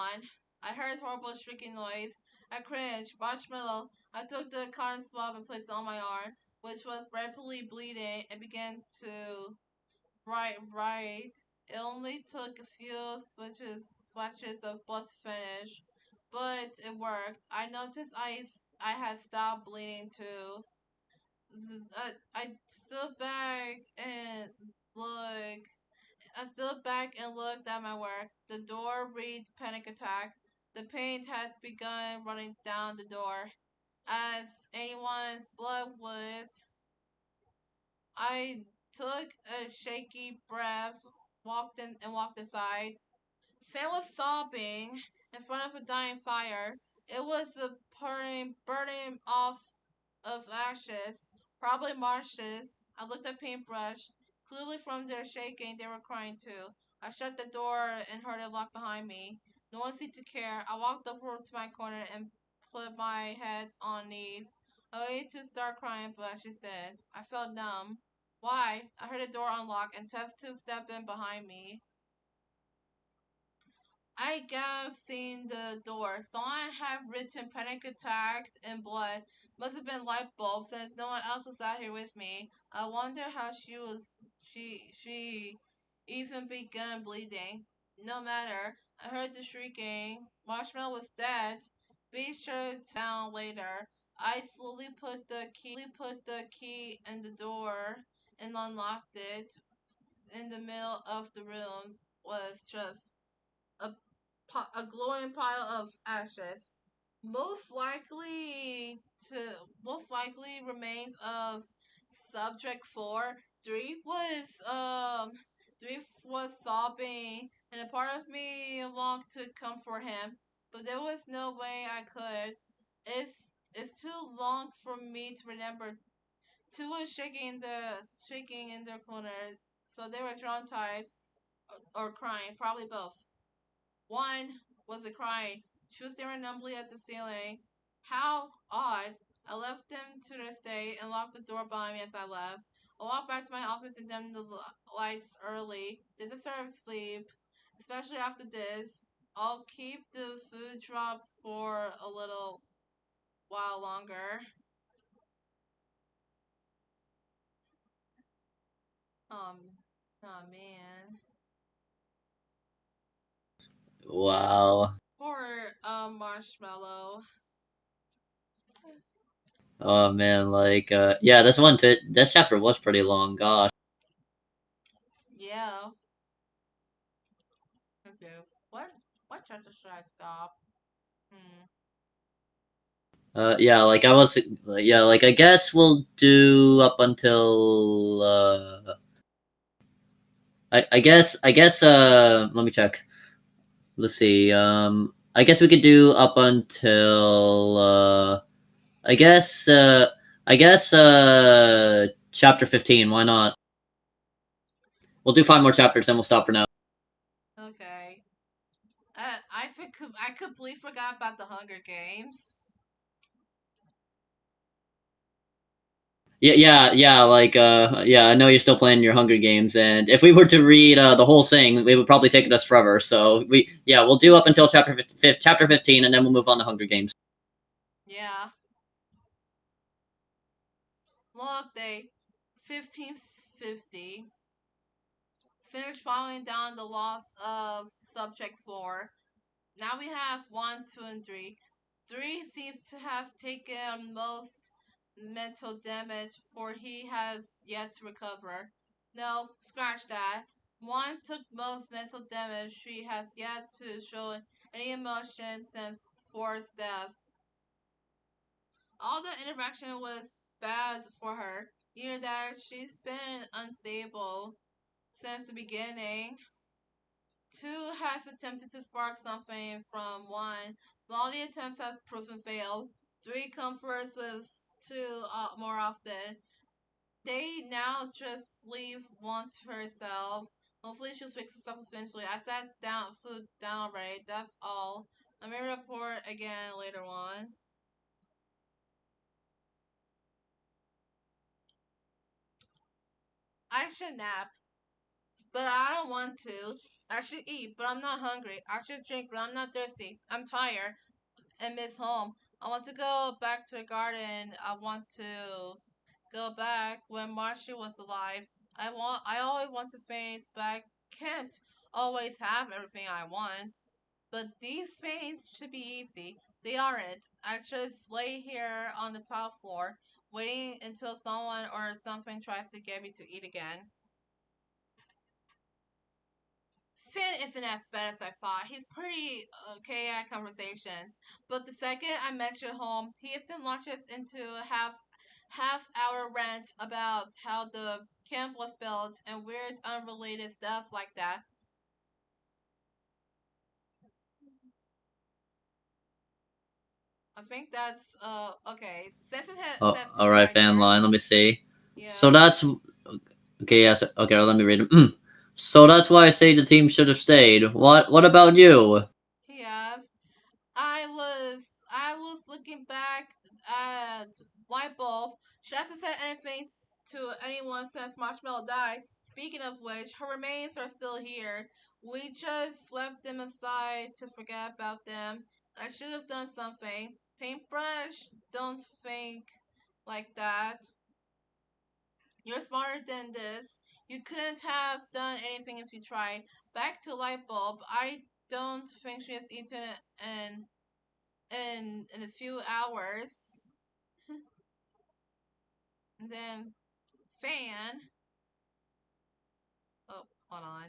I heard horrible shrieking noise. I cringed. Marshmallow. I took the cotton swab and placed it on my arm, which was rapidly bleeding, and began to right. It only took a few swatches of blood to finish, but it worked. I noticed I had stopped bleeding too. I stood back and look. I stood back and looked at my work. The door read panic attack. The paint had begun running down the door, as anyone's blood would. I took a shaky breath, walked inside. Sam was sobbing in front of a dying fire. It was the burning off of ashes, probably marshes. I looked at Paintbrush. Clearly from their shaking, they were crying too. I shut the door and heard it lock behind me. No one seemed to care. I walked over to my corner and put my head on knees. I waited to start crying, but I just didn't. I felt numb. Why? I heard a door unlock and Test Tube step in behind me. I guess seen the door. Someone had written panic attack in blood. Must have been light bulb since no one else was out here with me. I wonder how she even began bleeding. no matter. I heard the shrieking. Marshmallow was dead. Be sure to down later. I slowly put the key in the door and unlocked it. In the middle of the room was just a a glowing pile of ashes. Most likely to most likely remains of subject 4. 3 was sobbing, and a part of me longed to comfort him, but there was no way I could. It's too long for me to remember. 2 was shaking in their corner, so they were traumatized or crying, probably both. 1 was a crying. She was staring numbly at the ceiling. How odd. I left them to their state and locked the door behind me as I left. I walked back to my office and dimmed the lights early. They deserve sleep, especially after this. I'll keep the food drops for a little while longer. Um, oh man. Wow. Poor Marshmallow. Oh man, like yeah, this chapter was pretty long, god. Yeah. Okay. What what chapter should I stop? Hmm. Yeah, like I was yeah, like I guess we'll do up until I guess let me check. Let's see. I guess we could do up until I guess chapter 15. Why not? We'll do 5 more chapters and we'll stop for now. Okay. I completely forgot about the Hunger Games. Yeah, like yeah, I know you're still playing your Hunger Games, and if we were to read the whole thing, it would probably take us forever. So we'll do up until chapter 15, and then we'll move on to Hunger Games. Yeah. Log day 1550. Finished following down the loss of subject 4. Now we have 1, 2, and 3. 3 seems to have taken most mental damage, for he has yet to recover. No, scratch that. 1 took most mental damage. She has yet to show any emotion since 4's death. All the interaction was bad for her. Either that she's been unstable since the beginning. 2 has attempted to spark something from 1, but all the attempts have proven failed. 3 comforts with 2 more often. They now just leave 1 to herself. Hopefully she'll fix herself eventually. I sat down food down already. That's all. I may report again later on. I should nap, but I don't want to. I should eat, but I'm not hungry. I should drink, but I'm not thirsty. I'm tired and miss home. I want to go back to the garden. I want to go back when Marsha was alive. I always want to things, but I can't always have everything I want. But these things should be easy. They aren't. I just lay here on the top floor, waiting until someone or something tries to get me to eat again. Finn isn't as bad as I thought. He's pretty okay at conversations. But the second I mention home, he often launches into half hour rant about how the camp was built and weird unrelated stuff like that. I think that's okay. Oh, Says all it right, right fan there. line. Let me see. So Yeah. that's okay. Yes. Okay. Let me read them. So that's why I say the team should have stayed. What about you? He asked. I was looking back at light bulb. She hasn't said anything to anyone since Marshmallow died. Speaking of which, her remains are still here. We just left them aside to forget about them. I should have done something. Paintbrush, don't think like that. You're smarter than this. You couldn't have done anything if you tried. Back to light bulb. I don't think she has eaten it in a few hours. And then fan. Oh, hold on.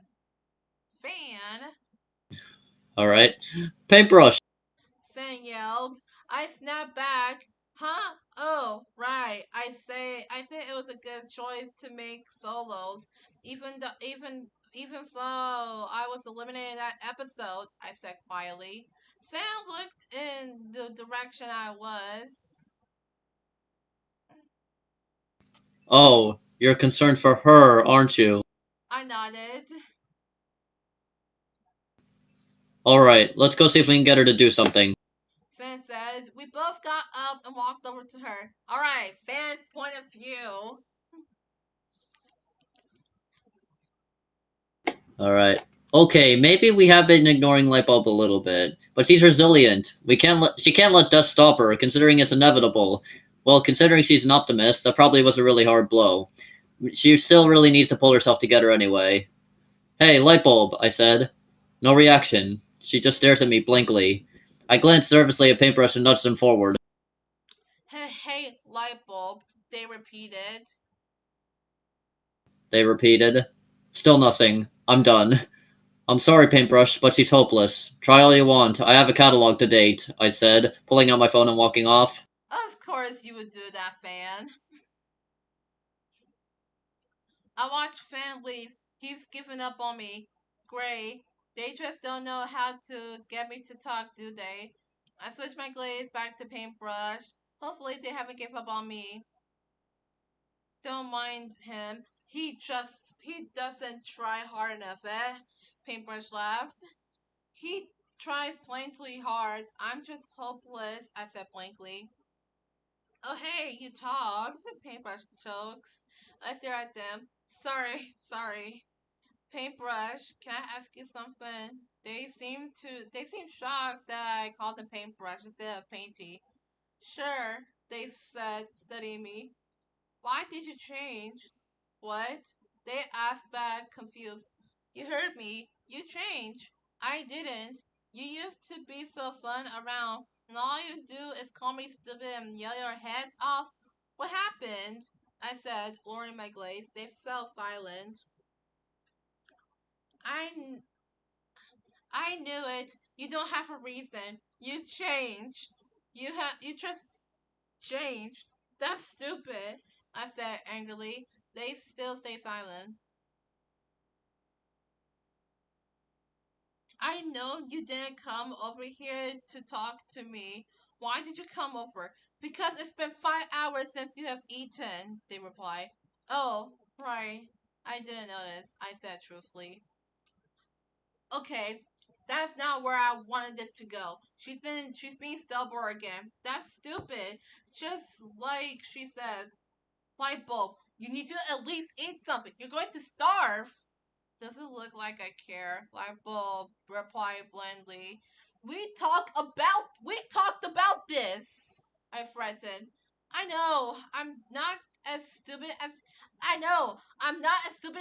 Fan. All right. Paintbrush. Fan yelled. I snapped back. Huh? Oh, right. I say it was a good choice to make solos. Even though I was eliminated that episode, I said quietly. Fan looked in the direction I was. Oh, you're concerned for her, aren't you? I nodded. All right, let's go see if we can get her to do something. Fan said. We both got up and walked over to her. Alright, Fan's point of view. All right. Okay, maybe we have been ignoring Lightbulb a little bit, but she's resilient. She can't let death stop her, considering it's inevitable. Well, considering she's an optimist, that probably was a really hard blow. She still really needs to pull herself together anyway. Hey, Lightbulb, I said. No reaction. She just stares at me blankly. I glanced nervously at Paintbrush and nudged him forward. Hey, light bulb, they repeated. They repeated. Still nothing. I'm done. I'm sorry, Paintbrush, but she's hopeless. Try all you want. I have a catalog to date, I said, pulling out my phone and walking off. Of course you would do that, Fan. I watched Fan leave. He's given up on me. Great. They just don't know how to get me to talk, do they? I switched my glaze back to paintbrush. Hopefully they haven't given up on me. Don't mind him. He doesn't try hard enough, eh? Paintbrush laughed. He tries plainly hard. I'm just hopeless, I said blankly. Oh hey, you talked. Paintbrush jokes. I stare at them. Sorry. Paintbrush, can I ask you something? They seem shocked that I called them paintbrush instead of painty. Sure, they said, studying me. Why did you change? What? They asked back, confused. You heard me. You changed. I didn't. You used to be so fun around, and all you do is call me stupid and yell your head off. What happened? I said, lowering my glaze. They fell silent. I, kn- I knew it. You don't have a reason. You changed. You just changed. That's stupid, I said angrily. They still stay silent. I know you didn't come over here to talk to me. Why did you come over? Because it's been 5 hours since you have eaten, they reply. Oh, right. I didn't notice, I said truthfully. Okay, that's not where I wanted this to go. She's being stubborn again. That's stupid. Just like she said, light bulb, you need to at least eat something. You're going to starve. Doesn't look like I care. Light bulb replied blandly. We talked about this. I threatened. I know. I'm not as stupid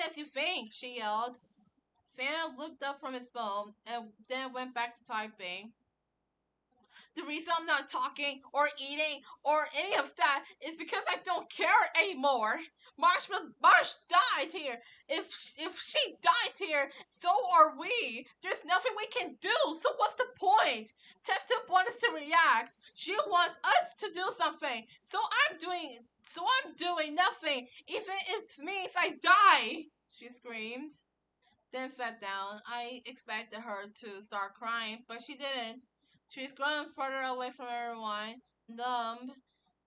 as you think, she yelled. Fan looked up from his phone and then went back to typing. The reason I'm not talking or eating or any of that is because I don't care anymore. Marsh died here. If she died here, so are we. There's nothing we can do. So what's the point? Tessa wants us to react. She wants us to do something. I'm doing nothing, even if it means I die. She screamed. Then sat down. I expected her to start crying, but she didn't. She's growing further away from everyone, numb.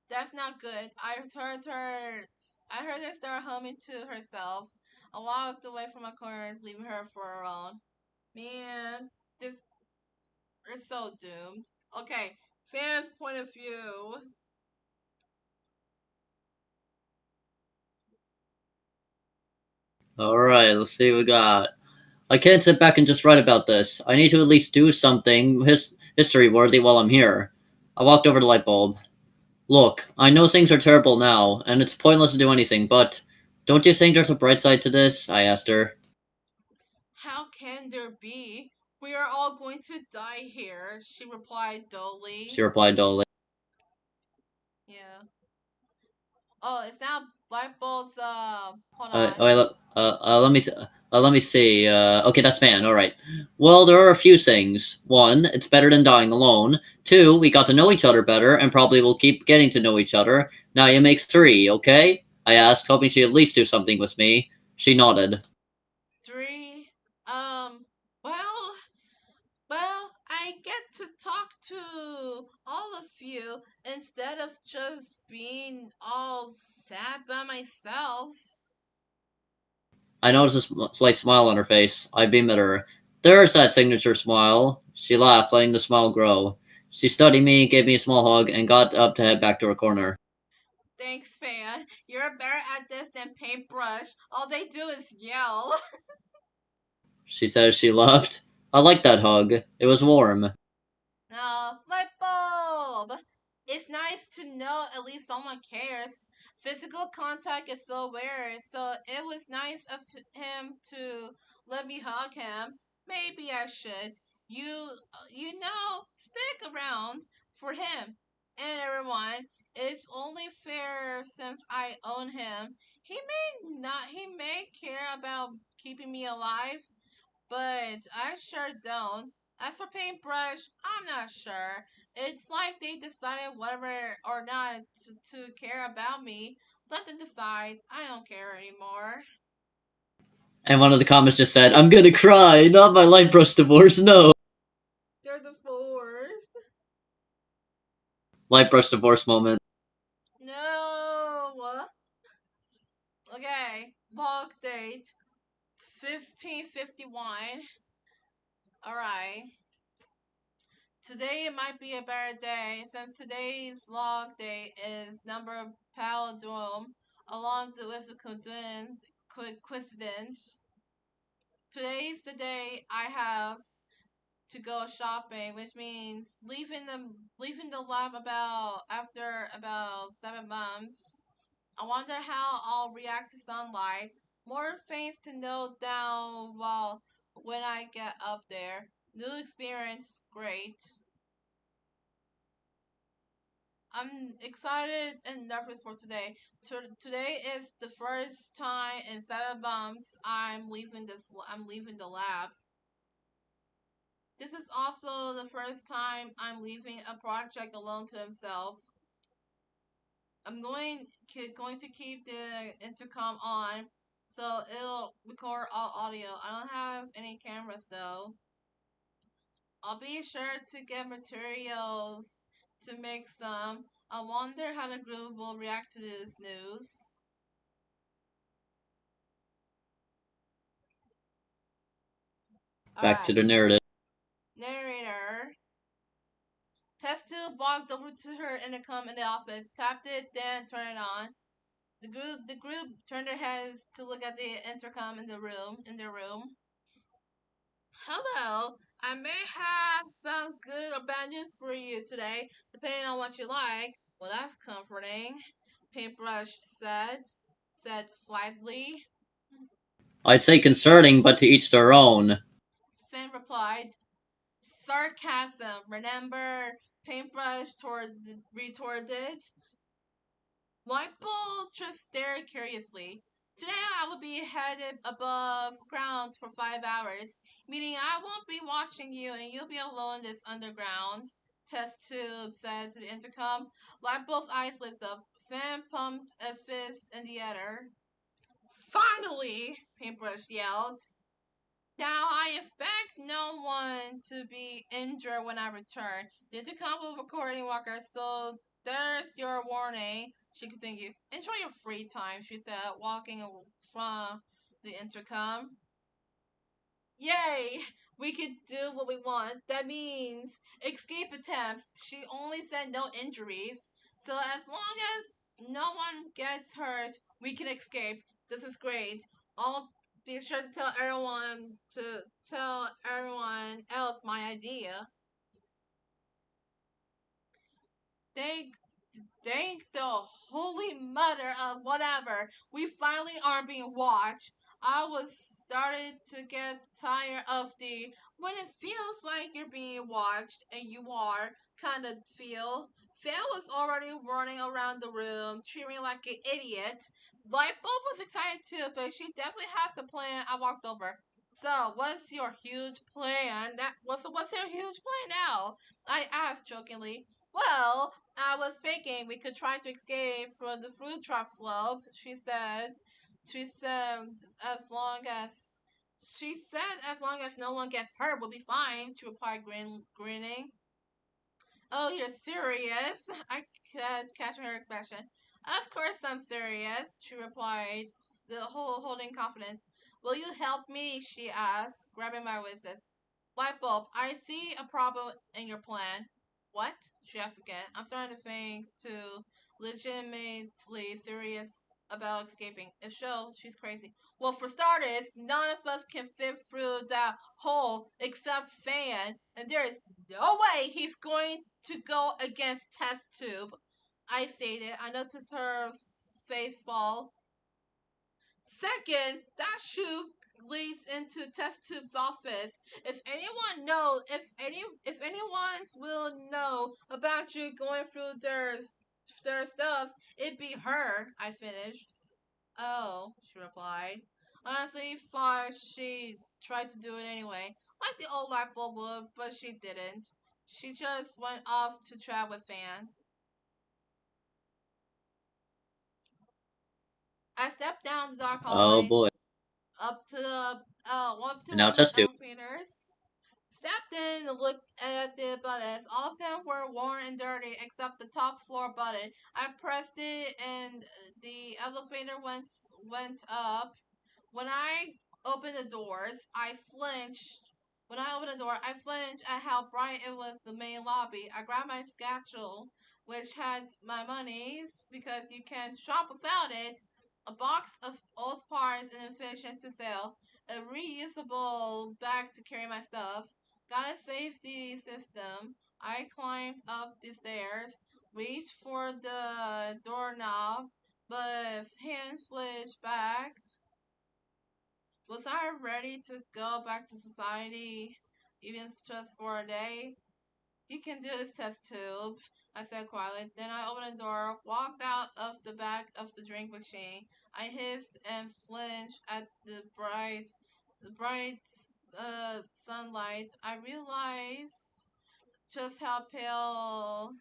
That's not good. I heard her start humming to herself. I walked away from my corner, leaving her for her own. Man, this is so doomed. Okay, Fan's point of view. Alright, let's see what we got. I can't sit back and just write about this. I need to at least do something history worthy while I'm here. I walked over to Lightbulb. Look, I know things are terrible now, and it's pointless to do anything, but Don't you think there's a bright side to this? I asked her. How can there be? We are all going to die here, she replied She dully. replied dully. Yeah. Oh, it's now light bulbs, hold Uh, on. wait, let me let me see. Okay, that's fan. All right. Well, there are a few things. One, it's better than dying alone. Two, we got to know each other better, and probably will keep getting to know each other. Now you make three, okay? I asked, hoping she'd at least do something with me. She nodded. 3, um, well, I get to talk to all of you instead of just being all sad by myself. I noticed a slight smile on her face. I beamed at her. There's that signature smile. She laughed, letting the smile grow. She studied me, gave me a small hug, and got up to head back to her corner. Thanks, fan. You're better at this than paintbrush. All they do is yell. She said as she laughed. I liked that hug. It was warm. No, light bulb! It's nice to know at least someone cares. Physical contact is so weird, so it was nice of him to let me hug him. Maybe I should. Stick around for him and everyone. It's only fair since I own him. He may care about keeping me alive, but I sure don't. As for paintbrush, I'm not sure. It's like they decided whether or not to care about me. Let them decide. I don't care anymore. And one of the comments just said, I'm gonna cry, not my life brush divorce, no. They're the fourth. Light brush divorce moment. No. Okay. Log date 1551. Alright. Today might be a better day since today's log date is number palindrome along with the coincidence. Today's the day I have to go shopping, which means leaving the lab about after about 7 months. I wonder how I'll react to sunlight. More things to note down while when I get up there. New experience, great. I'm excited and nervous for today. Today is the first time in 7 months I'm leaving the lab. This is also the first time I'm leaving a project alone to himself. I'm going to keep the intercom on so it'll record all audio. I don't have any cameras though. I'll be sure to get materials to make some. I wonder how the group will react to this news. Back to Alright. the narrative. Narrator. Test tube walked over to her intercom in the office, tapped it, then turned it on. The group turned their heads to look at the intercom in their room. Hello, I may have some good or bad news for you today, depending on what you like. Well, that's comforting, Paintbrush said flatly. I'd say concerning, but to each their own. Finn replied, sarcasm. Remember, Paintbrush retorted. Lightbulb just stared curiously. Today I will be headed above ground for 5 hours, meaning I won't be watching you and you'll be alone in this underground. Test tube said to the intercom. Lightbulb's eyes lit up. Finn pumped a fist in the air. Finally! Paintbrush yelled. Now I expect no one to be injured when I return. The intercom will recording walker, so there's your warning. She continued. Enjoy your free time, she said, walking from the intercom. Yay! We can do what we want. That means escape attempts. She only said no injuries. So as long as no one gets hurt, we can escape. This is great. I'll be sure to tell everyone else my idea. They thank the holy mother of whatever, we finally aren't being watched. I was started to get tired of the when it feels like you're being watched and you are kind of feel. Fan was already running around the room, treating like an idiot. Lightbulb was excited too, but she definitely has a plan. I walked over. So, what's your huge plan? What's your huge plan now? I asked jokingly. Well, I was thinking we could try to escape from the food truck slope, she said. She said as long as she said as long as no one gets hurt, we'll be fine, she replied grinning. Oh, you're serious? I could catch her expression. Of course I'm serious, she replied, still holding confidence. Will you help me? She asked, grabbing my wrists. Lightbulb, I see a problem in your plan. What? She asked again. I'm starting to think too legitimately serious about escaping. If so, she's crazy. Well, for starters, none of us can fit through that hole except Fan, and there is no way he's going to go against Test Tube. I stated. I noticed her face fall. Second, that shoe leads into Test Tube's office. If anyone's will know about you going through their stuff, it'd be her. I finished. Oh, she replied. Honestly, thought she tried to do it anyway, like the old light bulb would, but she didn't. She just went off to chat with Fan. I stepped down the dark Oh hallway, boy. up to And now one of test the tube. elevators. Stepped in and looked at the buttons. All of them were worn and dirty except the top floor button. I pressed it and the elevator went up. When I opened the doors, I flinched. When I opened the door, I flinched at how bright it was the main lobby. I grabbed my satchel, which had my monies, because you can shop without it, a box of old parts and infusions to sell, a reusable bag to carry my stuff, got a safety system. I climbed up the stairs, reached for the doorknob, but hand slid back. Was I ready to go back to society, even just for a day? You can do this test tube, I said quietly. Then I opened the door, walked out of the back of the drink machine. I hissed and flinched at the bright sunlight. I realized just how pale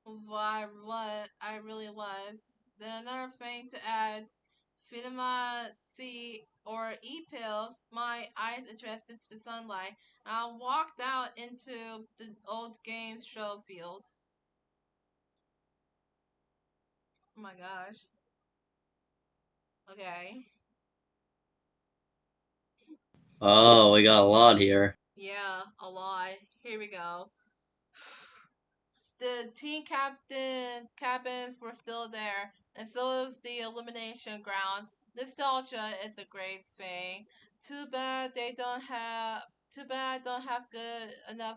what I really was. Then another thing to add, vitamin C or E pills, my eyes adjusted to the sunlight. I walked out into the old games show field. Oh my gosh. Okay. Oh, we got a lot here. Yeah, a lot. Here we go. The team cabins were still there, and so is the elimination grounds. Nostalgia is a great thing. Too bad they don't have. Too bad I don't have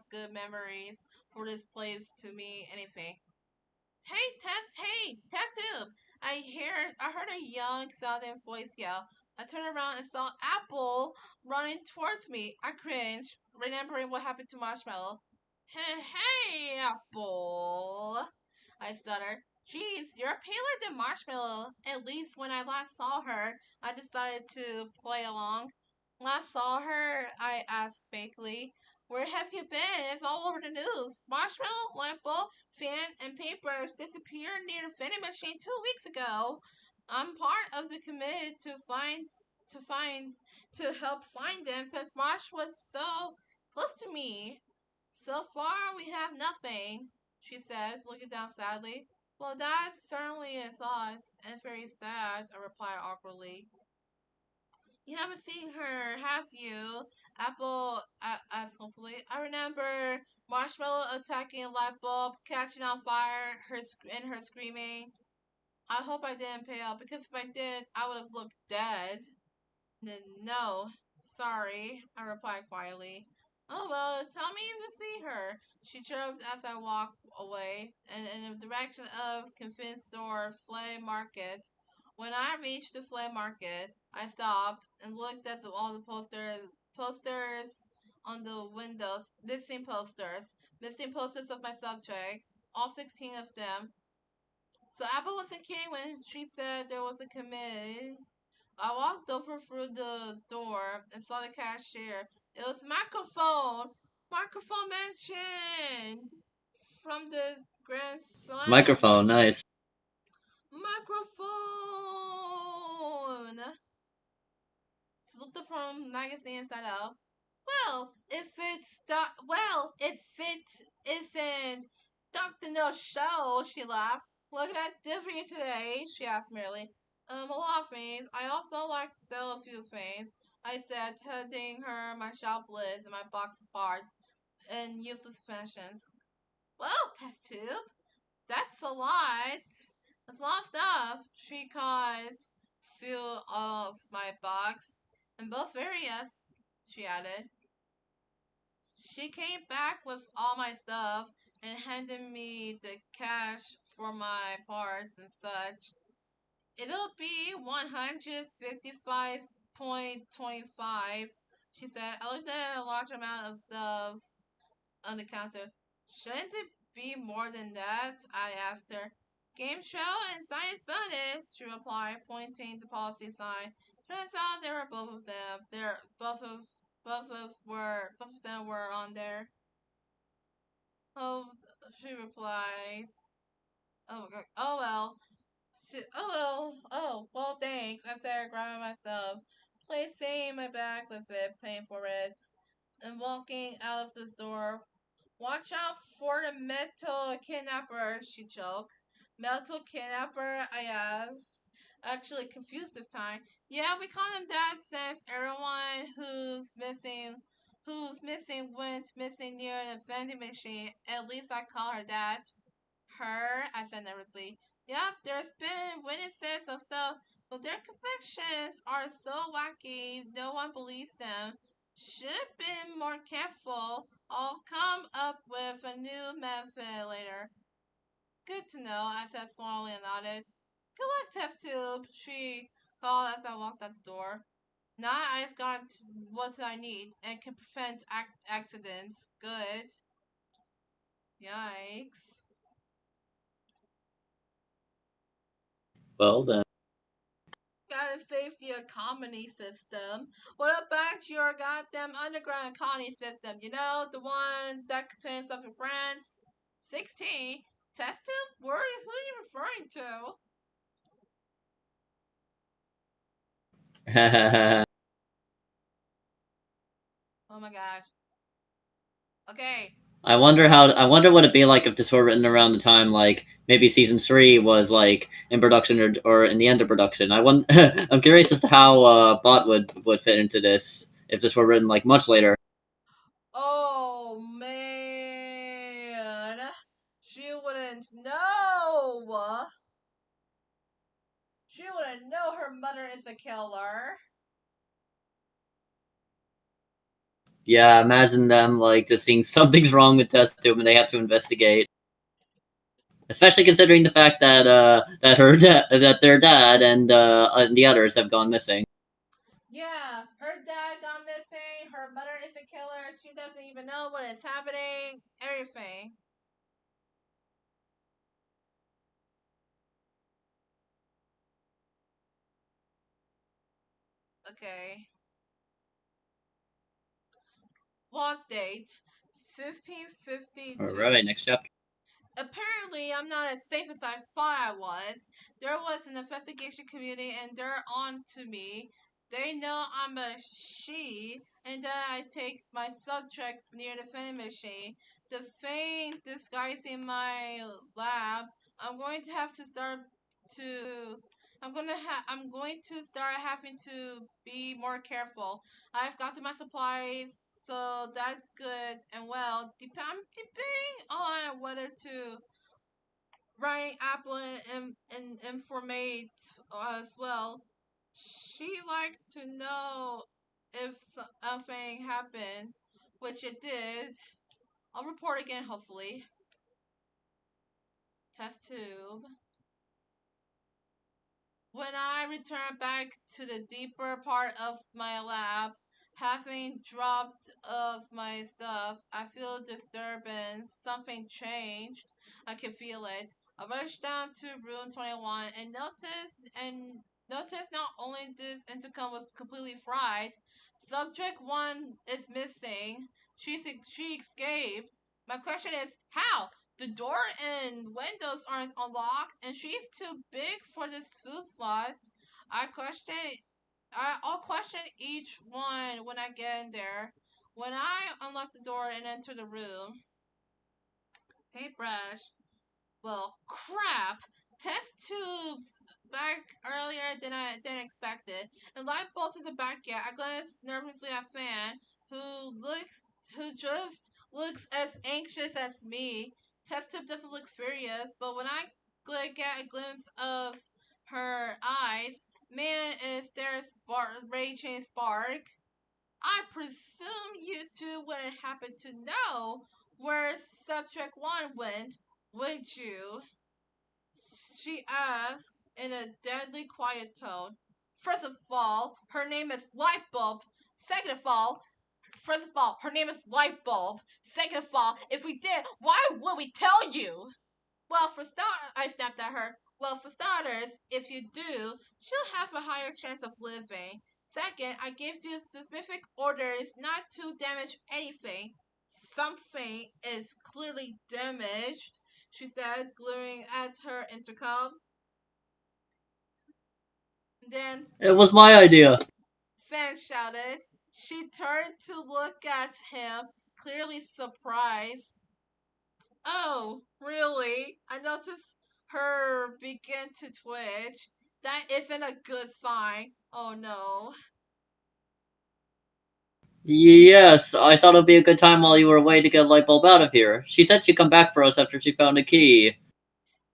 good memories for this place to mean anything. Hey, test tube. I heard a young sounding voice yell. I turned around and saw Apple running towards me. I cringed, remembering what happened to Marshmallow. Hey, Apple. I stuttered. Jeez, you're paler than Marshmallow. At least when I last saw her, I decided to play along. Last saw her, I asked fakely. Where have you been? It's all over the news. Marshmallow, lamp bulb, fan, and papers disappeared near the vending machine 2 weeks ago. I'm part of the committee to find to help find them since Marsh was so close to me. So far we have nothing, she says, looking down sadly. Well, that certainly is odd and very sad, I reply awkwardly. You haven't seen her, have you? Apple asked hopefully. I remember Marshmallow attacking a light bulb, catching on fire, and her screaming. I hope I didn't pale, because if I did, I would have looked dead. No, sorry, I replied quietly. Oh well, tell me if you see her. She chirped as I away and in the direction of convenience store flea market. When I reached the flea market, I stopped and looked at all the posters on the windows, missing posters of my subjects, all 16 of them. So Apple wasn't kidding when she said there was a committee. I walked over through the door and saw the cashier. It was microphone mentioned from the Grand Slam. Microphone, nice. Microphone. She looked up from magazine inside out. If it isn't Dr. No Show, she laughed. Looking at different today, she asked merely. A lot of things. I also like to sell a few things. I said, telling her my shop list and my box of parts and useless fashions. Well, test tube, that's a lot. That's a lot of stuff. She caught few of my box in both areas, she added. She came back with all my stuff and handed me the cash for my parts and such. It'll be 155.25, she said. I looked at a large amount of stuff on the counter. Shouldn't it be more than that? I asked her. Game show and science bonus, she replied, pointing the policy sign. Turns out there were both of them. Both of them were on there. Oh, she replied. Oh, oh well. Well, thanks. I said, grabbing my stuff, placing my bag with it, paying for it, and walking out of the store. Watch out for the metal kidnapper, she choked. Metal kidnapper, I asked. Actually confused this time. Yeah, we call him that since everyone who's missing went missing near the vending machine. At least I call her that. Her, I said nervously. Yep, there's been witnesses of stuff, but their confessions are so wacky, no one believes them. Should've been more careful. I'll come up with a new method later. Good to know, I said slowly and nodded. Good luck, test tube, she called as I walked out the door. Now I've got what I need and can prevent accidents. Good. Yikes. Well then. Got a safety economy system. What about your goddamn underground economy system? You know, the one that contains stuff in France? 16? Tested? Who are you referring to? Oh my gosh. Okay. I wonder what it'd be like if this were written around the time like maybe season 3 was like in production or in the end of production. I'm curious as to how Bot would fit into this if this were written like much later. Oh man. She wouldn't know. She wouldn't know her mother is a killer. Yeah, imagine them like just seeing something's wrong with test tube and they have to investigate. Especially considering the fact that that their dad and the others have gone missing. Yeah, her dad got missing. Her mother is a killer. She doesn't even know what is happening. Everything. Okay. Log date All 1552. right, next chapter. Apparently, I'm not as safe as I thought I was. There was an investigation committee, and they're on to me. They know I'm a she, and that I take my subjects near the vending machine. The thing disguising my lab. I'm going to have to start to. I'm going to start having to be more careful. I've got to my supplies, so that's good. And well, I'm debating on whether to write Apple and informate as well. She'd like to know if something happened, which it did. I'll report again, hopefully. Test tube. When I return back to the deeper part of my lab, having dropped of my stuff, I feel disturbance. Something changed. I can feel it. I rushed down to room 21 and noticed not only this intercom was completely fried, subject 1 is missing. She escaped. My question is how? The door and windows aren't unlocked, and she's too big for this food slot. I question, I'll question each one when I get in there. When I unlock the door and enter the room, paintbrush. Well, crap. Test tubes back earlier than expected, and light bulbs isn't back yet. I glance nervously at Fan, who just looks as anxious as me. Test tube doesn't look furious, but when I get a glimpse of her eyes, man, is there a raging spark? I presume you two wouldn't happen to know where subject one went, would you? She asked in a deadly quiet tone. First of all, her name is Lightbulb. Second of all, First of all, her name is Lightbulb. Second of all, if we did, why would we tell you? I snapped at her. Well, for starters, if you do, she'll have a higher chance of living. Second, I gave you specific orders not to damage anything. Something is clearly damaged, she said, glaring at her intercom. Then It was my idea. Fan shouted. She turned to look at him, clearly surprised. Oh, really? I noticed her begin to twitch. That isn't a good sign. Oh no. Yes, I thought it would be a good time while you were away to get Lightbulb out of here. She said she'd come back for us after she found a key.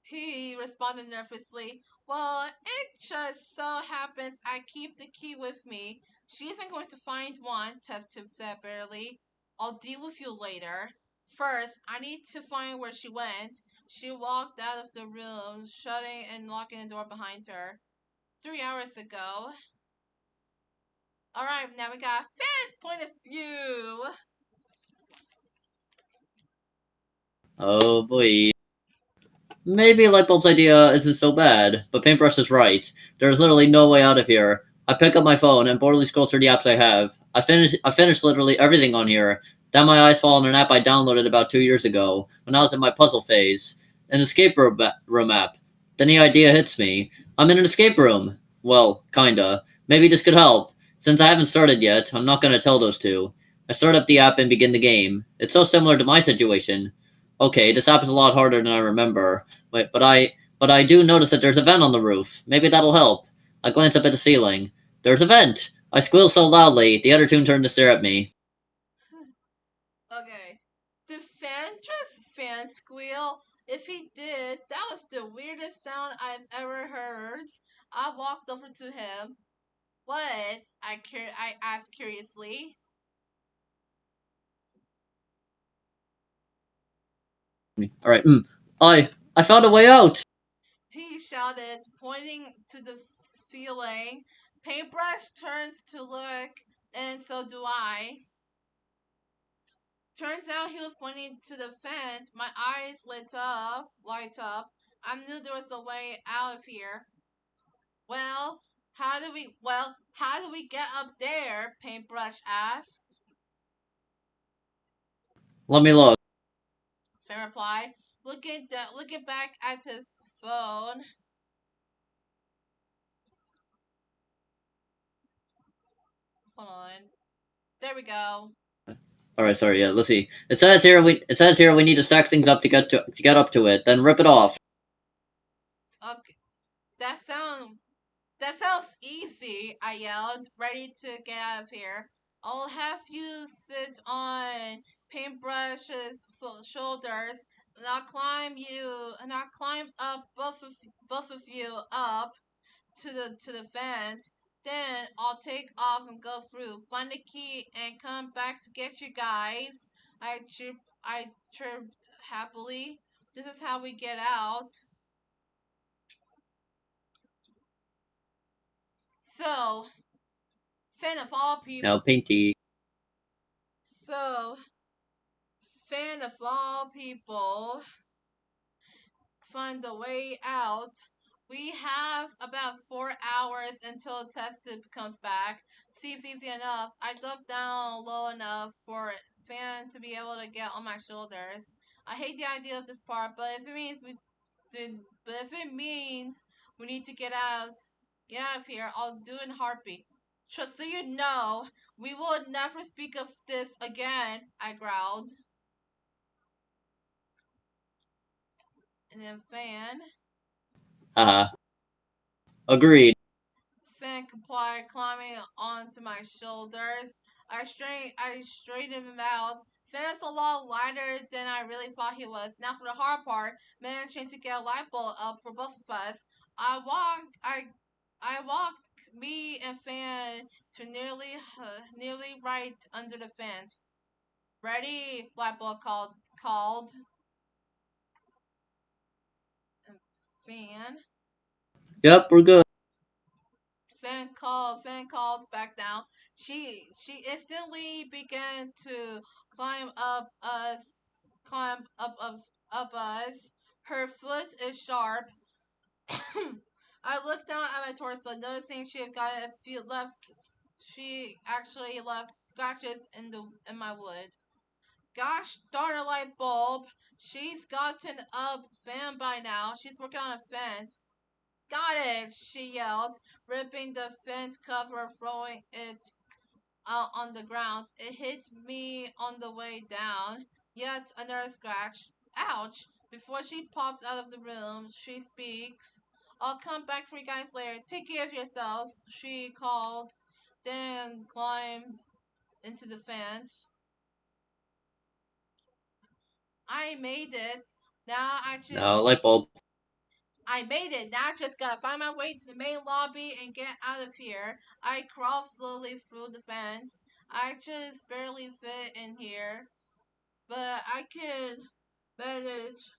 He responded nervously. Well, it just so happens I keep the key with me. She isn't going to find one, Test Tube said barely. I'll deal with you later. First, I need to find where she went. She walked out of the room, shutting and locking the door behind her. 3 hours ago. Alright, now we got Fan's point of view. Oh boy. Maybe Lightbulb's idea isn't so bad, but Paintbrush is right. There is literally no way out of here. I pick up my phone and boldly scroll through the apps I have. I finished literally everything on here. Then my eyes fall on an app I downloaded about 2 years ago, when I was in my puzzle phase. An escape room app. Then the idea hits me. I'm in an escape room. Well, kinda. Maybe this could help. Since I haven't started yet, I'm not gonna tell those two. I start up the app and begin the game. It's so similar to my situation. Okay, this app is a lot harder than I remember. Wait, but I do notice that there's a vent on the roof. Maybe that'll help. I glance up at the ceiling. There's a vent. I squeal so loudly, the other two turn to stare at me. Okay. Did Fan just fan squeal? If he did, that was the weirdest sound I've ever heard. I walked over to him. What? I asked curiously. All right. I found a way out. He shouted, pointing to the ceiling. Paintbrush turns to look, and so do I. Turns out he was pointing to the fence. My eyes light up. I knew there was a way out of here. How do we get up there? Paintbrush asked. Let me look. Finn replied, looking back at his phone. Hold on. There we go. All right. Sorry. Yeah. Let's see. It says here we need to stack things up to get up to it. Then rip it off. Okay, that sounds that sounds easy, I yelled, ready to get out of here. I'll have you sit on Paintbrush's shoulders, and I'll climb up both of you up to the fence. Then I'll take off and go through, find the key, and come back to get you guys. I chirped happily. This is how we get out. So, fan of all people. Now, Painty. So, fan of all people. Find the way out. We have about 4 hours until the test tube comes back. Seems easy enough. I dug down low enough for Fan to be able to get on my shoulders. I hate the idea of this part, but if it means we need to get out of here, I'll do it in a heartbeat. Just so you know, we will never speak of this again, I growled. And then Haha. Agreed. Fan complied, climbing onto my shoulders. I straightened him out. Fan's a lot lighter than I really thought he was. Now for the hard part, managing to get a light bulb up for both of us. I walk me and Fan to nearly right under the fan. Ready? Light bulb called. Fan. Yep, we're good. Fan called back down. She instantly began to climb up us climb up us. Her foot is sharp. I looked down at my torso, noticing she had got a few left she actually left scratches in my wood. Gosh darn a light bulb. She's gotten up Fan by now. She's working on a fence. Got it, she yelled, ripping the fence cover, throwing it out on the ground. It hit me on the way down. Yet another scratch. Ouch! Before she pops out of the room, she speaks. I'll come back for you guys later. Take care of yourselves, she called, then climbed into the fence. I made it. Now I just Now, light bulb. I made it. Now I just gotta find my way to the main lobby and get out of here. I crawl slowly through the fence. I just barely fit in here, but I can manage.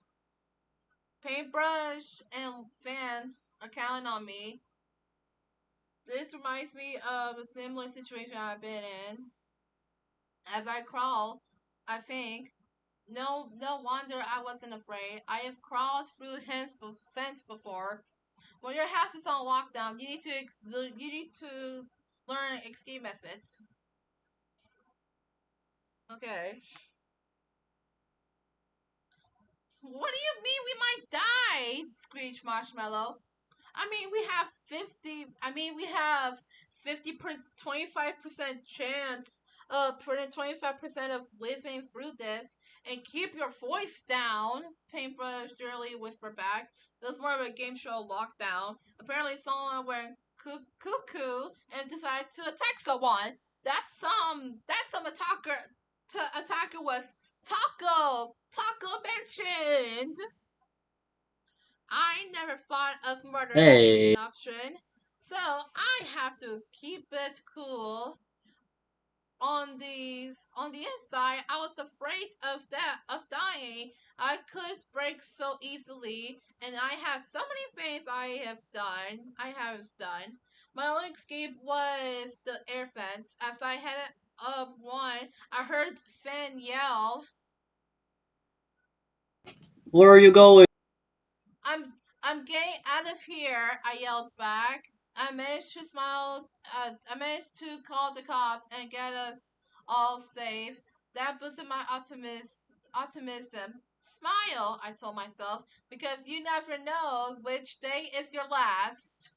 Paintbrush and Fan are counting on me. This reminds me of a similar situation I've been in. As I crawl, I think, no wonder I wasn't afraid. I have crawled through fence before. When your house is on lockdown, you need to learn escape methods. Okay. What do you mean we might die? Screeched Marshmallow. We have 25% chance of putting 25% of living through this. And keep your voice down, Paintbrush Shirley whispered back. It was more of a game show lockdown. Apparently someone went cuckoo and decided to attack someone. That's some attacker was Taco mentioned. I never thought of murder as being Hey. an option, so I have to keep it cool. On the inside, I was afraid of dying. I could break so easily, and I have so many things I have done. My only escape was the air fence. As I headed up one, I heard Finn yell, Where are you going? I'm I'm getting out of here, I yelled back. I managed to smile I managed to call the cops and get us all safe. That boosted my optimism. Smile, I told myself, because you never know which day is your last.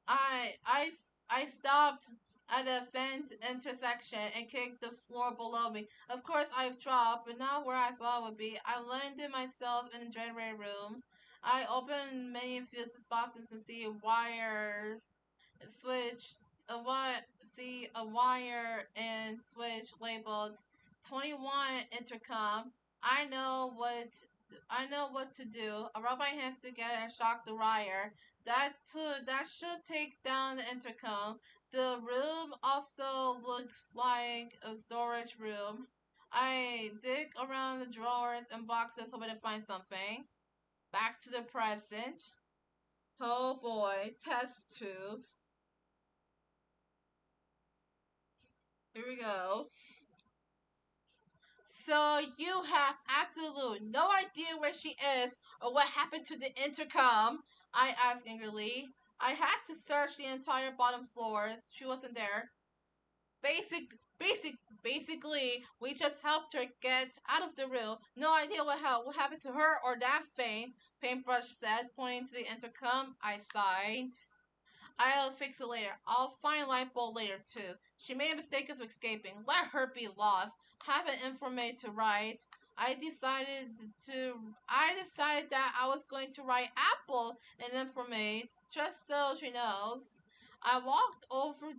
I I I stopped at a fence intersection and kicked the floor below me. Of course, I've dropped, but not where I thought it would be. I landed myself in the generator room. I opened many fuses boxes to see wires switch a wire see a wire and switch labeled 21 intercom. I know what I know what to do. I rub my hands together and shock the wire. That should take down the intercom. The room also looks like a storage room. I dig around the drawers and boxes hoping to find something. Back to the present. Oh boy, test tube. Here we go. So you have absolutely no idea where she is or what happened to the intercom? I asked angrily. I had to search the entire bottom floors. She wasn't there. Basic, basic, basically, we just helped her get out of the room. No idea what happened to her or that thing. Paintbrush said, pointing to the intercom. I sighed. I'll fix it later. I'll find light bulb later too. She made a mistake of escaping. Let her be lost. Have an informant to write. I decided that I was going to write Apple and informant just so she knows. I walked over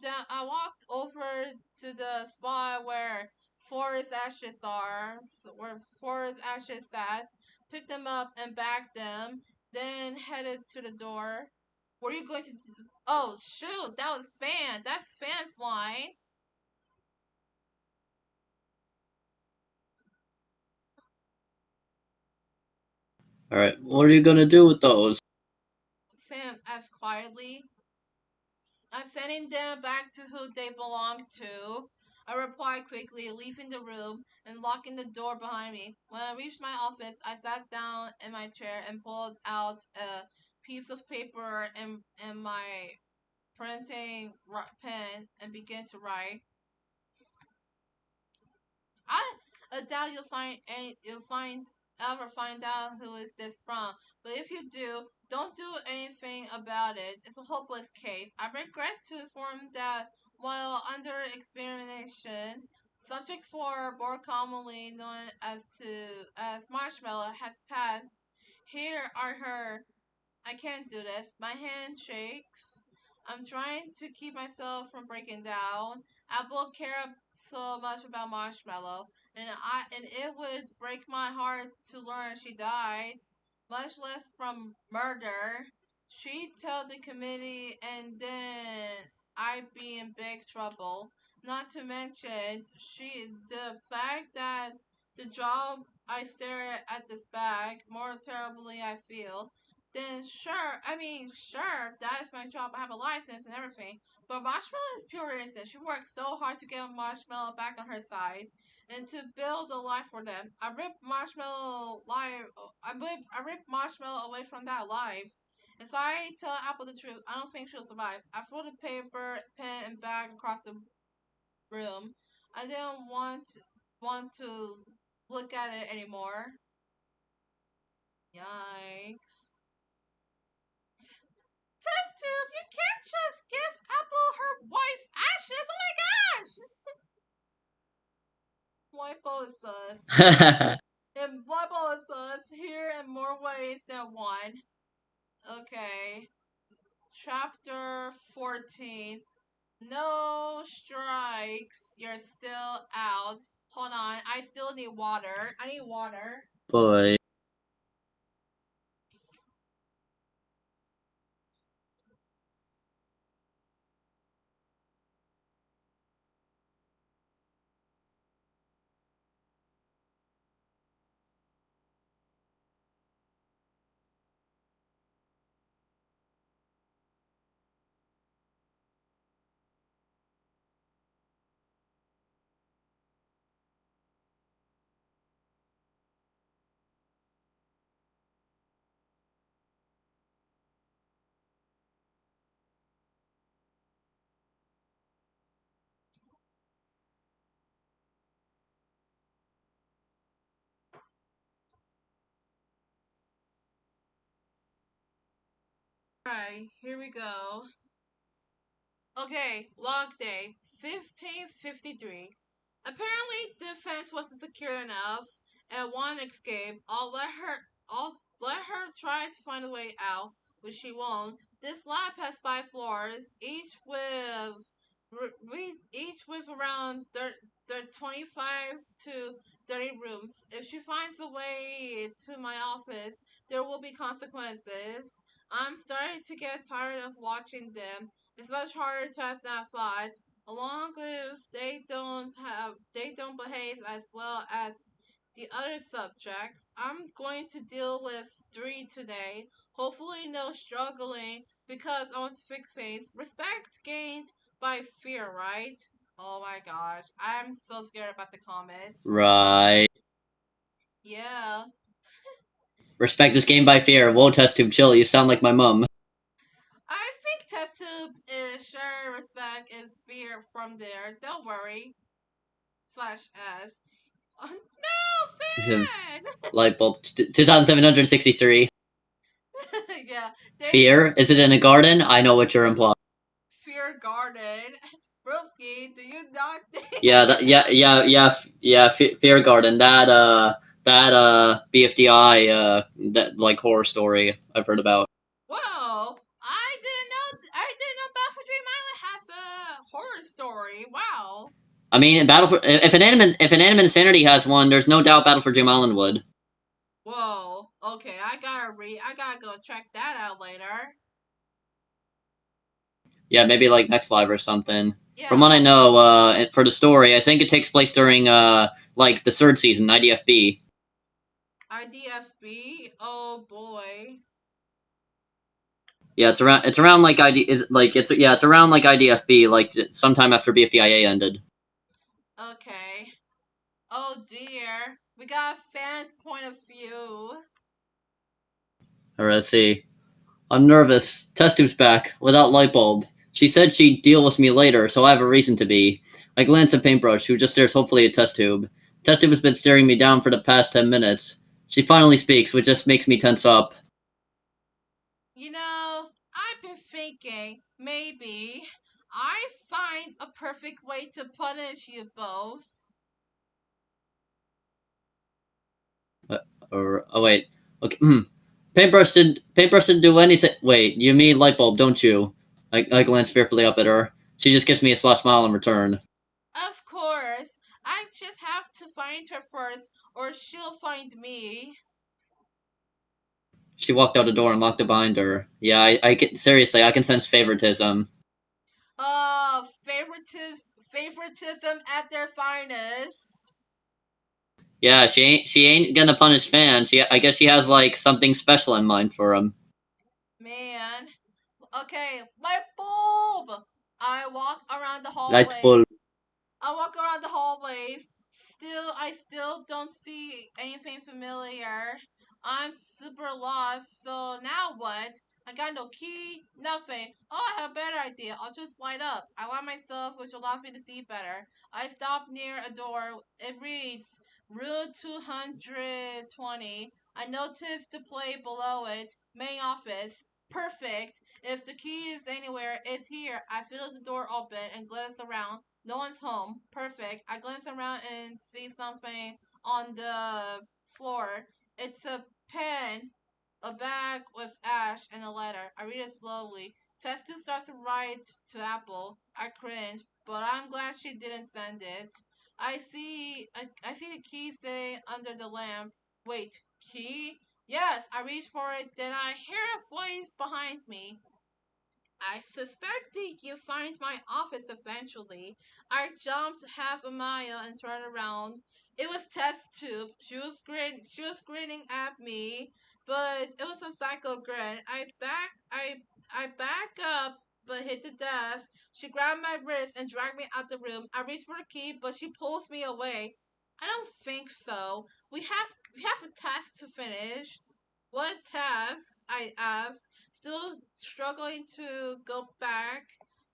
to the spot where Forest ashes sat, picked them up and bagged them, then headed to the door. What are you going to do? Oh, shoot, that was Fan. That's Fan's line. All right, what are you gonna do with those? Fan asked quietly. I'm sending them back to who they belong to. I replied quickly, leaving the room and locking the door behind me. When I reached my office, I sat down in my chair and pulled out a piece of paper and my pen and began to write. I doubt you'll ever find out who is this from. But if you do, don't do anything about it. It's a hopeless case. I regret to inform that while under experimentation, subject 4, more commonly known as Marshmallow, has passed. Here are her. I can't do this. My hand shakes. I'm trying to keep myself from breaking down. Apple cared so much about Marshmallow, and it would break my heart to learn she died, much less from murder. She'd tell the committee, and then I'd be in big trouble. Not to mention, the fact that the job I stare at this bag, more terribly I feel, then sure, that is my job. I have a license and everything. But Marshmallow is pure innocent. She worked so hard to get Marshmallow back on her side and to build a life for them. I ripped Marshmallow away from that life. If I tell Apple the truth, I don't think she'll survive. I threw the paper, pen, and bag across the room. I didn't want to look at it anymore. Yikes. Test tube, you can't just give Apple her wife's ashes. Oh my gosh! White ball is sus. And white ball is sus here in more ways than one. Okay. Chapter 14. No strikes. You're still out. Hold on. I still need water. I need water. Boy. Alright, here we go. Okay, log day 1553. Apparently, the fence wasn't secure enough, and one escape. I'll let her try to find a way out, but she won't. This lab has 5 floors, each with around 25 to 30 rooms. If she finds a way to my office, there will be consequences. I'm starting to get tired of watching them. It's much harder to ask that thought. Along with they don't behave as well as the other subjects. I'm going to deal with three today. Hopefully no struggling because I want to fix things. Respect gained by fear, right? Oh my gosh. I'm so scared about the comments. Right. Yeah. Respect this game by fear. Whoa, test tube, chill. You sound like my mum. I think test tube is sure respect is fear from there. Don't worry. Slash S. Oh, no, fan! Light bulb. 2,763. Yeah, they Fear? Is it in a garden? I know what you're implying. fear garden. Broski, do you not Yeah, think? Fear Garden. BFDI, that like horror story I've heard about. Whoa! I didn't know Battle for Dream Island has a horror story. Wow. I mean, Battle for if an anime Insanity has one, there's no doubt Battle for Dream Island would. Whoa. Okay, I gotta go check that out later. Yeah, maybe like Next Live or something. From Yeah, what I know, for the story, I think it takes place during like the third season, IDFB. IDFB. Oh boy. Yeah, it's around like ID is like it's around like IDFB, like sometime after BFDIA ended. Okay. Oh dear. We got a fan's point of view. All right, let's see. I'm nervous. Test tube's back without light bulb. She said she'd deal with me later, so I have a reason to be. I glance at Paintbrush, who just stares hopefully at Test tube. Test tube has been staring me down for the past 10 minutes. She finally speaks, which just makes me tense up. You know, I've been thinking maybe I find a perfect way to punish you both. Or oh wait, okay. Paintbrush didn't do anything. Wait, you mean light bulb, don't you? I glance fearfully up at her. She just gives me a sly smile in return. Of course, I just have to find her first, or she'll find me. She walked out the door and locked it behind her. Yeah, I can seriously, I can sense favoritism. Favoritism at their finest. Yeah, she ain't gonna punish fans. I guess she has like something special in mind for him. Man. Okay, light bulb! I walk around the Light hallways. bulb. I walk around the hallways. I still don't see anything familiar. I'm super lost. So now what? I got no key, nothing. Oh, I have a better idea. I'll just light up. I light myself, which allows me to see better. I stop near a door. It reads Room 220. I notice the plate below it. Main office. Perfect. If the key is anywhere, it's here. I feel the door open and glance around. No one's home. Perfect. I glance around and see something on the floor. It's a pen, a bag with ash, and a letter. I read it slowly. Testu starts to write to Apple. I cringe, but I'm glad she didn't send it. I see the key sitting under the lamp. Wait, key? Yes, I reach for it, then I hear a voice behind me. I suspected you'd find my office eventually. I jumped half a mile and turned around. It was Test Tube. She was grinning at me, but it was a psycho grin. I back up but hit the desk. She grabbed my wrist and dragged me out the room. I reached for the key, but she pulls me away. I don't think so. We have a task to finish. What task? I asked, still struggling to go back.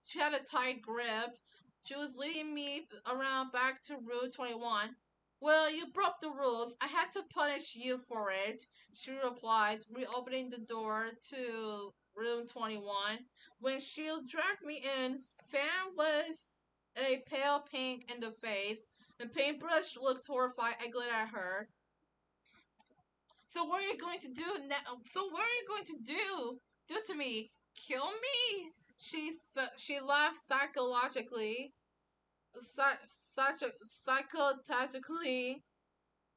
She had a tight grip. She was leading me around back to Route 21. Well, you broke the rules. I had to punish you for it, she replied, reopening the door to room 21. When she dragged me in, Fan was a pale pink in the face, and Paintbrush looked horrified. I glared at her. So what are you going to do now? So what are you going to do to me? Kill me? She laughed psychologically, such a psychologically.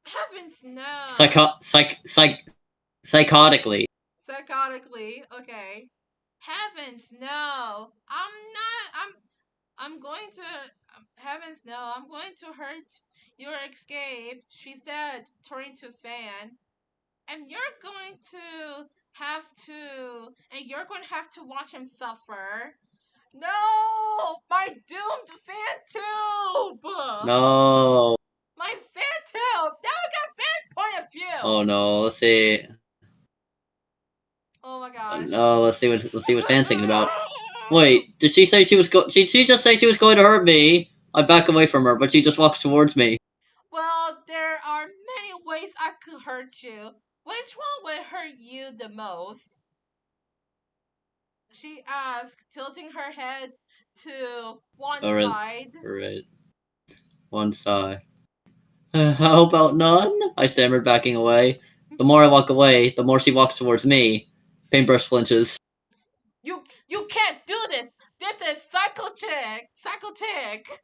Heavens no. Psycho psychotically. Psychotically. Okay. Heavens no. I'm not. I'm. I'm going to, heavens no, I'm going to hurt your escape, she said, turning to Fan. And you're going to have to watch him suffer. No! My doomed fan tube! No. My fan tube! Now I got Fan's point of Oh view! no. Let's see. Oh my Oh, gosh. no. Let's see what Fan's thinking about. Wait. Did she say she was Did she just say she was going to hurt me? I back away from her, but she just walks towards me. Well, there are many ways I could hurt you. Which one would hurt you the most? She asked, tilting her head to one All right. side. Right. One side. How about none? I stammered, backing away. The more I walk away, the more she walks towards me. Paintbrush flinches. You can't do this! This is psychotic! Psychotic!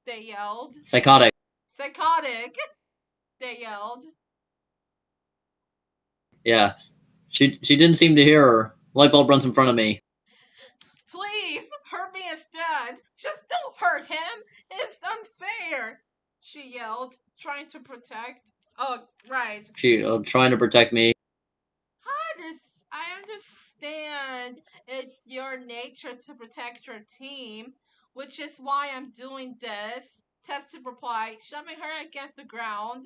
They yelled. Psychotic. Psychotic! They yelled. Yeah. She didn't seem to hear her. Light bulb runs in front of me. Please, hurt me instead! Just don't hurt him! It's unfair! She yelled, trying to protect. Oh, right. She trying to protect me. I understand it's your nature to protect your team, which is why I'm doing this. Tested replied, shoving her against the ground.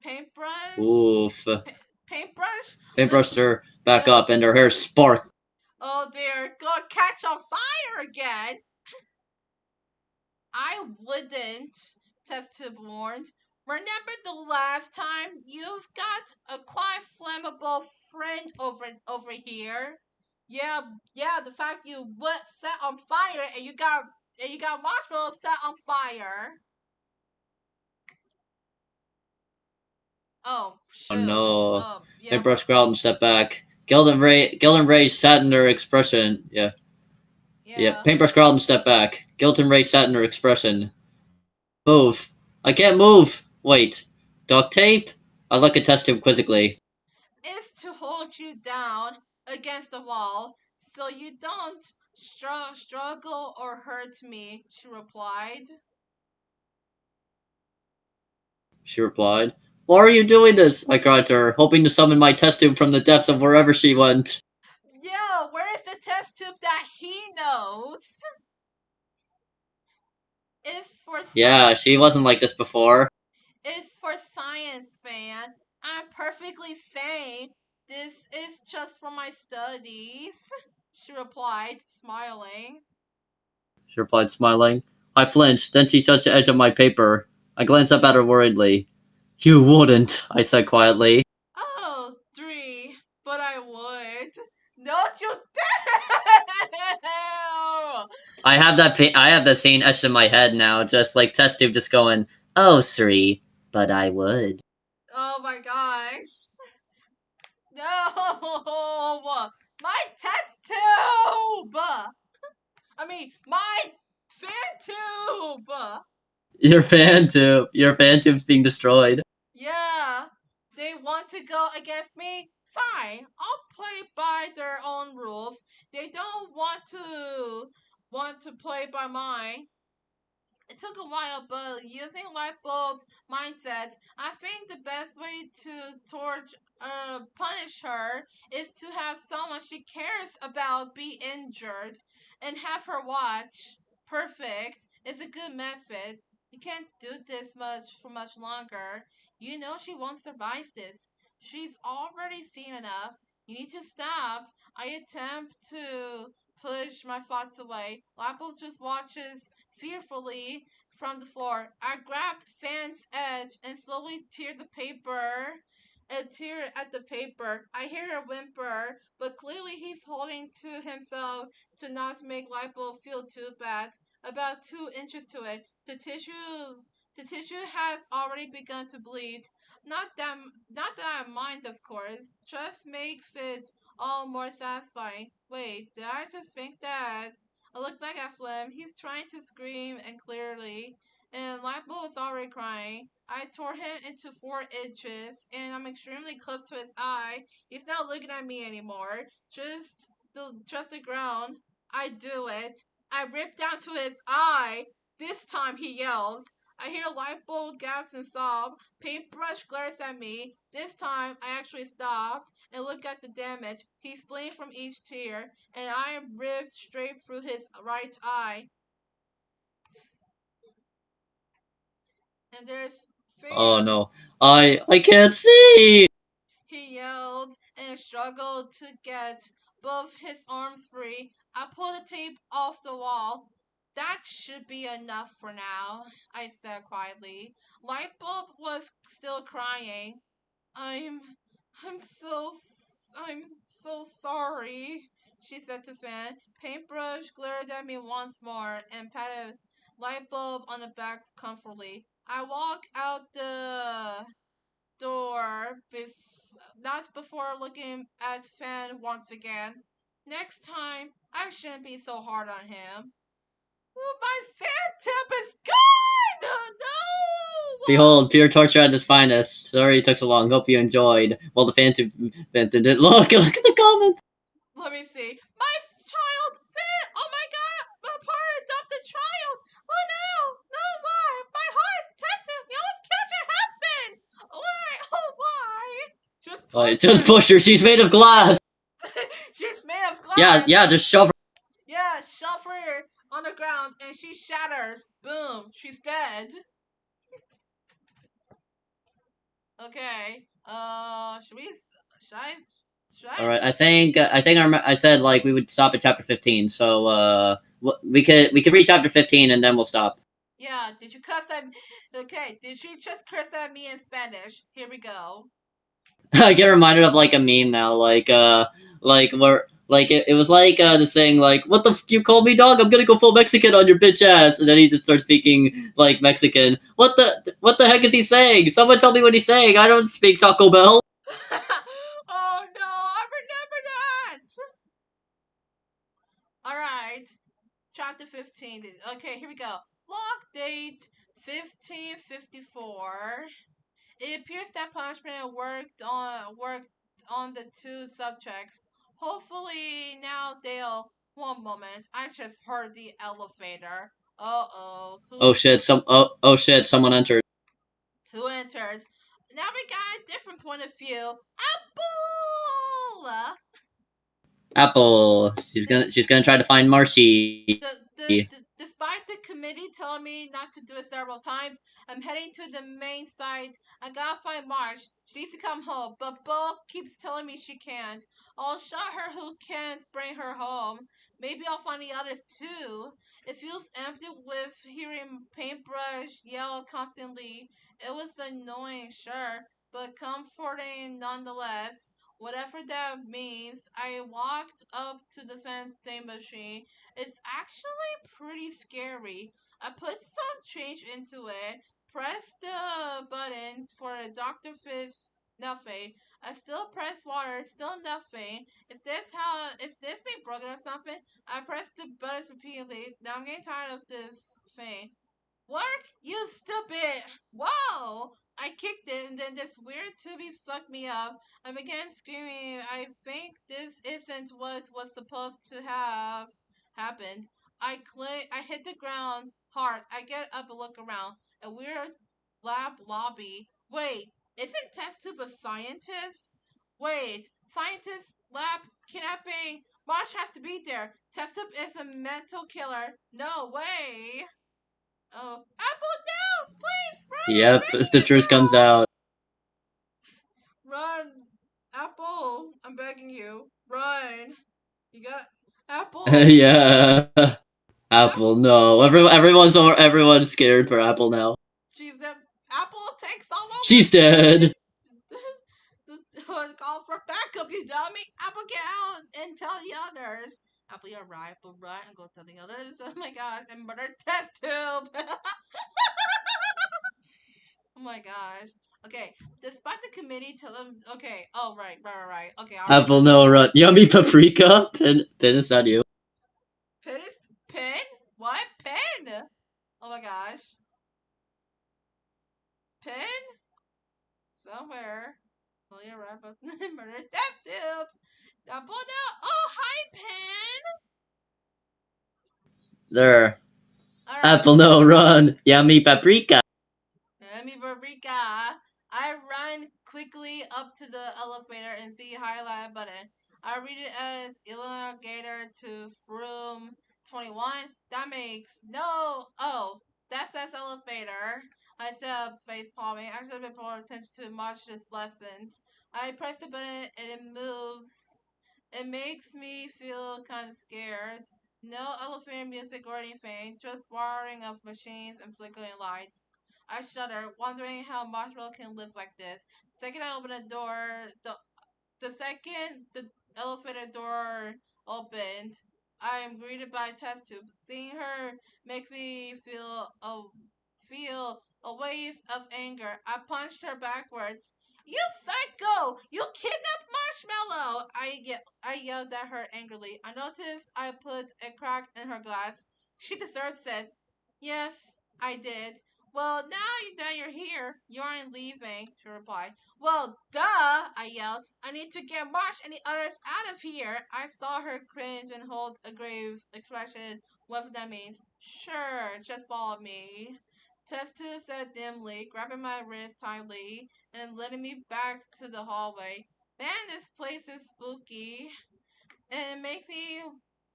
Paintbrush? Oof. Paintbrush? Paintbrushed her back Uh, up, and her hair sparked. oh dear, gonna catch on fire again! I wouldn't, Tested warned. Remember the last time you've got a quite flammable friend over here? Yeah, yeah, the fact you lit set on fire and you got marshmallow set on fire. Oh Oh shoot. no. Yeah, Paintbrush growled and stepped back. Gildan Ray sat in her expression. Yeah. Yeah. yeah. Paintbrush growled and stepped back. Gildan Ray sat in her expression. Move. I can't move. Wait. Duct tape? I look at test tube quizzically. It's to hold you down against the wall so you don't struggle or hurt me, she replied. She replied. Why are you doing this? I cried to her, hoping to summon my test tube from the depths of wherever she went. Yeah, where's the test tube that he knows? It's for Yeah, she wasn't like this before. It's for science, man. I'm perfectly sane. This is just for my studies, she replied, smiling. She replied, smiling. I flinched, then she touched the edge of my paper. I glanced up at her worriedly. You wouldn't, I said quietly. Oh, 3, but I would. Don't you dare! I have that scene etched in my head now, just like test tube just going, oh, Sri, but I would. Oh my gosh. No! My test tube! My fan tube! Your fan tube's being destroyed. Yeah, they want to go against me? Fine, I'll play by their own rules. They don't want to play by mine. It took a while, but using Lightbulb's mindset, I think the best way to punish her is to have someone she cares about be injured and have her watch. Perfect. It's a good method. You can't do this much for much longer. You know she won't survive this. She's already seen enough. You need to stop. I attempt to push my thoughts away. Lightbulb just watches fearfully from the floor. I grabbed Fan's edge and slowly teared the paper. A tear at the paper. I hear her whimper, but clearly he's holding to himself to not make Lipo feel too bad. About 2 inches to it, the tissue has already begun to bleed. Not that I mind, of course. Just makes it all more satisfying. Wait, did I just think that? I look back at Flem. He's trying to scream and clearly, and Lightbulb is already crying. I tore him into 4 inches, and I'm extremely close to his eye. He's not looking at me anymore. Just the ground. I do it. I rip down to his eye. This time he yells. I hear light bulb gasp and sob. Paintbrush glares at me. This time I actually stopped and look at the damage. He's bleeding from each tear, and I am ripped straight through his right eye. And there's Oh fear. no. I can't see. He yelled and struggled to get both his arms free. I pulled the tape off the wall. That should be enough for now, I said quietly. Lightbulb was still crying. I'm I'm so I'm so sorry, she said to Fan. Paintbrush glared at me once more and patted Lightbulb on the back comfortably. I walk out the door, not before looking at Fan once again. Next time, I shouldn't be so hard on him. Oh, my fan tip is gone! No! Behold, pure torture at its finest. Sorry it took so long. Hope you enjoyed. Well, the fan vented it. Look at the comments. Let me see. My child! Fan! Oh my god! My poor adopted child! Oh no! No, why? My heart! Tested! You almost killed your husband! Why? Oh, why? Just push Just her! push her. She's made of glass. She's made of Yeah, glass! yeah. Just shove her. Yeah, shove her on the ground and she shatters. Boom, she's dead. Okay. Should we? Should I? Should All I? right. I said like we would stop at chapter 15. So we could read chapter 15 and then we'll stop. Yeah. Did you cuss at? Okay. Did she just curse at me in Spanish? Here we go. I get reminded of like a meme now, like where like it was like this thing like what the you call me dog? I'm gonna go full Mexican on your bitch ass, and then he just starts speaking like Mexican. What the heck is he saying? Someone tell me what he's saying. I don't speak Taco Bell. Oh no! I remember that. All right. Chapter 15. Okay, here we go. Log date 1554. It appears that punishment worked on the two subjects. Hopefully now they'll. One moment, I just heard the elevator. Uh oh, Oh shit! Oh shit! Someone entered. who entered? Now we got a different point of view. Apple. Apple. She's gonna try to find Marshy. Despite the committee telling me not to do it several times, I'm heading to the main site. I gotta find Marsh. She needs to come home, but Bo keeps telling me she can't. I'll show her who can't bring her home. Maybe I'll find the others too. It feels empty with hearing Paintbrush yell constantly. It was annoying, sure, but comforting nonetheless. Whatever that means, I walked up to the vending machine. It's actually pretty scary. I put some change into it, pressed the button for a Dr. Fizz, nothing. I still press water, still nothing. Is this thing broken or something? I pressed the buttons repeatedly. Now I'm getting tired of this thing. Work, you stupid! Whoa! I kicked it, and then this weird tubby sucked me up. I began screaming. I think this isn't what was supposed to have happened. I hit the ground hard. I get up and look around. A weird lab lobby. Wait, isn't test tube a scientist? Wait, scientist, lab, kidnapping. Marsh has to be there. Test tube is a mental killer. No way. Oh, Apple, no! Please run! I'm Yep, begging the you, truth comes no! out. Run, Apple! I'm begging you, run! You got Apple. Yeah. Apple, Apple. no. Everyone's scared for Apple now. She's the Apple takes all over She's dead. Call for backup, you dummy! Apple, get out and tell the others. Apple, you're right. Apple, run and go tell the others. Oh my god, and murder test tube. Oh my gosh. Okay, despite the committee tell them, okay, oh, right. Okay, I remember Apple, this. no, run. Yummy paprika. Pin is on you. Pen is, pen? What? Pen? Oh my gosh. Pen? Somewhere. Oh, you're right about murder detective. Double now. Oh, hi, Pen. There. All right. Apple, no, run. Yummy paprika. Let me paprika. I run quickly up to the elevator and see highlight button. I read it as elongator to room 21. That makes no. Oh, that says elevator. I said up face palming. I should have been paying attention to Marsh's lessons. I press the button and it moves. It makes me feel kind of scared. No elevator music or anything, just whirring of machines and flickering lights. I shudder, wondering how Marshmallow can live like this. Second I open the door, the second the elevator door opened, I am greeted by a test tube. Seeing her makes me feel a wave of anger. I punched her backwards. You psycho! You kidnapped Marshmallow! I yelled at her angrily. I noticed I put a crack in her glass. She deserves it. Yes, I did. Well, now that you're here, you aren't leaving, she replied. Well, duh, I yelled. I need to get Marsh and the others out of here. I saw her cringe and hold a grave expression, whatever that means. Sure, just follow me. Testa said dimly, grabbing my wrist tightly and letting me back to the hallway. Man, this place is spooky. And it makes me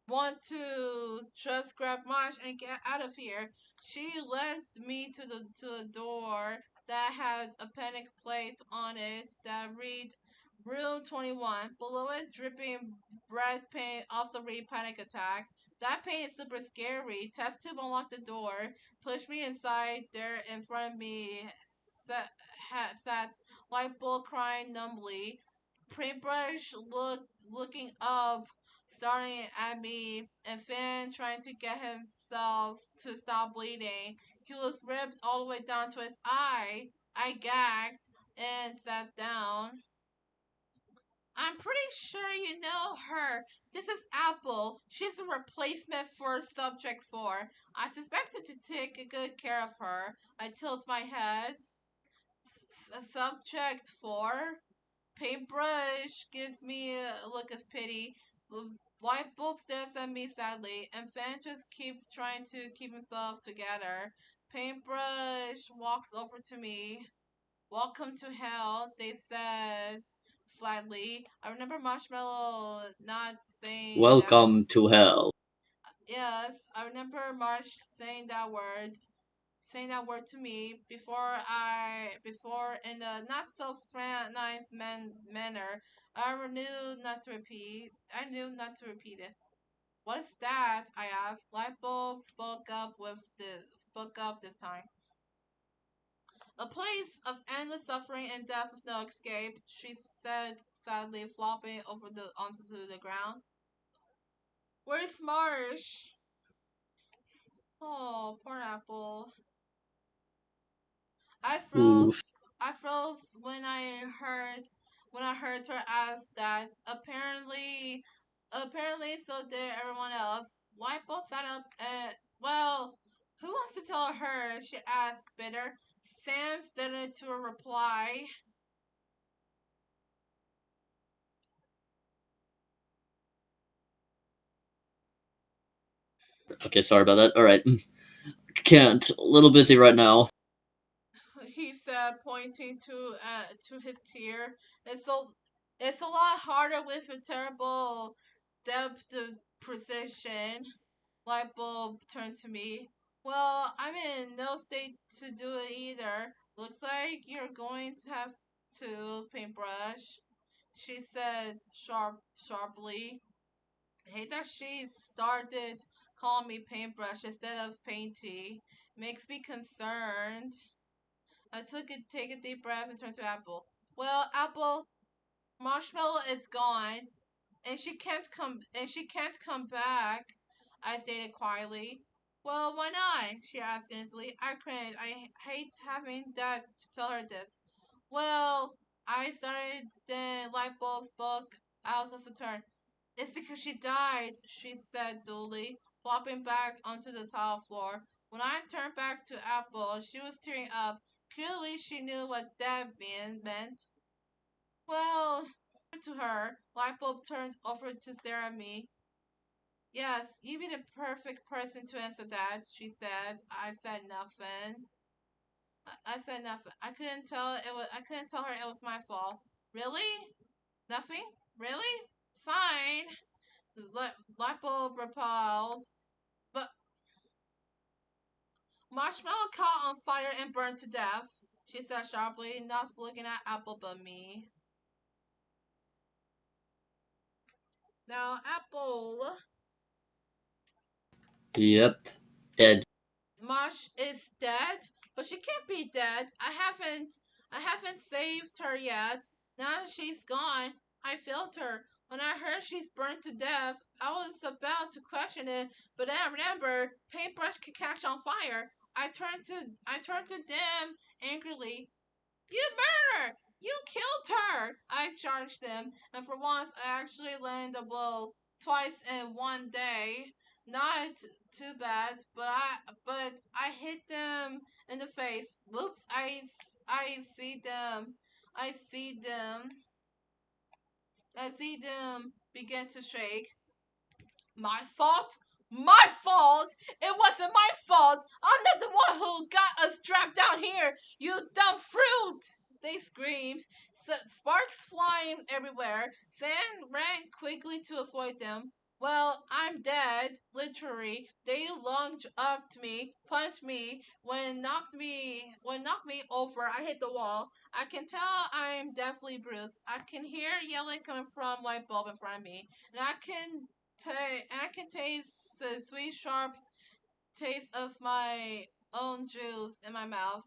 want to just grab Marsh and get out of here. She led me to a door that had a panic plate on it that read Room 21. Below it, dripping red paint also read Panic Attack. That paint is super scary. Test tube unlocked the door, pushed me inside. There in front of me sat light bulb crying numbly. Paintbrush looking up, staring at me, and Finn trying to get himself to stop bleeding. He was ripped all the way down to his eye. I gagged and sat down. I'm pretty sure you know her. This is Apple. She's a replacement for Subject 4. I suspected to take good care of her. I tilt my head. Subject 4? Paintbrush gives me a look of pity. The light bulb stares at me sadly, and Fan just keeps trying to keep himself together. Paintbrush walks over to me. Welcome to hell, they said flatly. I remember Marshmallow not saying that. Welcome to hell. Yes, I remember Marsh saying that word to me before in a not so nice manner. I knew not to repeat it. What is that? I asked. Lightbulb spoke up this time. A place of endless suffering and death with no escape, she said sadly, flopping over the onto the ground. Where's Marsh? Oh, poor Apple. I Oof. froze. I froze when I heard her ask that. Apparently, so did everyone else. Light bulb sat up and well, who wants to tell her? She asked, bitter. Sam started to a reply. Okay, sorry about that. All right. Can't. A little busy right now. He said, pointing to his tear. It's so it's a lot harder with a terrible depth of precision. Light bulb turned to me. Well, I'm in no state to do it either. Looks like you're going to have to paintbrush, she said sharply. I hate that she started calling me paintbrush instead of painty. Makes me concerned. Take a deep breath and turned to Apple. Well, Apple, Marshmallow is gone, and she can't come back. I stated quietly. Well, why not? She asked innocently. I cringed. I hate having that to tell her this. Well, I started. Then light bulb spoke out of a turn. It's because she died, she said dully, flopping back onto the tile floor. When I turned back to Apple, she was tearing up. Clearly, she knew what that meant. Well, to her, Lightbulb turned over to stare at me. Yes, you'd be the perfect person to answer that, she said. I said nothing. I said nothing. I couldn't tell her it was my fault. Really? Nothing? Really? Fine. Lightbulb replied. But Marshmallow caught on fire and burned to death, she said sharply, not looking at Apple but me. Now, Apple, Yep. Dead. Marsh is dead, but she can't be dead. I haven't saved her yet. Now that she's gone, I failed her. When I heard she's burned to death, I was about to question it, but then I remembered paintbrush could catch on fire. I turned to them angrily. You murderer! You killed her! I charged them, and for once I actually landed a blow twice in one day. Not too bad, but I hit them in the face. Whoops! I see them. I see them. I see them begin to shake. My fault? My fault? It wasn't my fault. I'm not the one who got us trapped down here. You dumb fruit! They screamed. Sparks flying everywhere. Sand ran quickly to avoid them. Well, I'm dead, literally. They lunged up to me, punched me. When knocked me over, I hit the wall. I can tell I'm definitely bruised. I can hear yelling coming from light bulb in front of me, and I can taste the sweet, sharp taste of my own juice in my mouth.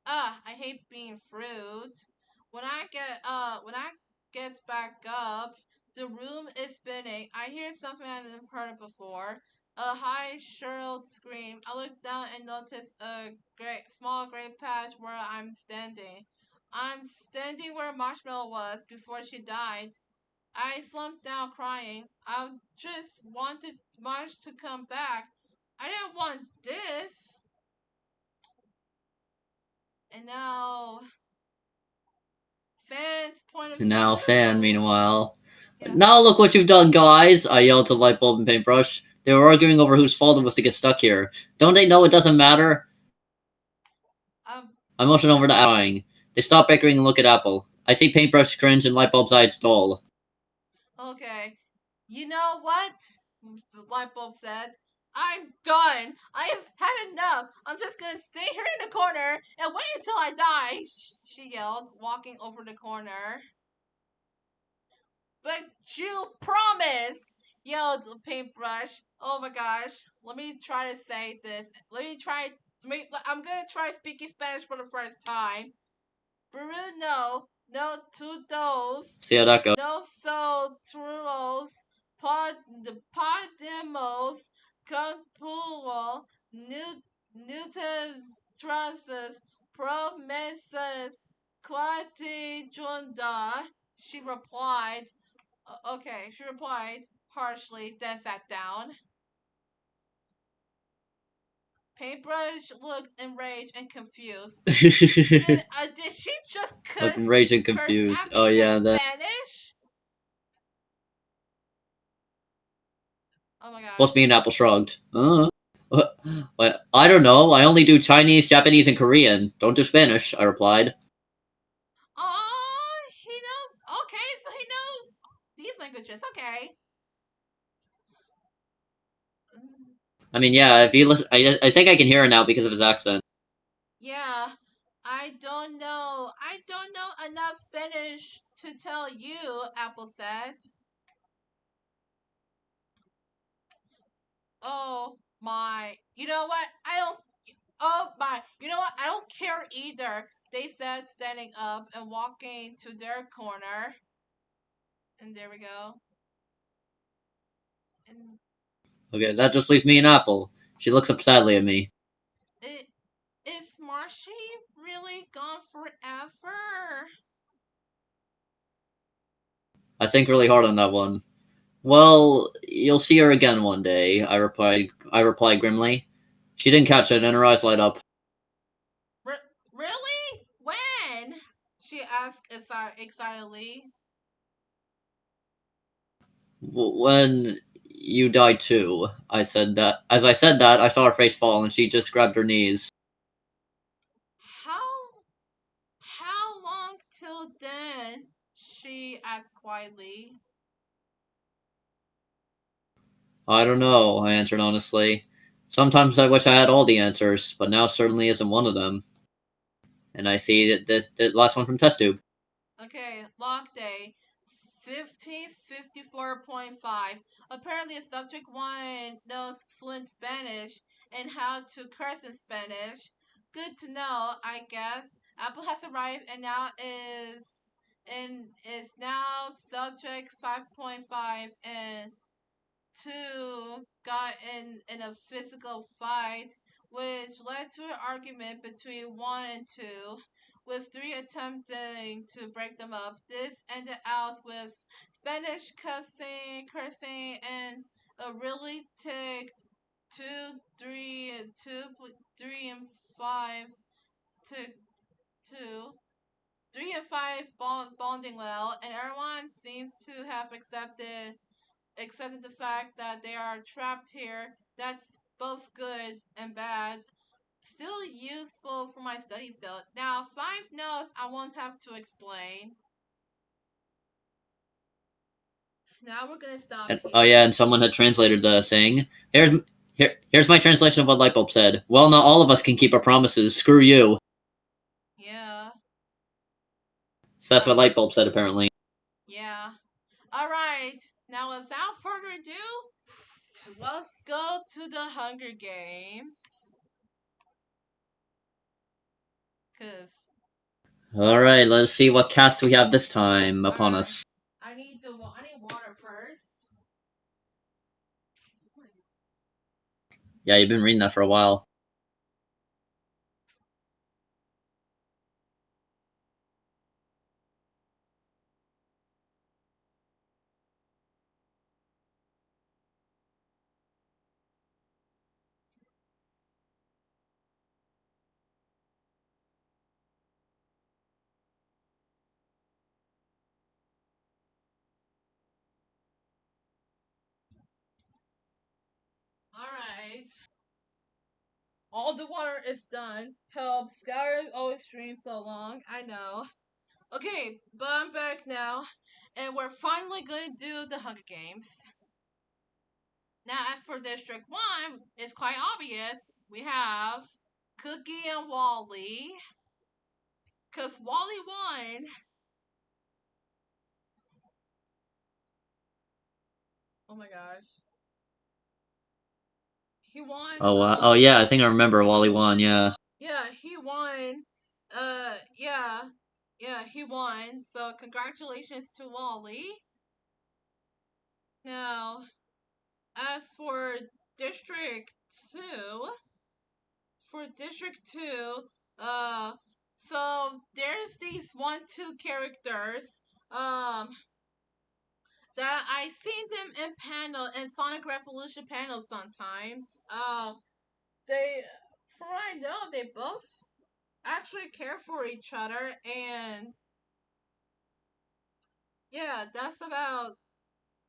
I hate being fruit. When I get back up, the room is spinning. I hear something I haven't heard before. A high, shrill scream. I look down and notice a small gray patch where I'm standing. I'm standing where Marshmallow was before she died. I slumped down crying. I just wanted Marsh to come back. I didn't want this. And now, fans' point of And now, Fan, view. meanwhile. Yeah. Now look what you've done, guys! I yelled to Lightbulb and Paintbrush. They were arguing over whose fault it was to get stuck here. Don't they know it doesn't matter? Um. I motioned over to Apple. They stopped bickering and look at Apple. I see Paintbrush cringe and Lightbulb's eyes dull. Okay. You know what? The light bulb said. I'm done. I have had enough. I'm just gonna stay here in the corner and wait until I die. She yelled, walking over the corner. But you promised, yelled Paintbrush. Oh my gosh. Let me try to say this. I'm gonna try speaking Spanish for the first time. Bruno, no todos, See how that goes. nosotros podemos cumplir nuestras promesas cuando she replied. Okay, she replied harshly, then sat down. Paintbrush looked enraged and confused. Did she just Looking rage and curse confused. at Oh me in yeah, that. Spanish? Oh my Plus, gosh. me and Apple shrugged. What? I don't know. I only do Chinese, Japanese, and Korean. Don't do Spanish. I replied. Oh, he knows. Okay, so he knows these languages. Okay. I mean, yeah. If you listen, I think I can hear it now because of his accent. Yeah, I don't know. I don't know enough Spanish to tell you, Apple said. Oh my. You know what? I don't. Oh my. You know what? I don't care either. They said, standing up and walking to their corner. And there we go. And Okay, that just leaves me and Apple. She looks up sadly at me. it is Marshy really gone forever? I think really hard on that one. Well, you'll see her again one day. I replied grimly. She didn't catch it, and her eyes light up. Really? When? She asked excitedly. When you died too, I said that. As I said that, I saw her face fall, and she just grabbed her knees. How how long till then? She asked quietly. I don't know, I answered honestly. Sometimes I wish I had all the answers, but now certainly isn't one of them. And I see that this the last one from test tube. Okay, lock day. 1554.5. Apparently, subject 1 knows fluent Spanish and how to curse in Spanish. Good to know, I guess. Apple has arrived and is now subject 5.5 and 2 got in a physical fight, which led to an argument between 1 and 2, with 3 attempting to break them up. This ended out with Spanish cursing, and a really ticked 3 and 5 to 2. 3 and 5 bonding well, and everyone seems to have accepted the fact that they are trapped here. That's both good and bad. Still useful for my studies though. Now, 5 notes I won't have to explain. Now we're gonna stop And, oh yeah, here. and someone had translated the saying. Here's my translation of what Lightbulb said. Well, not all of us can keep our promises. Screw you. Yeah. So that's what Alright. Lightbulb said apparently. Yeah. Alright. Now, without further ado, let's go to the Hunger Games. Cause, All right, let's see what cast we have this time upon alright. us. I need water first. Yeah, you've been reading that for a while. Alright. All the water is done. Help, Skyrim always streams so long. I know. Okay, but I'm back now, and we're finally gonna do the Hunger Games. Now, as for District 1, it's quite obvious. We have Cookie and Wally. Because Wally won. Oh my gosh. He won, Oh, oh yeah, I think I remember Wally won. Yeah. yeah, he won. Yeah. Yeah, he won. So, congratulations to Wally. Now, as District 2, for District 2, uh, so there's these 1, 2 characters, that I seen them in Sonic Revolution panels sometimes. They, from what I know, they both actually care for each other, and yeah, that's about.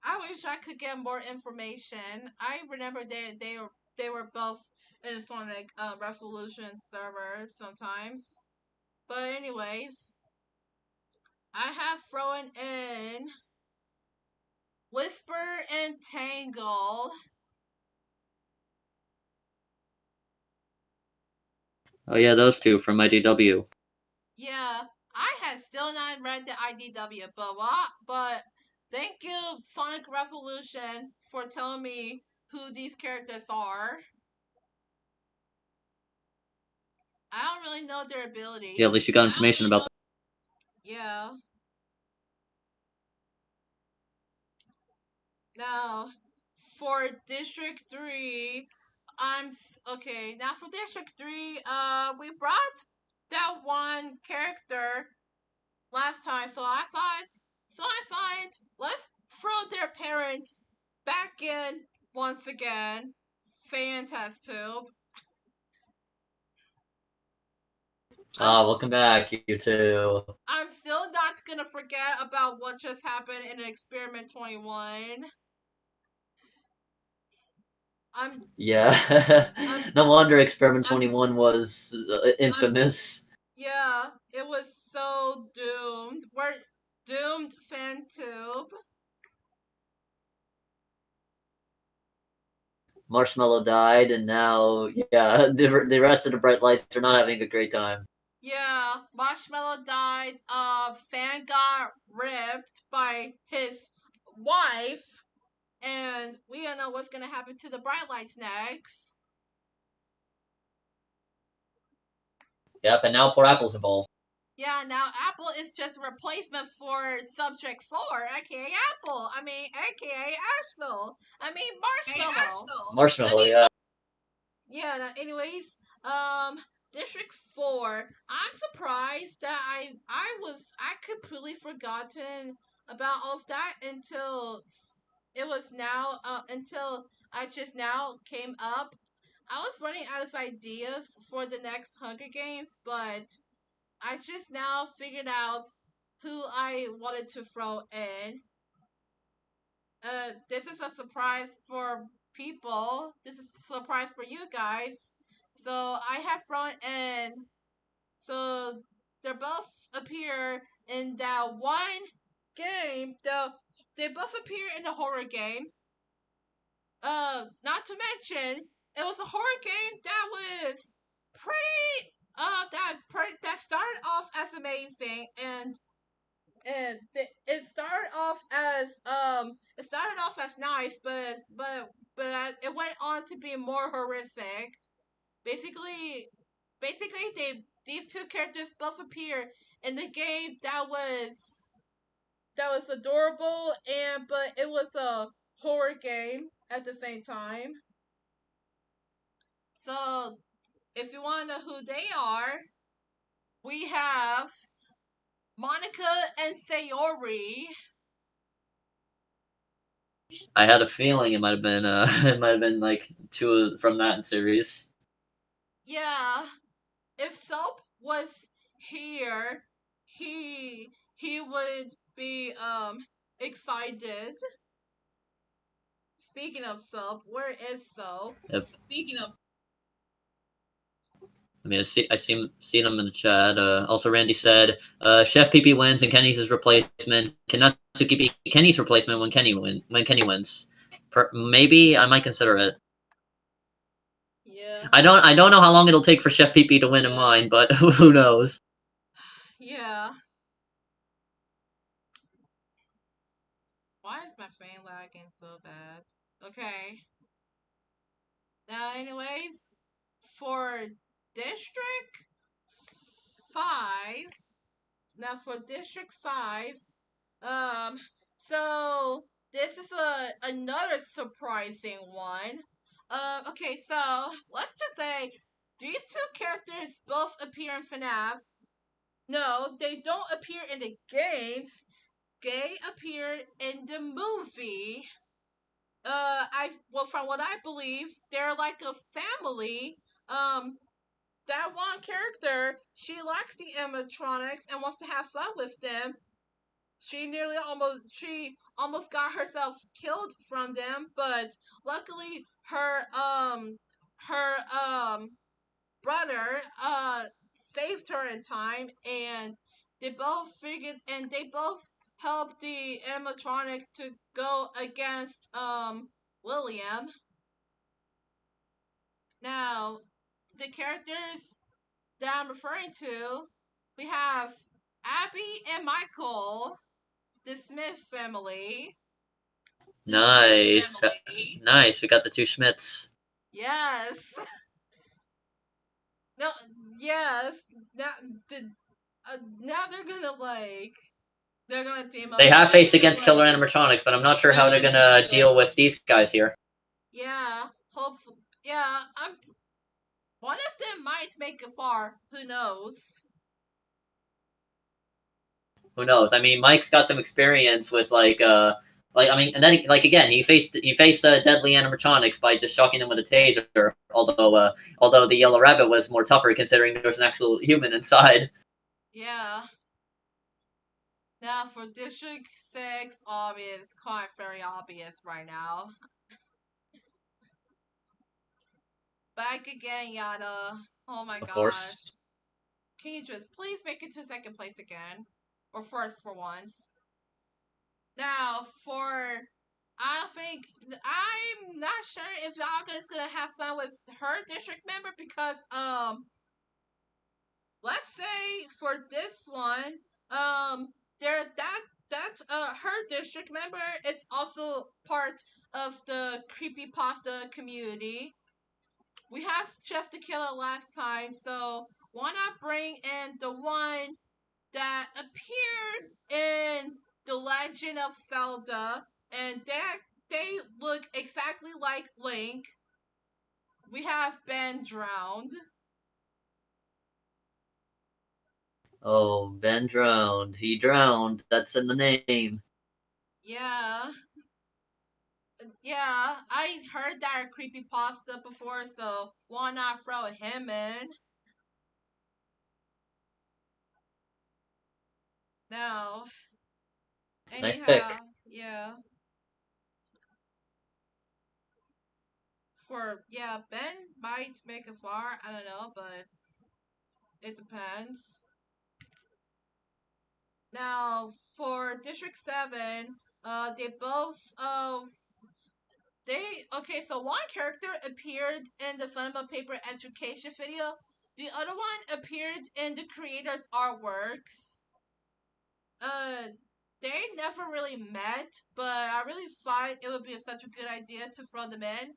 I wish I could get more information. I remember they were both in Sonic Revolution servers sometimes. But anyways, I have thrown in Whisper and Tangle. Oh yeah, those two from IDW. Yeah, I had still not read the IDW, but what? But thank you, Sonic Revolution, for telling me who these characters are. I don't really know their Yeah, at abilities. least you got information about them. Yeah. Now, for District 3, okay. Now for District 3, we brought that one character last time, so I thought, let's throw their parents back in once again. Fantastic. I'm Welcome back, you two. I'm still not gonna forget about what just happened in Experiment 21. I'm Yeah, I'm no wonder Experiment I'm 21 was infamous. yeah, it was so doomed. We're doomed, FanTube. Marshmallow died, and now, yeah, the rest of the Bright Lights are not having a great time. Yeah, Marshmallow died. Fan got ripped by his wife, and we don't know what's gonna happen to the Bright Lights next. Yep, and now poor Apple's involved. Yeah, now Apple is just a replacement for Subject 4, aka Apple. I mean, aka Asheville. I mean, Marshmallow. Marshmallow, yeah. Yeah, anyways, um, District 4. I'm surprised that I completely forgotten about all of that until it was now, until I just now came up. I was running out of ideas for the next Hunger Games, but I just now figured out who I wanted to throw in. This is a surprise for people. This is a surprise for you guys. So I have thrown in. So they both appear in that one game. They both appear in the horror game. Not to mention, it was a horror game that was pretty. That started off as amazing, and it started off as nice, but it went on to be more horrific. Basically, they these two characters both appear in the game that was adorable, and but it was a horror game at the same time. So if you want to know who they are, we have Monica and Sayori. I had a feeling it might have been it might have been like two from that series. Yeah, if Soap was here, he would be excited. Speaking of Soap, where is Soap? Yep. Speaking of I mean, seen him in the chat. Also, Randy said, "Chef PP wins, and Kenny's his replacement. Can Natsuki be Kenny's replacement when Kenny wins? Maybe I might consider it. yeah, I don't know how long it'll take for Chef PP to win in mine, but who knows? yeah. Why is my fan lagging so bad? Okay. Now, anyways, for District 5, now for District 5, um, so this is another surprising one. Okay, so let's just say these two characters both appear in FNAF. No, they don't appear in the games. They appear in the movie. From what I believe, they're like a family. Um, that one character, she likes the animatronics and wants to have fun with them. She almost got herself killed from them, but luckily her brother saved her in time, and they both helped the animatronics to go against William. Now, the characters that I'm referring to, we have Abby and Michael, the Smith family. Nice, nice. We got the two Schmidts. Yes. No. Yes. Now, the, now they're gonna team up They have faced again. against killer animatronics, but I'm not sure how they're gonna deal with these guys here. Yeah. Hopefully. Yeah. I'm. One of them might make it far. Who knows? Who knows? I mean, Mike's got some experience with like Like I mean, and then like again, you faced deadly animatronics by just shocking them with a taser. Although the yellow rabbit was more tougher considering there was an actual human inside. Yeah. Now for District 6, obvious, quite very obvious right now. Back again, Yada. Oh my Of course. gosh. Can you just please make it to second place again? Or first for once? Now, I don't think, I'm not sure if Yaga is gonna have fun with her district member because, let's say for this one, there her district member is also part of the creepypasta community. We have Jeff the Killer last time, so why not bring in the one that appeared in The Legend of Zelda, and they look exactly like Link. We have Ben drowned. Oh, Ben drowned. He drowned. That's in the name. Yeah, yeah. I heard that creepy pasta before, so why not throw him in? No. Nice pick. Anyhow, yeah. Ben might make it far. I don't know, but it depends. Now, for District 7, they both they okay. So one character appeared in the Cinema Paper Education video. The other one appeared in the creator's artworks. Uh, they never really met, but I really thought it would be such a good idea to throw them in.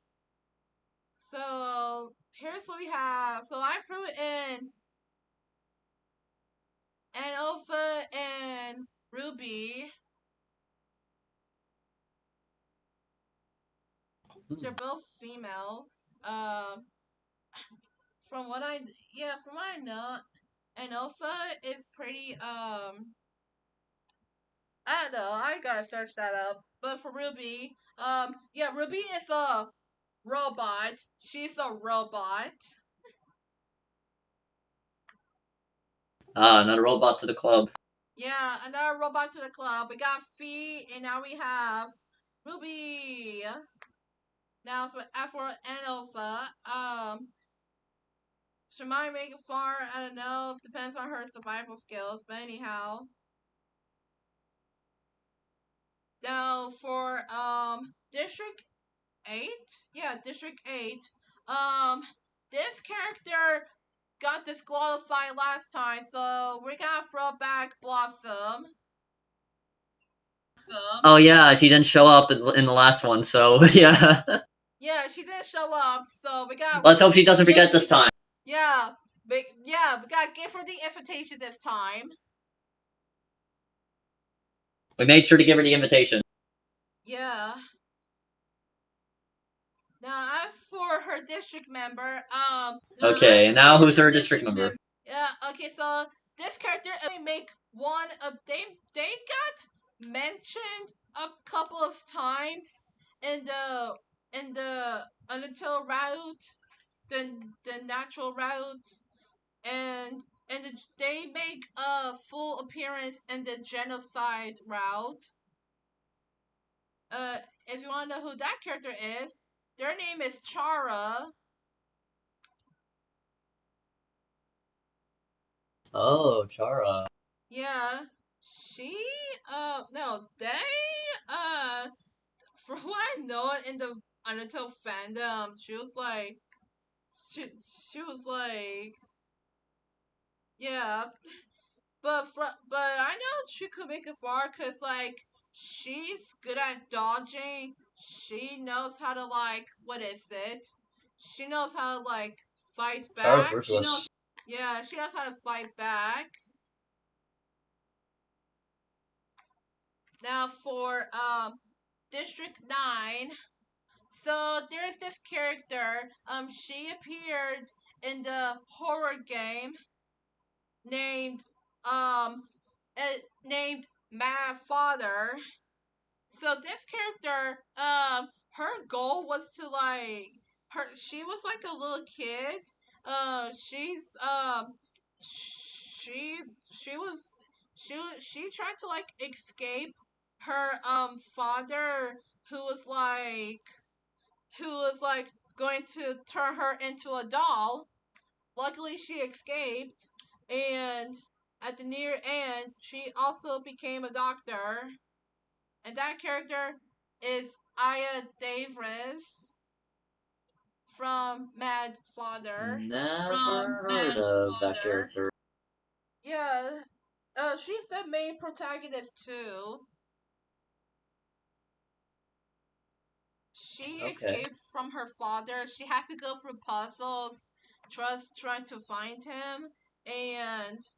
So here's what we have. So I threw in Alpha and Ruby. They're Hmm. both females. Um, from what I from what I know, Enofa is pretty I don't know, I gotta search that up. But for Ruby, Ruby is a robot. She's a robot. Ah, another robot to the club. Yeah, another robot to the club. We got Fee, and now we have Ruby. Now for Enofa, she might make it far. I don't know. Depends on her survival skills. But anyhow, now for District 8, yeah, District 8. Um, this character got disqualified last time, so we're gonna throw back Blossom. Oh yeah, she didn't show up in the last one, so yeah. Yeah, she didn't show up, so we got Let's hope she doesn't forget this time. yeah, we gotta give her the invitation this time. We made sure to give her the invitation. Yeah. Now, as for her district member, Okay, now who's her district member? yeah, okay, so this character only make one of they got mentioned a couple of times in the until route, the natural route, and they make a full appearance in the genocide route. Uh, if you want to know who that character is, their name is Chara. Oh, Chara. Yeah, she, no, they, uh, from what I know in the Undertale fandom, she, she was like, yeah, but I know she could make it far because, like, she's good at dodging. She knows how to, like, what is it? She knows how to, like, fight Chara's back. ruthless. Yeah, she knows how to fight back. Now for, District 9. So there's this character. She appeared in the horror game named um named Mad Father. So this character, her goal was to like she was like a little kid. She's she she was she tried to like escape her father who was like going to turn her into a doll. Luckily, she escaped, and at the near end, she also became a doctor. And that character is Aya Davis from Mad Father. Never heard of that character. Yeah, she's the main protagonist too. She Okay. escaped from her father. She has to go through puzzles, trying to find him, and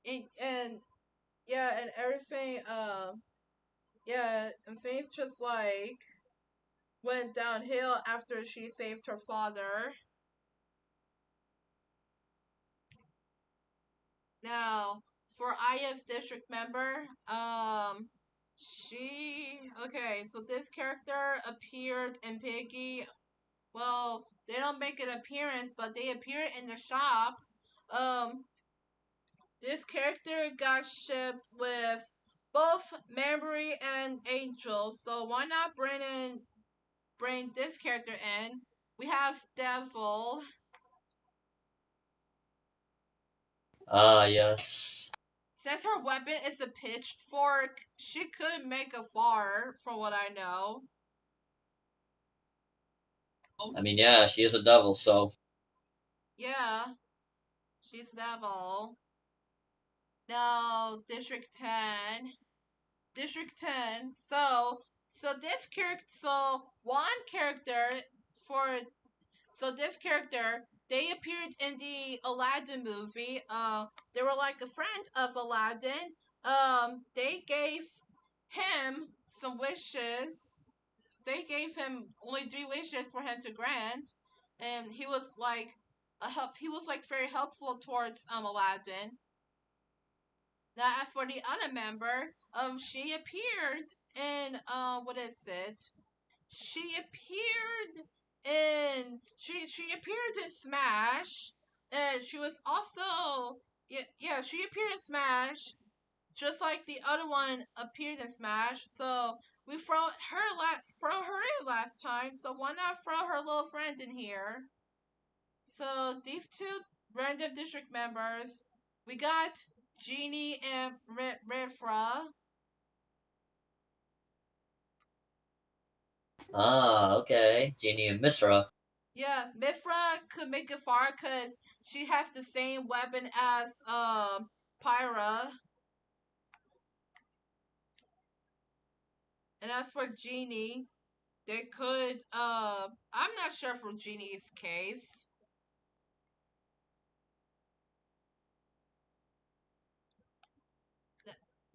and yeah, and everything. Yeah, and things just like went downhill after she saved her father. Now, for Aya's district member, okay, so this character appeared in Piggy. Well, they don't make an appearance, but they appear in the shop. Um, this character got shipped with both Memory and Angel, so why not bring this character in? We have Devil. Ah, yes. Since her weapon is a pitchfork, she could make a far, from what I know. I mean, yeah, she is a devil, so. Yeah, she's Devil. Now, District 10. District 10. So this character, so one character for, so this character, they appeared in the Aladdin movie. They were like a friend of Aladdin. They gave him some wishes. They gave him only 3 wishes for him to grant, and he was like a help. He was like very helpful towards Aladdin. Now, as for the other member, she appeared in what is it? She appeared in Smash, and she was also she appeared in Smash just like the other one appeared in Smash. So we throw her in last time. So why not throw her little friend in here? So these two random district members, we got Genie and Rifra. Ah, okay. Genie and Misra. Yeah, Mifra could make it far because she has the same weapon as Pyra. And as for Genie, they could I'm not sure for Genie's case.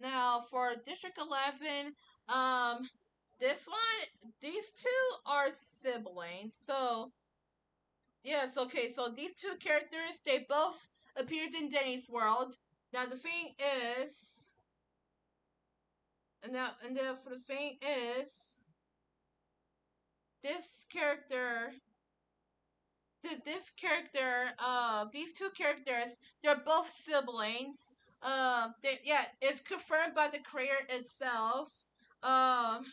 Now for District 11, um these two are siblings. So yes, okay, so these two characters, they both appeared in Denny's world. Now the thing is, and the for the thing is, this character, these two characters, they're both siblings. It's confirmed by the creator itself. Um,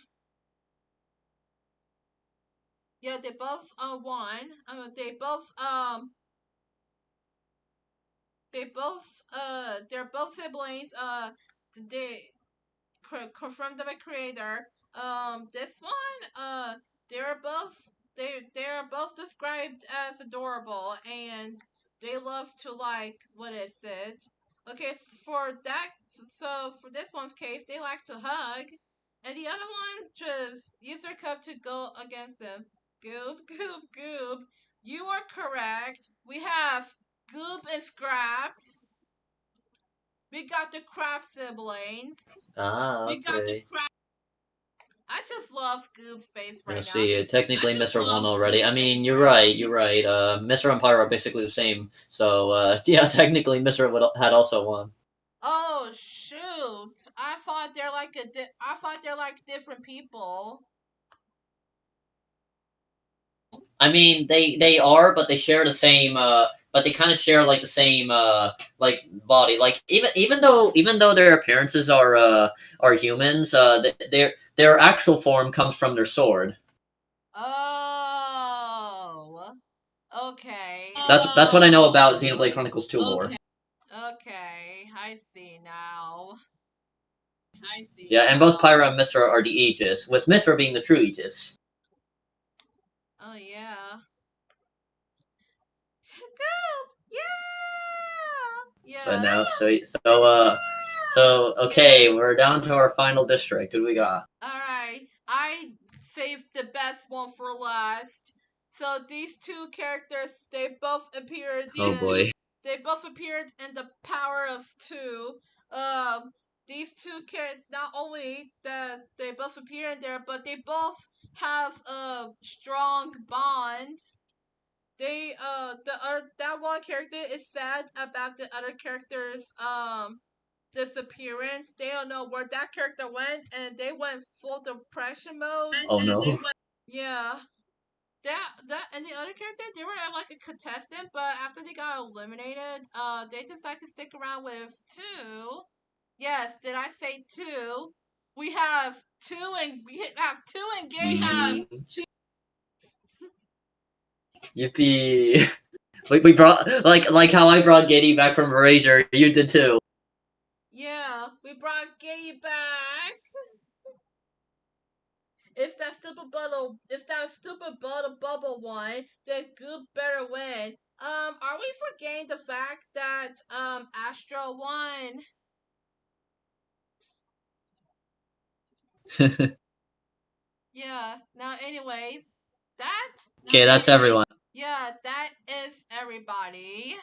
yeah, they both won. They're both siblings. They confirmed by creator. This one, they're both they're both described as adorable, and they love to like what is it? Okay, for that, so for this one's case, they like to hug, and the other one just use their cup to go against them. Goob, goob, goob. You are correct. We have Goob and Scraps. We got the Craft siblings. Ah, okay. I just love Goob's face right Let's now. see. Technically, Misra won already. I mean, you're right. You're right. Misra and Pyro are basically the same. So, yeah, technically, Misra had also won. Oh shoot! I thought they're like I thought they're like different people. I mean, they are, but they share the same. But they kind of share like the same like body. Like even though their appearances are humans, their actual form comes from their sword. Oh, okay. That's what I know about Xenoblade Chronicles 2 lore. Okay, I see now. Yeah, and both Pyra and Mithra are the Aegis, with Mithra being the true Aegis. Oh yeah. Go! Yeah! But Yeah. now, so okay, we're down to our final district. Who do we got? Alright. I saved the best one for last. So these two characters, they both appeared Oh in boy. they both appeared in the Power of Two. Um these two characters, not only that they both appear in there, but they both have a strong bond. That one character is sad about the other character's disappearance. They don't know where that character went, and they went full depression mode. Oh no. Yeah. That and the other character, they were like a contestant, but after they got eliminated, they decided to stick around with two. Yes, did I say two? We have two in gaming. Yippee! We brought like how I brought Giddy back from Erasure. You did too. Yeah, we brought Gay back. If that stupid bubble won, then Goop better win. Are we forgetting the fact that Astro won? Yeah. Now, anyways, that. Okay, that's everyone. Yeah, that is everybody.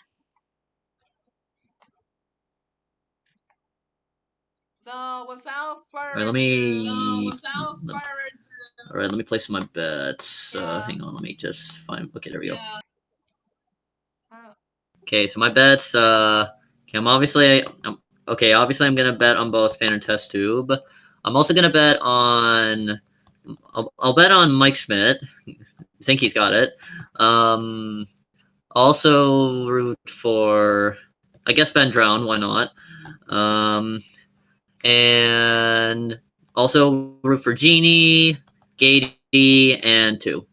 So without Alright, further ado, Alright, let me place my bets. Yeah. Hang on, let me just find. Okay, there we go. uh, Okay, so my bets. Okay, obviously I'm gonna bet on both Fan and Test Tube. I'm also gonna bet on. I'll bet on Mike Schmidt. I think he's got it. Also root for, I guess, Ben Drown. Why not? And also root for Genie, Gady, and Two.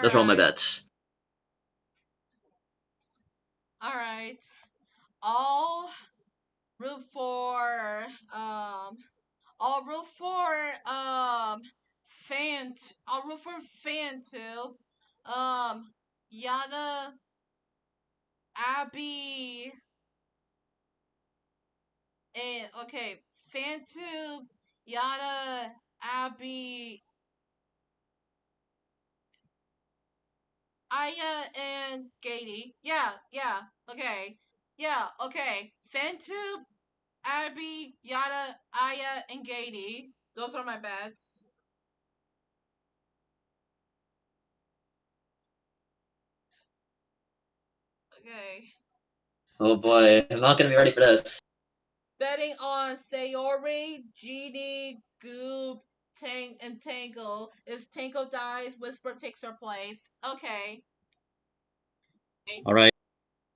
Those are all my bets. All right. I'll root for um I'll root for I'll root for Fan too. Yana, Abby, and okay, Fantube, Yana, Abby, Aya, and Gady. Yeah, yeah, okay. Yeah, okay. Fantube, Abby, Yada, Aya, and Gady. Those are my bets. Okay. Oh boy, I'm not gonna be ready for this. Betting on Sayori, Genie, Goob, Tang, and Tangle. If Tangle dies, Whisper takes her place. Okay. All right.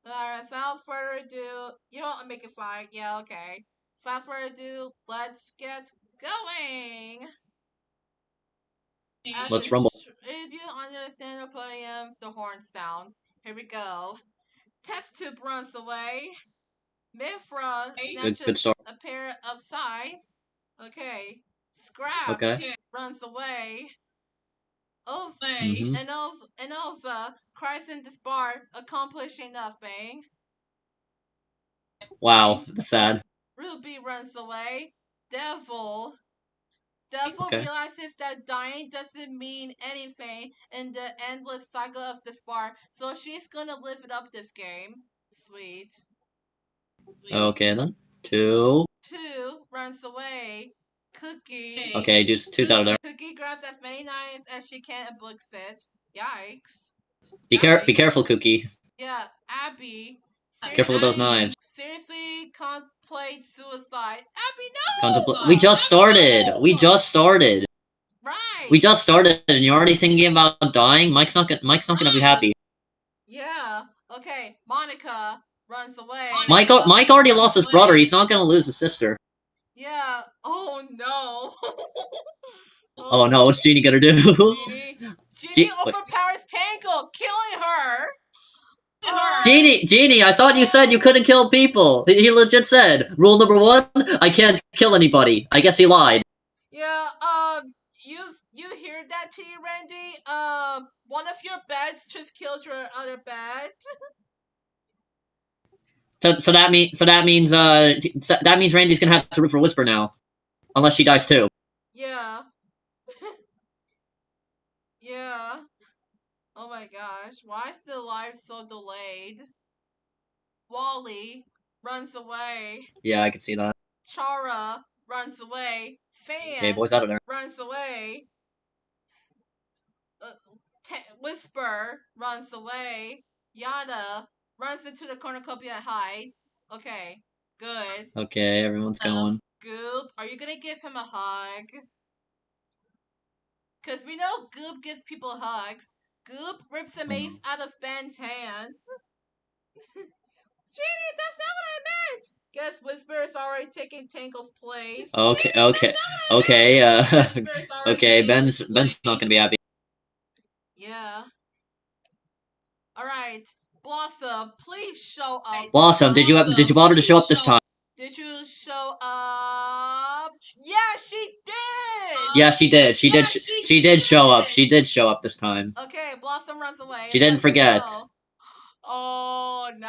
Alright, without further ado, you know what? I'll make it 5. Yeah, okay. Without further ado, let's get going! Let's rumble. If you understand the podium, the horn sounds. Here we go. Test tube runs away. Mifra Good snatches start. a pair of scythes. Okay. Scraps Okay. runs away. Mhm. And Elva cries in despair, accomplishing nothing. Wow, that's sad. Ruby runs away. Devil. Devil Okay. realizes that dying doesn't mean anything in the endless saga of despair, so she's gonna live it up this game. Sweet. Okay then. Two. 2 runs away. Cookie. Okay, do two's out of there. Cookie grabs as many knives as she can and books it. Yikes. Be careful, Cookie. Yeah, Abby Careful with those knives. Seriously, contemplate suicide. Abby, no! We just started. We just started. Right. We just started, and you're already thinking about dying. Mike's not gonna be happy. Yeah. Okay. Monica runs away. Mike already lost his brother. He's not gonna lose his sister. Yeah. Oh no. Oh no, what's Jeannie gonna do? Jeannie overpowers Tangle, killing her. Jeannie, I thought you said you couldn't kill people. He legit said, rule number 1, I can't kill anybody. I guess he lied. Yeah, you hear that, T. Randy? One of your beds just killed your other bed. So that means Randy's gonna have to root for Whisper now, unless she dies too. Yeah. Yeah. Oh my gosh, why is the live so delayed? Wally runs away. Yeah, I can see that. Chara runs away. Fan Okay, boys out of there. runs away. Whisper runs away. Yada runs into the cornucopia and hides. Okay, good. Okay, everyone's going. Goop, are you gonna give him a hug? Because we know Goop gives people hugs. Goop rips a mace out of Ben's hands. Jeannie, that's not what I meant! Guess Whisper is already taking Tangle's place. Okay, okay, Ben's not gonna be happy. Yeah. Alright. Blossom, please show up. Blossom, did you bother to show up this time? Did you show up? Yeah, she did! Yeah, she did. She did show up. She did show up this time. Okay, Blossom runs away. She didn't forget. Oh, no.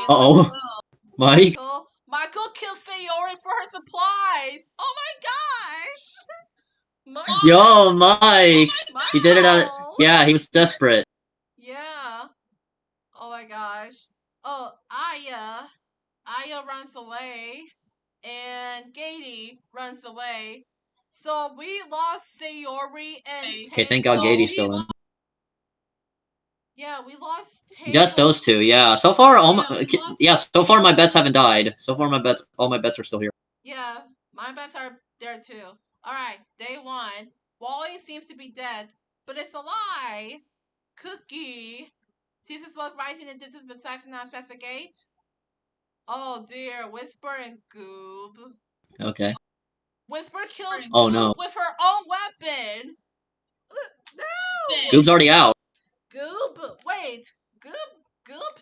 Uh-oh. Mike? Michael killed Sayori for her supplies. Oh my gosh. Yo, Mike. He did it out. Yeah, he was desperate. Yeah. Oh my gosh. Oh, Aya runs away, and Gady runs away. So we lost Sayori and Tango. Okay, thank God Gady's still in. Yeah, we lost Tango. Just those two, yeah. So far, so far my bets haven't died. So far, all my bets are still here. Yeah, my bets are there too. Alright, day 1. Wally seems to be dead, but it's a lie. Cookie sees the smoke rising in distance but decides to not investigate. Oh dear, Whisper and Goob. Okay. Whisper kills Oh Goob no. with her own weapon. No. Goob's already out. Goob, wait. Goob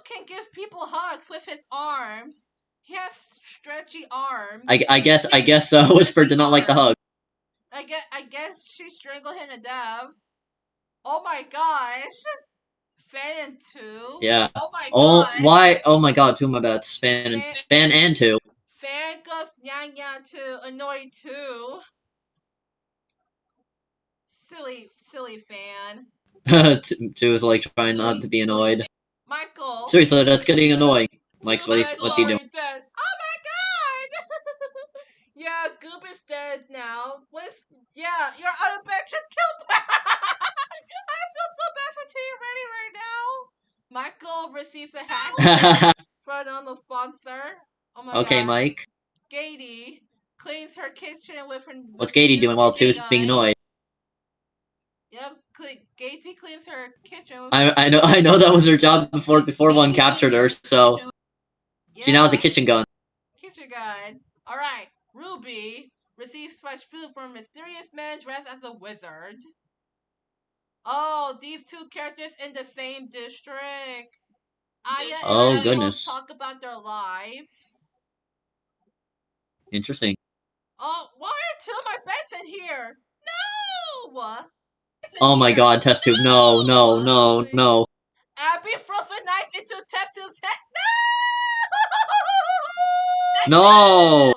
can give people hugs with his arms. He has stretchy arms. I guess Whisper did not like the hug. I guess she strangled him to death. Oh my gosh. Fan and 2. Yeah. Oh, why? Oh my god, 2 of my bets. Fan and 2. Fan goes nyang to annoy 2. Silly Fan. 2 is like trying not to be annoyed. Michael. Seriously, that's getting annoying. Mike, what's he doing? Dead. Oh my god! Yeah, Goop is dead now. Yeah, your other bed just killed me. I feel so bad for Team Ready right now. Michael receives a hack from the sponsor. Oh my god. Okay, Mike. Gady cleans her kitchen with her. What's Gady doing while 2 is being annoyed? Yep, Gady cleans her kitchen. I know that was her job before 1 captured her, so she now has a kitchen gun. Kitchen gun. All right, Ruby receives fresh food from a mysterious man dressed as a wizard. Oh, these 2 characters in the same district. Aya and goodness. Talk about their lives. Interesting. Oh, why are 2 of my bets in here? No! Oh my god, test tube. No. Abby throws a knife into test tube's head. No! No!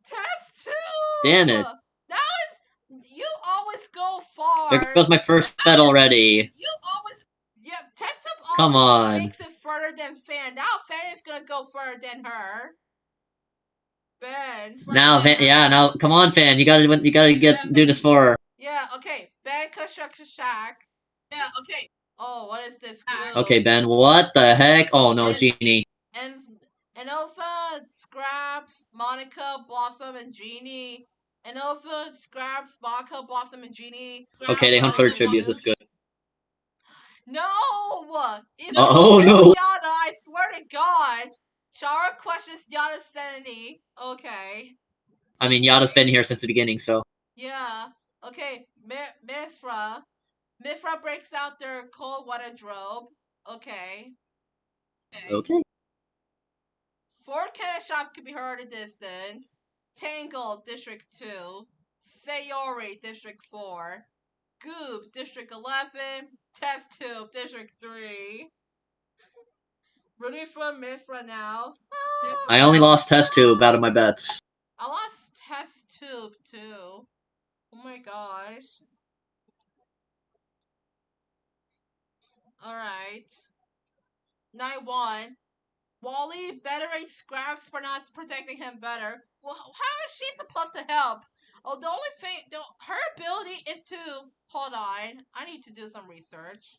Test tube! Damn it. That was... You always go far. There goes my first bet already. Yeah, test tube Come always on. makes it further than Fan. Now Fan is gonna go further than her. Ben. Now, come on, Fan. You gotta do this for her. Yeah, okay. Ben constructs a shack. Oh, what is this glue? Okay, Ben, what the heck? Oh no, And- Genie. And Enova, Scraps, Monica, Blossom, and Genie. Enova, Scraps, Monica, Blossom, and Genie. Okay, they hunt for tributes. That's good. No! If you Oh kill no! Yana, I swear to God! Chara questions Yana's sanity. Okay. I mean, Yada's been here since the beginning, so. Yeah. Okay, Mithra. Mithra breaks out their cold water drobe. Okay. Okay. 4 cannon shots can be heard at a distance. Tangle, District 2. Sayori, District 4. Goob, District 11. Test Tube, District 3. Ready for Mithra now. I only lost test tube out of my bets. I lost Test Tube too. Oh my gosh. Alright. Night 1. Wally betterate Scraps for not protecting him better. Well, how is she supposed to help? Oh, the only thing, her ability is to, hold on, I need to do some research.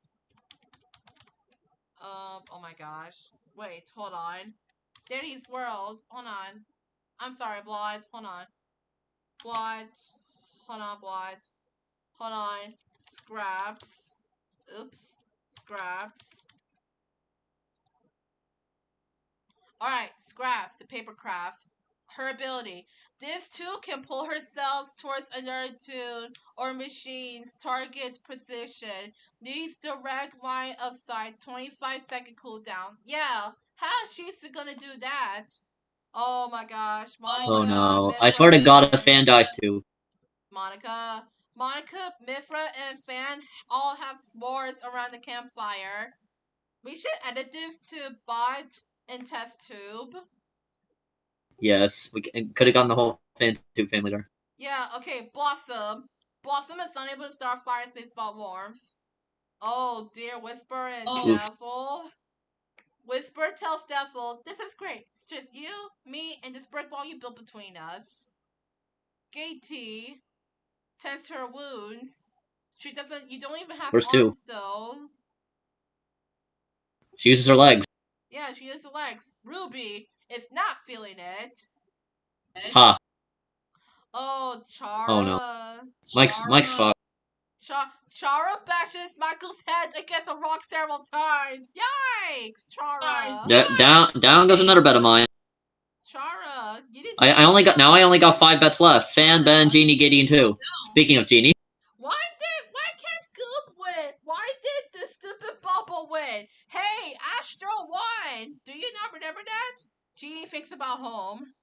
Oh my gosh. Wait, hold on. Danny's World, hold on. I'm sorry, Blood, hold on. Blood, hold on, Blood. Hold on. Scraps. Oops. Scraps. Alright, Scraps, the paper craft. Her ability. This tool can pull herself towards another tool or machine's target position. Needs direct line of sight. 25-second cooldown. Yeah. How is she gonna do that? Oh my gosh. Monica, Oh no. Mithra, I swear to God, a and fan dies too. Monica. Monica, Mithra, and Fan all have s'mores around the campfire. We should edit this to bot and test tube. Yes, we could have gotten the whole fan tube family there. Yeah, okay, Blossom. Blossom is unable to start fires they spot warmth. Oh dear, Whisper and Devil. Whisper tells Devil, this is great. It's just you, me, and this brick wall you built between us. Katie tends to her wounds. She doesn't, you don't even have Where's arms though. She uses her legs. Yeah, she uses her legs. Ruby is not feeling it. Ha. Oh, Chara. Oh no. Mike's fucked. Chara bashes Michael's head against a rock several times. Yikes, Chara. Down goes another bet of mine. Chara, you need to. I only got 5 bets left. Fan, Ben, Genie, Gideon, too. Speaking of Genie. Why can't Goop win? Why did the stupid Bubble win? Hey, Astro won. Do you not remember that? Genie thinks about home.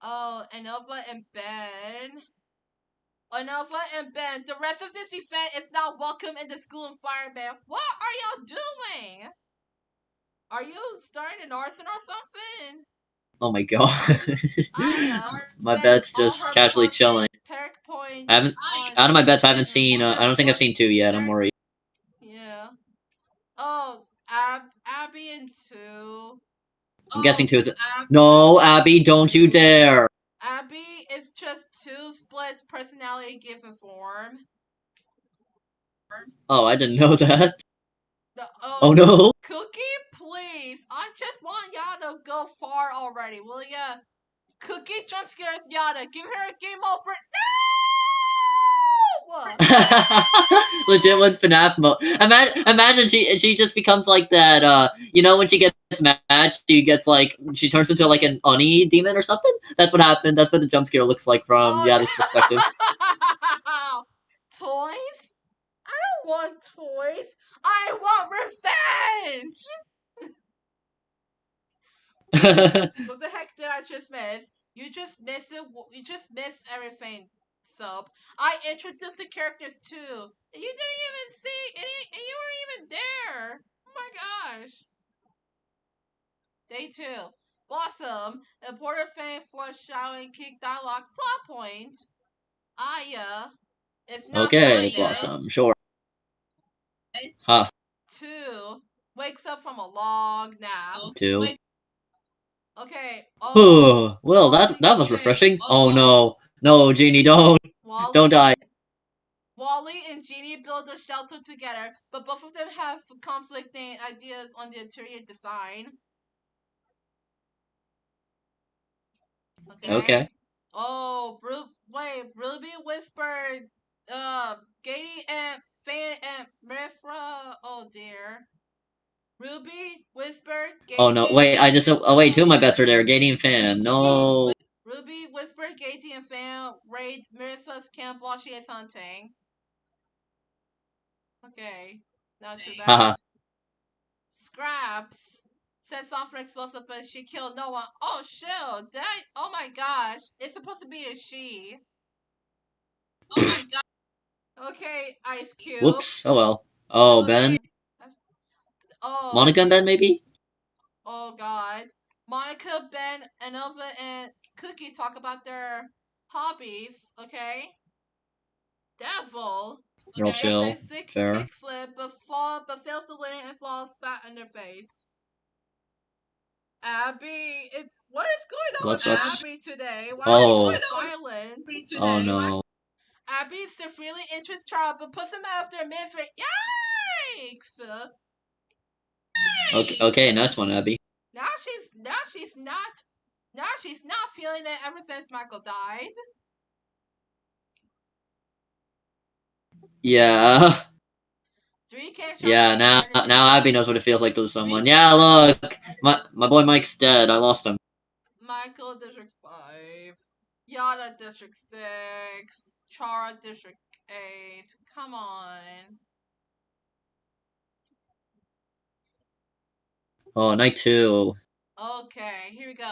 Oh, Anova and Ben. Anova and Ben, the rest of this event is not welcome in the school environment. What are y'all doing? Are you starting an arson or something? Oh my god. My bet's just casually chilling. I haven't, out of my bets, I haven't seen, I don't think I've seen 2 yet. I'm worried. Yeah. Oh, Abby and 2. I'm guessing 2 is. No, Abby, don't you dare. Abby is just 2 split personality given form. Oh, I didn't know that. Oh no. Cookie, please. I just want y'all to go far already, will ya? Cookie jump scares Yada. Give her a game over. No! Legit with FNAF mode. Imagine she just becomes like that. You know when she gets mad, she turns into like an Oni demon or something. That's what happened. That's what the jump scare looks like from Yada's perspective. Toys? I don't want toys. I want revenge. What the heck did I just miss? You just missed it. You just missed everything. Sub. I introduced the characters too. You didn't even see any, and you weren't even there. Oh my gosh. Day 2. Blossom. Important thing for shouting kick dialogue plot point. Aya. It's not Okay, Blossom. Sure. Huh. 2. Wakes up from a long nap. 2. Okay. Well, that was refreshing. Oh no. No, Genie, don't. Wally, Don't die. Wally and Jeannie build a shelter together, but both of them have conflicting ideas on the interior design. Okay. Okay. Oh, wait, Ruby whispered, Katie and Fan and Mifra. Oh dear. Ruby whispered, Oh no, Katie. wait, I just oh wait, two of my bets are there. Gaty and Fan. No. Ruby whispered, Katie and Fan raid Marissa's camp while she is hunting. Okay, not too bad. Haha. Scraps sets off an explosive, but she killed no one. Oh shoot! That. Oh my gosh! It's supposed to be a she. Oh my god. Okay, Ice Cube. Whoops. Oh well. Oh, Okay. Ben. Oh, Monica and Ben, maybe? oh god. Monica, Ben, Anova, and Cookie talk about their hobbies. Okay. Devil. Real Okay. Does a chill. sick Fair. kickflip, but fails to land and falls flat on their face. Abby, what is going on What with sucks? Abby today? Why is she Oh. so violent? Oh no. Abby's the freely interest child, but puts him out of their misery. Yikes! Okay, okay, nice one, Abby. Now she's not feeling it ever since Michael died. Yeah. Three can't show Yeah, now Abby knows what it feels like to lose someone. Yeah, look. My boy Mike's dead. I lost him. Michael District 5. Yada District 6. Chara District 8. Come on. Oh, night 2. Okay, here we go.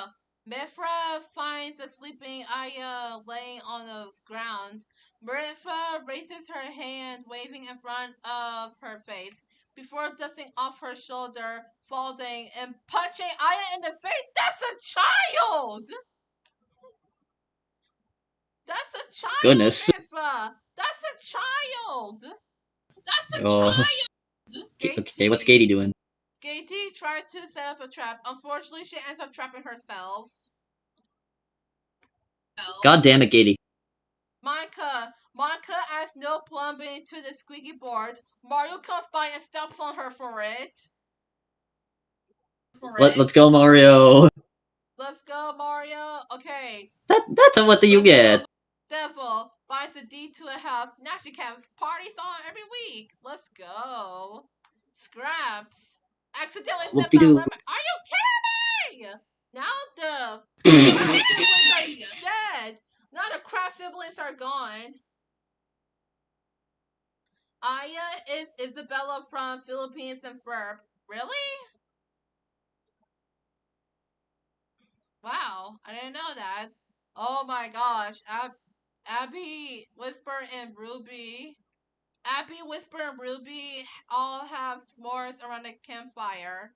Mifra finds a sleeping Aya laying on the ground. Mifra raises her hand, waving in front of her face, before dusting off her shoulder, falling, and punching Aya in the face. That's a child! That's a child, Goodness. Mifra! That's a child! Oh. Okay, what's Katie. Katie doing? Katie tried to set up a trap. Unfortunately, she ends up trapping herself. God damn it, Katie. Monica adds no plumbing to the squeaky board. Mario comes by and steps on her for it. Let's go, Mario. Let's go, Mario. Okay. That's what you get. Devil buys a D to a house. Now she can have parties on every week. Let's go. Scraps accidentally sniffs out Whoop-de-doo. lemon. Are you kidding me? Now the siblings are dead. Now the crap siblings are gone. Aya is Isabella from Philippines and Ferb. Really? Wow, I didn't know that. Oh my gosh, Abby, Whisper, and Ruby. Abby, Whisper, and Ruby all have s'mores around the campfire.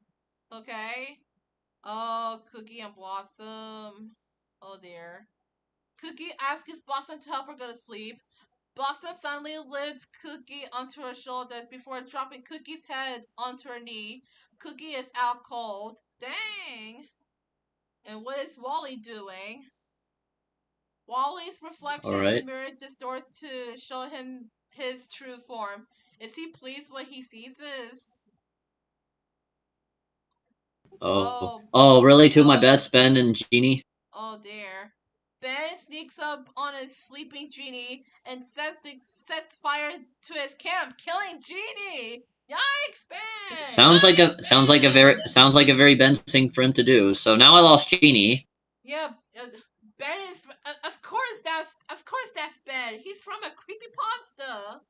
Okay? Oh, Cookie and Blossom. Oh dear. Cookie asks Blossom to help her go to sleep. Blossom suddenly lifts Cookie onto her shoulders before dropping Cookie's head onto her knee. Cookie is out cold. Dang! And what is Wally doing? Wally's reflection in the Alright. mirror distorts to show him his true form. Is he pleased what he sees? Oh. Oh, Oh, really? Two of my bets, Ben and Jeannie? oh dear. Ben sneaks up on a sleeping Genie and sets fire to his camp, killing Genie. Yikes, Ben! Sounds like a very Ben thing for him to do. So now I lost Jeannie. Yeah, Ben is. Of course that's Ben. He's from a creepy pasta.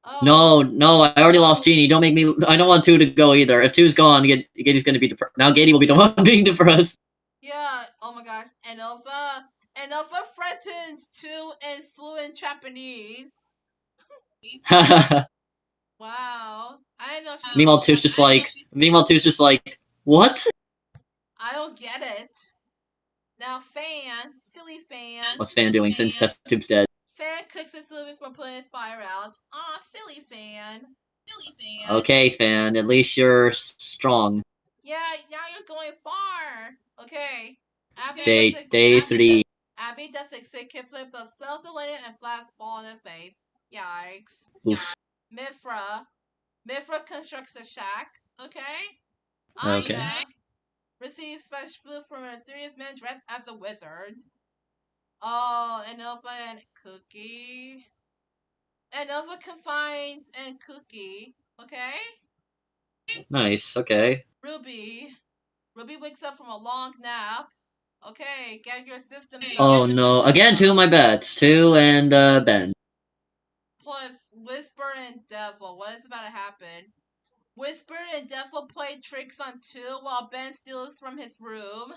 Oh. No, I already lost Jeannie. Don't make me. I don't want 2 to go either. If 2's gone, Gaty's gonna be depressed. Now Gaty will be the one being depressed. Yeah. Oh my gosh. And Alpha threatens to in fluent Japanese. Wow. I didn't know she Meanwhile, spoke Japanese. Meanwhile, 2's just like, what? I don't get it. Now, silly Fan. What's Fan doing since Test Tube's dead? Fan cooks his food before putting his fire out. Aw, silly Fan. Okay, Fan, at least you're strong. Yeah, now you're going far. Okay. Day 3. Abby does a sick kickflip but sells the lady and flat fall in the face. Yikes. Oof. Mifra. Mifra constructs a shack. Okay. Okay. Aya receives special food from a mysterious man dressed as a wizard. Oh, and Elfa and Cookie. And Elfa confines and Cookie. Okay. Nice. Okay. Ruby. Ruby wakes up from a long nap. Okay, get your systems up. Oh no! Again, two of my bets. Two and Ben. Plus, Whisper and Devil. What is about to happen? Whisper and Devil play tricks on two while Ben steals from his room.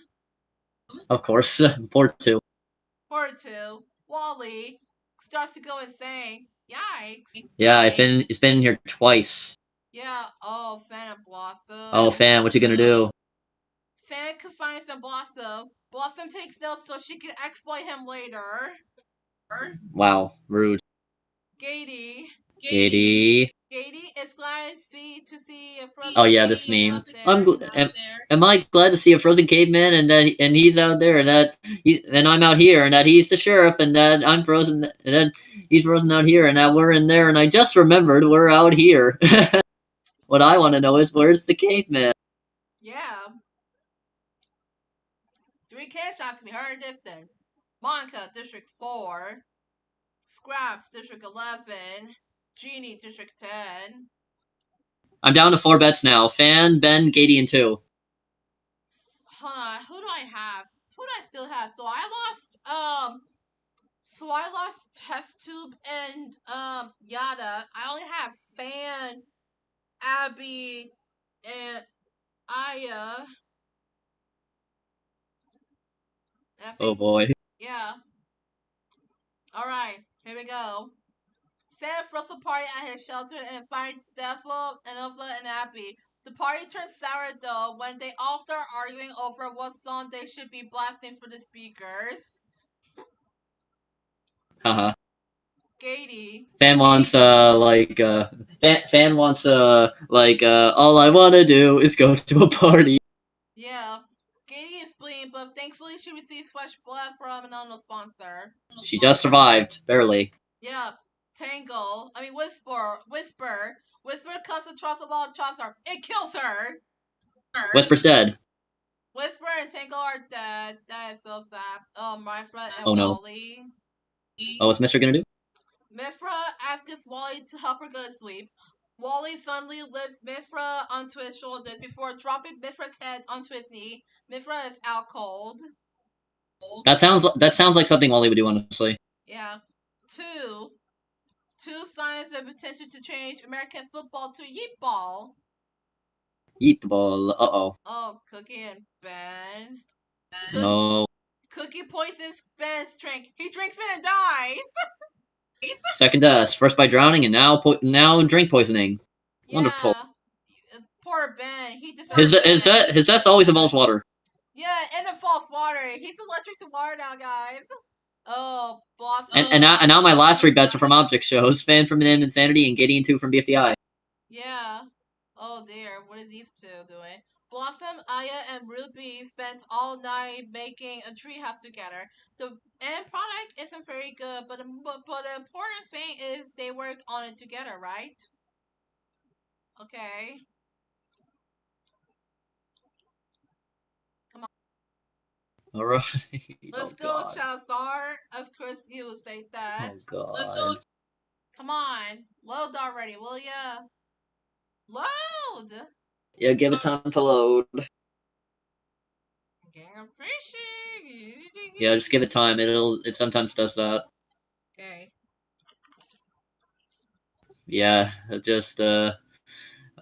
Of course. Poor two. Or two. Wally starts to go insane. Yikes. Yeah, it's been in here twice. Yeah, oh, Fan and Blossom. Oh, fan, what's he gonna do? Fan confines in Blossom. Blossom takes notes so she can exploit him later. Wow, rude. Gady. Katie. Gady is glad to see a frozen Oh yeah, this caveman meme. out there. Am I glad to see a frozen caveman and he's out there and I'm out here and that he's the sheriff and that I'm frozen and then he's frozen out here and that we're in there and I just remembered we're out here. What I want to know is where's the caveman? Yeah. 3 kids shots can be heard in the distance. Monica, District 4. Scraps, District 11. Genie, District 10. I'm down to 4 bets now. Fan, Ben, Katie, and 2. Huh, who do I have? Who do I still have? So I lost Test Tube and Yada. I only have Fan, Abby, and Aya. I Oh think, boy. yeah. Alright, here we go. Fan throws a party at his shelter and finds Devil, Anova, and Abby. The party turns sour though when they all start arguing over what song they should be blasting for the speakers. Haha. Gady. Fan wants fan wants all I wanna do is go to a party. Yeah. Gady is bleeding, but thankfully she receives fresh blood from an unknown sponsor. She just survived, barely. Yeah. Tangle. I mean Whisper. Whisper comes and tries a lot of shots her. It kills her. Whisper's dead. Whisper and Tangle are dead. That is so sad. Mifra and Oh no. Wally. Oh, what's Mister gonna do? Mifra asks Wally to help her go to sleep. Wally suddenly lifts Mifra onto his shoulders before dropping Mifra's head onto his knee. Mifra is out cold. That sounds like something Wally would do, honestly. Yeah. Two signs of potential to change American football to yeet ball. Eat the ball. Uh-oh. Oh, Cookie and Ben. No. Cookie poisons Ben's drink. He drinks it and dies. Second death. First by drowning and now drink poisoning. Yeah. Wonderful. Poor Ben. He deserves His death always involves water. Yeah, and it falls water. He's allergic to water now, guys. Oh, Blossom. And now my last 3 bets are from object shows. Fan from Insanity and Gideon 2 from BFDI. Yeah. Oh dear, what is these two doing? Blossom, Aya, and Ruby spent all night making a treehouse together. The end product isn't very good, but the important thing is they work on it together, right? Okay. Alright. Let's go, Chazar. Of course, you would say that. Oh god. Come on, load already, will ya? Load! Yeah, give it time to load. Yeah, just give it time. It sometimes does that. Okay. Yeah, just oh,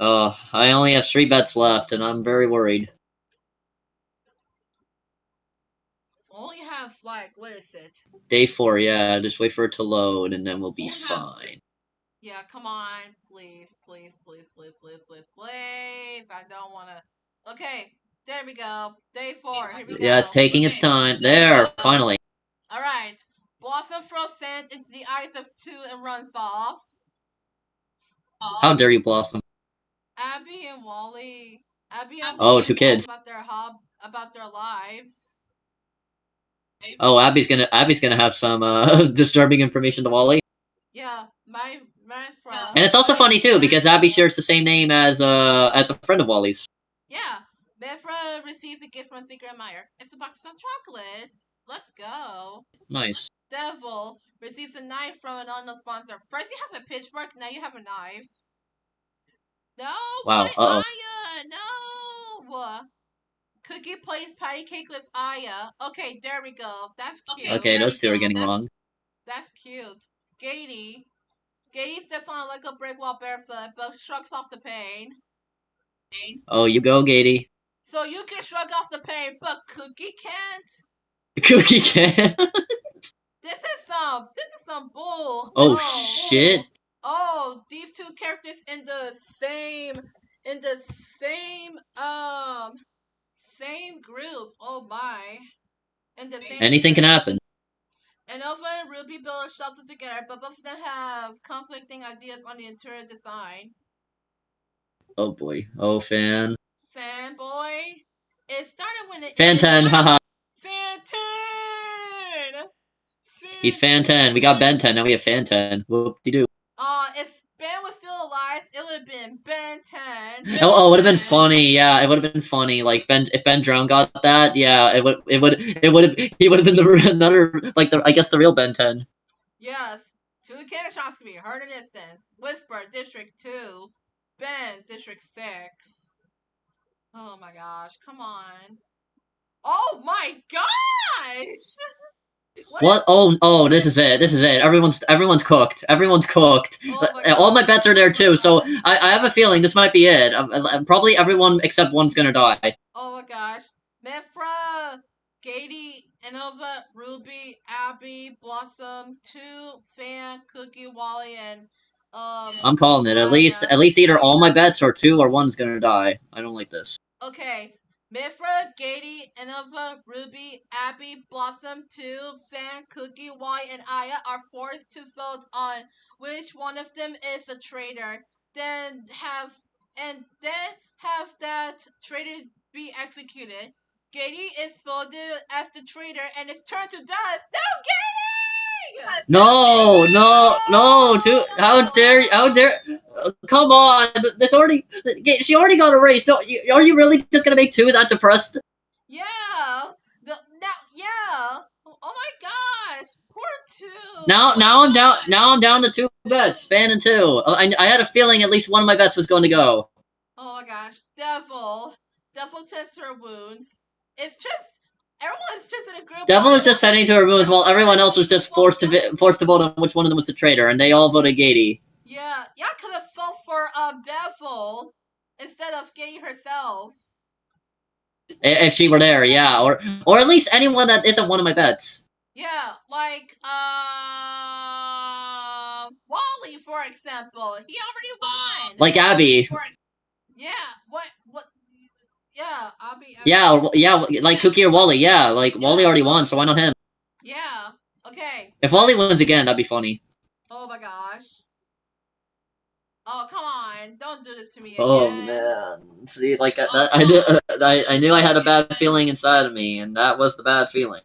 I only have 3 bets left, and I'm very worried. Only have like what is it? Day 4, yeah. Just wait for it to load, and then we'll be fine. Yeah, come on, please, please, please, please, please, please, please. I don't want to. Okay, there we go. Day 4. Here we go. Yeah, it's taking its time. There, finally. All right. Blossom throws sand into the eyes of 2 and runs off. How dare you, Blossom? Abby and Wally. Abby and Oh, Wally 2 kids. about their lives. Oh, Abby's gonna have some disturbing information to Wally. Yeah, my friend. And it's also funny too because Abby shares the same name as a friend of Wally's. Yeah, my friend receives a gift from Secret Admirer. It's a box of chocolates. Let's go. Nice. Devil receives a knife from an unknown sponsor. First you have a pitchfork, now you have a knife. No, Wow. why Uh oh. Aya? No. Cookie plays patty cake with Aya. Okay, there we go. That's cute. Okay, those two are getting along. That's cute. Gady. Gady steps on a Lego brick while barefoot, but shrugs off the pain. Oh, you go, Gatey. So you can shrug off the pain, but Cookie can't. Cookie can. This is some bull. Oh shit. Oh, these two characters in the same same group. Oh my. In the same Anything can happen. And Nova and Ruby build a shelter together, but both of them have conflicting ideas on the interior design. Oh boy. Oh fan. Fanboy. It started when it Fan 10, haha. Fan 10! He's fan 10. We got Ben 10, now we have fan 10. Whoop-de-doo. If Ben was still alive, it would have been Ben 10. Oh, it would have been funny. Yeah, it would have been funny. Like if Ben Drown got that, yeah, he would have been another like I guess the real Ben 10. Yes. Two cannon shots can be heard in distance. Whisper, District 2. Ben, District 6. Oh my gosh, come on. Oh my gosh! What? Oh, this is it. This is it. Everyone's cooked. Everyone's cooked. Oh All my bets are there too, so I have a feeling this might be it. Probably everyone except one's gonna die. Oh my gosh. Mefra, Gady, Enova, Ruby, Abby, Blossom, 2, Fan, Cookie, Wally, and I'm calling it. At least either all my bets or two or one's gonna die. I don't like this. Okay. Mifra, Gady, Enova, Ruby, Abby, Blossom, 2, Fan, Cookie, Wally, and Aya are forced to vote on which one of them is a traitor. Then have that traitor be executed. Gady is voted as the traitor and is turned to dust. No, Gady! No! How dare? Come on! There's already. She already got erased. Are you really just gonna make two that depressed? Yeah. Yeah. Oh my gosh. Poor 2. Now I'm down. Now I'm down to two bets. Fan and two. I had a feeling at least one of my bets was going to go. Oh my gosh. Devil tends to her wounds. It's just everyone's just in a group. Devil was just sending to her wounds while everyone else was just forced to vote on which one of them was the traitor, and they all voted Gady. Yeah, y'all could have fought for Devil instead of Gay herself. If she were there, yeah, or at least anyone that isn't one of my bets. Yeah, like Wally, for example, he already won. Like Abby. Yeah. What? Yeah, Abby. Yeah, like Cookie or Wally. Yeah, like Wally already won, so why not him? Yeah. Okay. If Wally wins again, that'd be funny. Oh my gosh. Oh, come on. Don't do this to me again. Oh man. See, like I knew I had a bad feeling inside of me, and that was the bad feeling.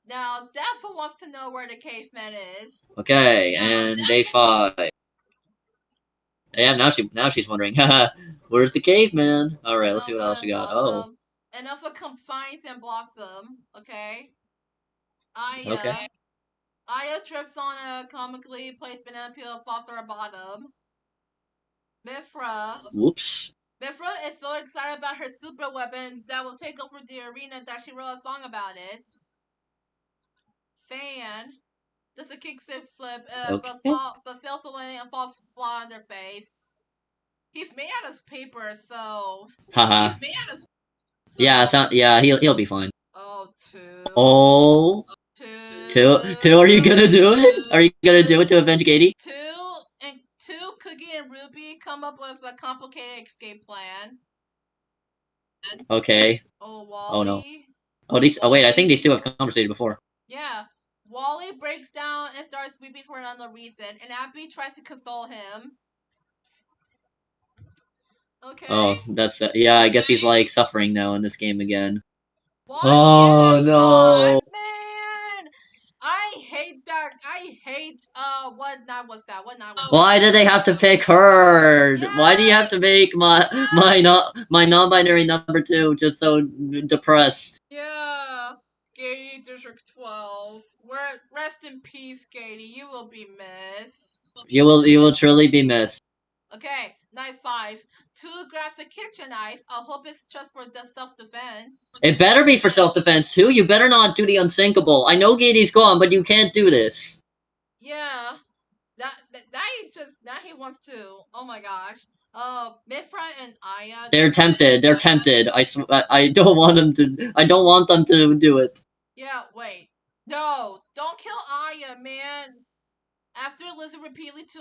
Now, Devil wants to know where the caveman is. Okay, and day 5. Yeah, now she's wondering, where's the caveman? Alright, let's see what else we got. Oh. And Alpha confines and Blossom, okay? Aya. Okay. Aya trips on a comically placed banana peel and falls to her bottom. Mifra. Whoops. Mifra is so excited about her super weapon that will take over the arena that she wrote a song about it. Fan does a kickflip, but fails to land and falls flat on their face. He's made out of paper, so. Haha. Yeah, he'll be fine. Oh, 2. Oh. 2. Are you gonna do it? Are you gonna do it to avenge Gady? 2 and 2, Cookie and Ruby come up with a complicated escape plan. Okay. Oh, Wally. Oh no. Oh wait, I think these two have conversated before. Yeah. Wally breaks down and starts weeping for another reason, and Abby tries to console him. Okay. Oh, that's yeah. I guess he's like suffering now in this game again. What Oh is no. Sean? Man, I hate that. I hate what night was that? What night was Why that? did they have to pick her? Why do you have Yeah, to make my non-binary number 2 just so depressed? yeah. Katie District 12. Rest in peace, Katie. You will be missed. You will truly be missed. Okay, night 5. 2 grabs a kitchen knife. I hope it's just for the self-defense. It better be for self-defense too. You better not do the unsinkable. I know Gatey's gone, but you can't do this. Yeah. That he just that he wants to. Oh my gosh. Mifra and Aya. They're tempted. They're tempted. I don't want them to. I don't want them to do it. Yeah, wait. No, don't kill Aya, man. After listening repeatedly to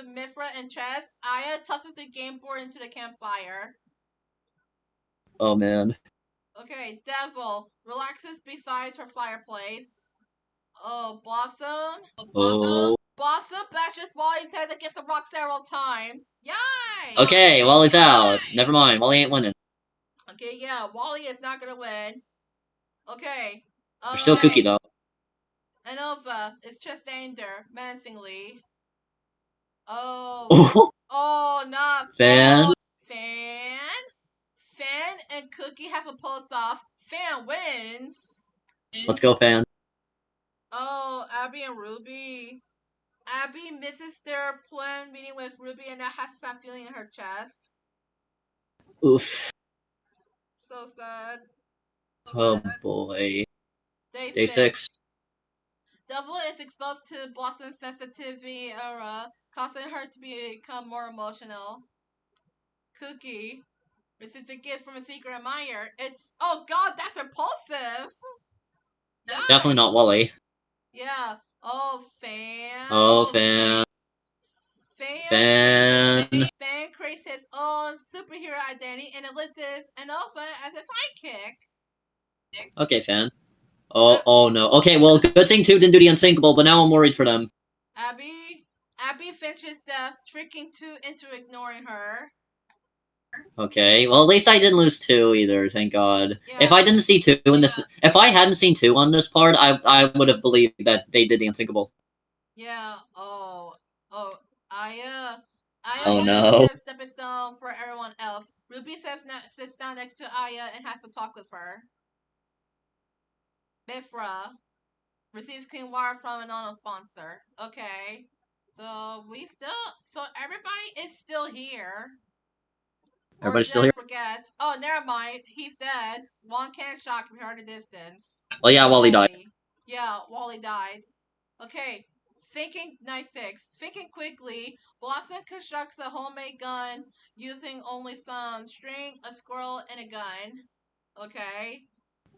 Mifra and Chess, Aya tosses the game board into the campfire. Oh man. Okay, Devil relaxes beside her fireplace. Oh, Blossom. Oh. Blossom bashes Wally's head against the rock several times. Yay! Okay, Wally's out. Never mind. Wally ain't winning. Okay, yeah, Wally is not gonna win. Okay. They're still Cookie though. Anova is just standing there menacingly. Oh. Oh, Oh, not fan. Fan. Fan and Cookie have a pulse off. Fan wins. Let's go, fan. Oh, Abby and Ruby. Abby misses their planned meeting with Ruby and now has that feeling in her chest. Oof. So sad. Oh boy. Day Day 6. 6. Devil is exposed to Blossom's sensitivity era, causing her to become more emotional. Cookie receives a gift from a secret admirer. It's oh god, that's repulsive. Definitely not Wally. Yeah. Oh, fan. Oh, fan. Fan. Fan. Fan creates his own superhero identity and enlists an alpha as a sidekick. Okay, fan. Oh no. Okay, well, good thing 2 didn't do the unsinkable, but now I'm worried for them. Abby finishes death, tricking 2 into ignoring her. Okay, well, at least I didn't lose 2 either, thank god. Yeah. If I didn't see 2 in this, if I hadn't seen 2 on this part, I would have believed that they did the unsinkable. Yeah. Oh. Aya. Oh Aya no. is a stepping stone for everyone else. Ruby sits down next to Aya and has to talk with her. Mifra receives clean water from an unknown sponsor. Okay. So everybody is still here. Everybody's still here? Forget. Oh, never mind. He's dead. One can't shock if you heard a distance. Well, yeah, Wally died. Yeah, Wally died. Okay. Thinking night 6. Thinking quickly, Blossom constructs a homemade gun using only some string, a squirrel, and a gun. Okay.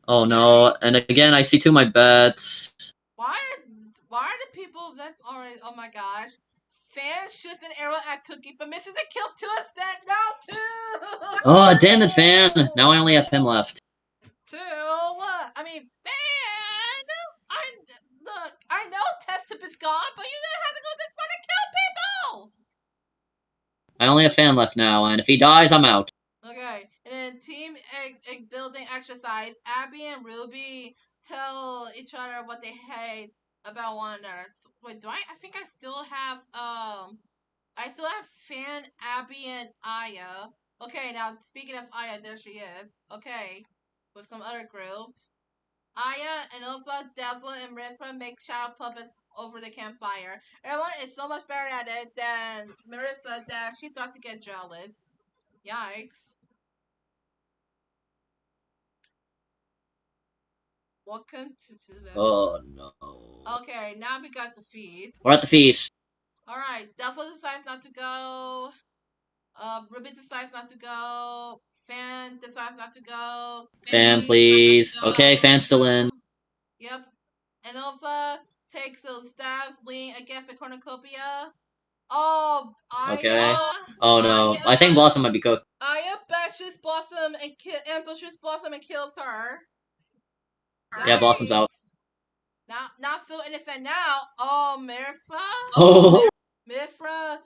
Oh no, and again, I see 2 of my bets. Why are the people that's already oh my gosh. Fan shoots an arrow at Cookie but misses and kills 2 instead. No, 2! Oh, damn it, fan! Now I only have him left. 2! I mean, Fan! I know Test Tip is gone, but you're gonna have to go this far to kill people! I only have fan left now, and if he dies, I'm out. Okay, and then team egg building exercise. Abby and Ruby tell each other what they hate about one another. Wait, I think I still have Fan, Abby, and Aya. Okay, now speaking of Aya, there she is. Okay, with some other group. Aya and Ilfa, Devla, and Marissa make shadow puppets over the campfire. Everyone is so much better at it than Marissa that she starts to get jealous. Yikes. Welcome to the... Oh no. Okay, now we got the feast. We're at the feast. Alright, Devla decides not to go. Ruby decides not to go. Fan decides not to go. Fan, please. Okay, fan's still in. Yep. And Alpha takes a stab, leaning against the cornucopia. Oh, Okay. Oh no. I think Blossom might be cooked. Aya bashes Blossom and ambushes Blossom and kills her. Yeah, Blossom's out. Not so innocent now. Oh, Mirfa. Oh. Mifra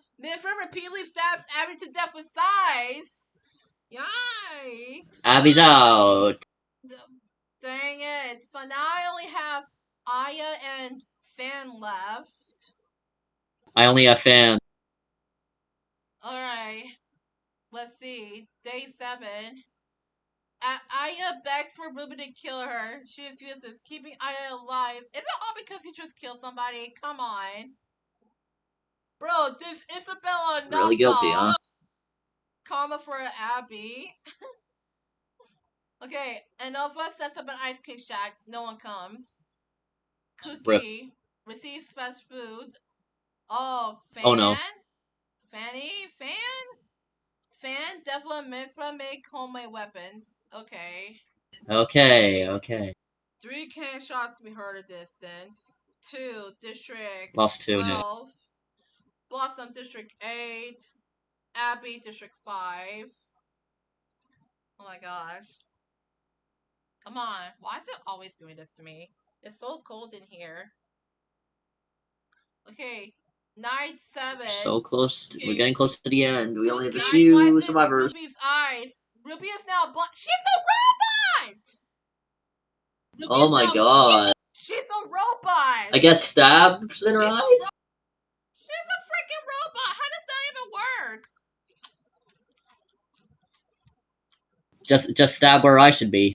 repeatedly stabs Abby to death with size. Yikes. Abby's out. Alright, so now I only have Aya and Fan left. I only have fan. Alright, let's see. Day 7. Aya begs for Ruby to kill her. She refuses, keeping Aya alive. Is it all because you just killed somebody? Come on. Bro, this Isabella Really guilty, huh? knockoff. Karma for Abby. Okay, Anova sets up an ice cream shack. No one comes. Rip. Cookie receives fast food. Oh, Oh no. Fanny? Fan? Devil and Mithra make homemade weapons. Okay. Okay. 3 cannon shots can be heard at distance. 2, District Lost 2 now. 12. Blossom, District 8. Abby, District 5. Oh my gosh. Come on. Why is it always doing this to me? It's so cold in here. Okay. Night 7. So close. We're getting close to the end. We only have a Cookie few slices survivors. Ruby's eyes. Ruby is now blind. She's a robot! Oh my god. She's a robot! I guess stabs in her eyes? She's a freaking robot! How does that even work? Just stab where I should be.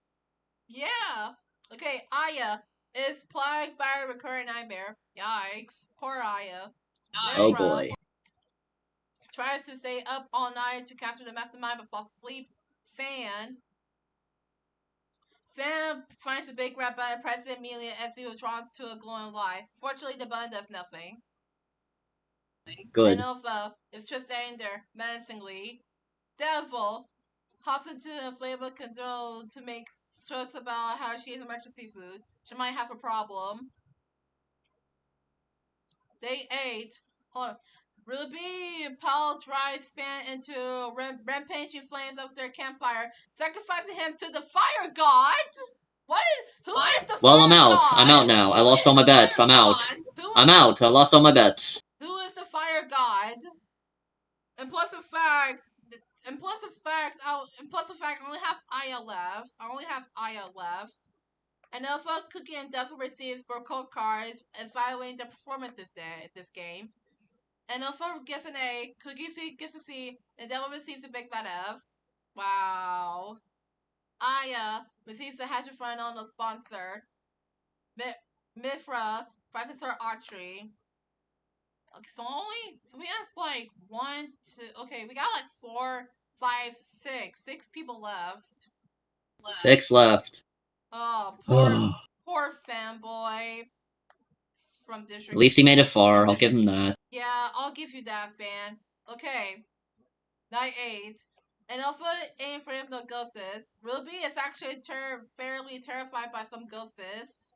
Yeah. Okay, Aya is plagued by a recurring nightmare. Yikes. Poor Aya. Oh Mithra boy. tries to stay up all night to capture the mastermind but falls asleep. Fan finds the big red button, presses it immediately as he was drawn to a glowing light. Fortunately, the button does nothing. Good. Anova is just standing there, menacingly. Devil hops into an inflatable control to make jokes about how she is emergency food. She might have a problem. Day 8. Hold on. Ruby Paul drives Fan into rampaging flames of their campfire, sacrificing him to the fire god. What? Who is the fire god? Well, I'm out. I'm out now. I lost all my bets. I'm out. I'm out. I lost all my bets. Who is the fire god? And plus the fact, I only have Aya left. And Alpha, Cookie, and Devil receives Burkle cards evaluating their performance this game. And Alpha gets an A, Cookie gets a C, and Devil receives a big fat F. Wow. Aya receives a hatchet friend on the sponsor. Mithra practices her archery. Okay, so we have like 1, 2. Okay, we got like 4, 5, 6. 6 people left. 6 left. Oh, poor fanboy from District. At least he made it far. I'll give him that. Yeah, I'll give you that, fan. Okay, night 8. And also, aim for if no ghosts. Ruby is actually fairly terrified by some ghosts.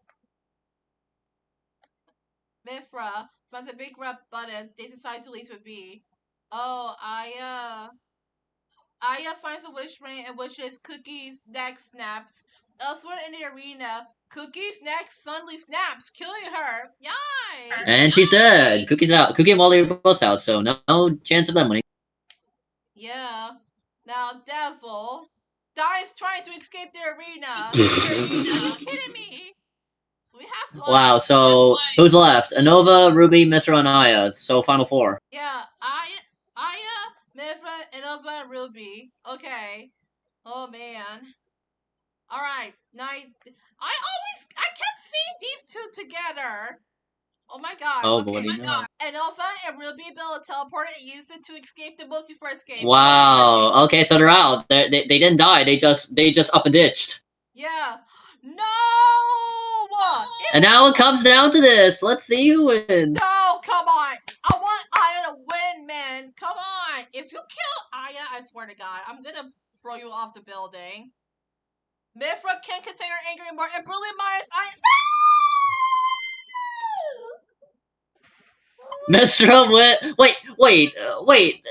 Mithra finds a big red button. They decide to leave with B. Oh, Aya finds a wish ring and wishes Cookie's neck snaps. Elsewhere in the arena, Cookie's neck suddenly snaps, killing her. Yay! And she's dead. Cookie's out. Cookie and Wally are both out, so no chance of them winning. Yeah. Now Devil dies trying to escape the arena. Are you kidding me? So we have one. Wow, so who's left? Anova, Ruby, Mithra, and Aya. So final 4. Yeah, Aya, Mithra, Anova, and Ruby. Okay. Oh man. Alright, night. I kept seeing these two together. Oh my god. Oh, okay. what do you know? And Alpha and Ruby built a teleporter and used it to escape the multiverse game. Wow. Okay, so they're out. They didn't die. They just up and ditched. Yeah. No! And now it comes down to this. Let's see who wins. No, come on. I want Aya to win, man. Come on. If you kill Aya, I swear to God, I'm gonna throw you off the building. Mithra can't contain her anger anymore, and Brilliant Myers, Mithra wait.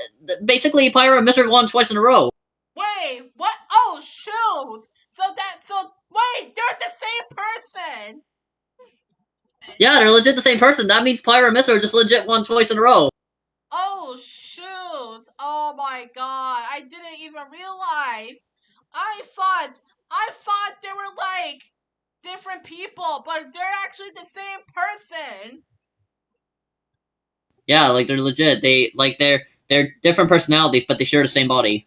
Basically, Pyro and Mithra won twice in a row. Wait, what? Oh, shoot. Wait, they're the same person. Yeah, they're legit the same person. That means Pyro and Mithra just legit won twice in a row. Oh, shoot. Oh my god. I didn't even realize. I thought they different people, but they're actually the same person. Yeah, like they're legit. They're different personalities, but they share the same body.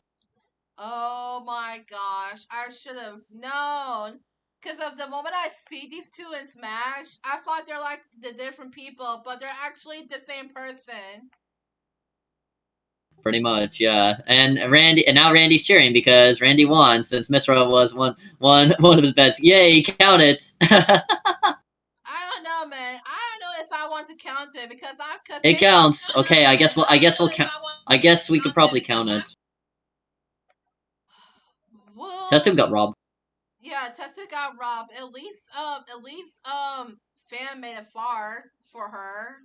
Oh my gosh, I should have known. Because of the moment I see these two in Smash, I thought they're like the different people, but they're actually the same person. Pretty much, yeah. And now Randy's cheering because Randy won since Misra was one of his bets. Yay, count it. I don't know, man. I don't know if I want to count it because It counts. Okay, I guess we'll count. I guess we could probably count it. Test tube Well, got robbed. yeah, Tessa got robbed. Fan made a far for her.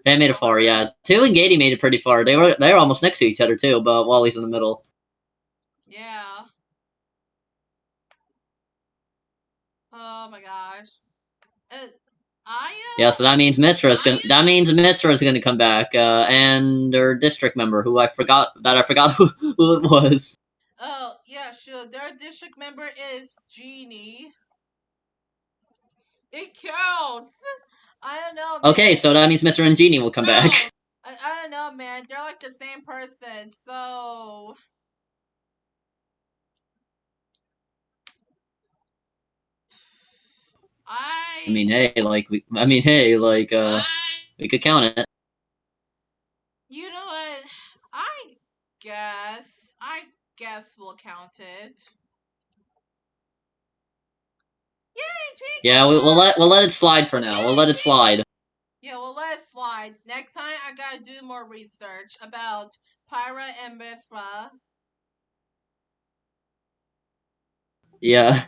They made it far, yeah. Two and Gady made it pretty far. They were almost next to each other too, but Wally's in the middle. Yeah. Oh my gosh. Uh, Yeah, so that means Misra's gonna come back, and their district member, who I forgot who it was. Oh yeah, sure. Their district member is Genie. It counts. I don't know, man. Okay, so that means Mr. and Genie will come back. I don't know, man. They're like the same person, so I mean, hey, we could count it. you know what? I guess we'll count it. Yay, Yeah, we'll let it slide for now. We'll let it slide. Yeah, well, let it slide. Next time, I gotta do more research about Pyra and Mithra. Yeah.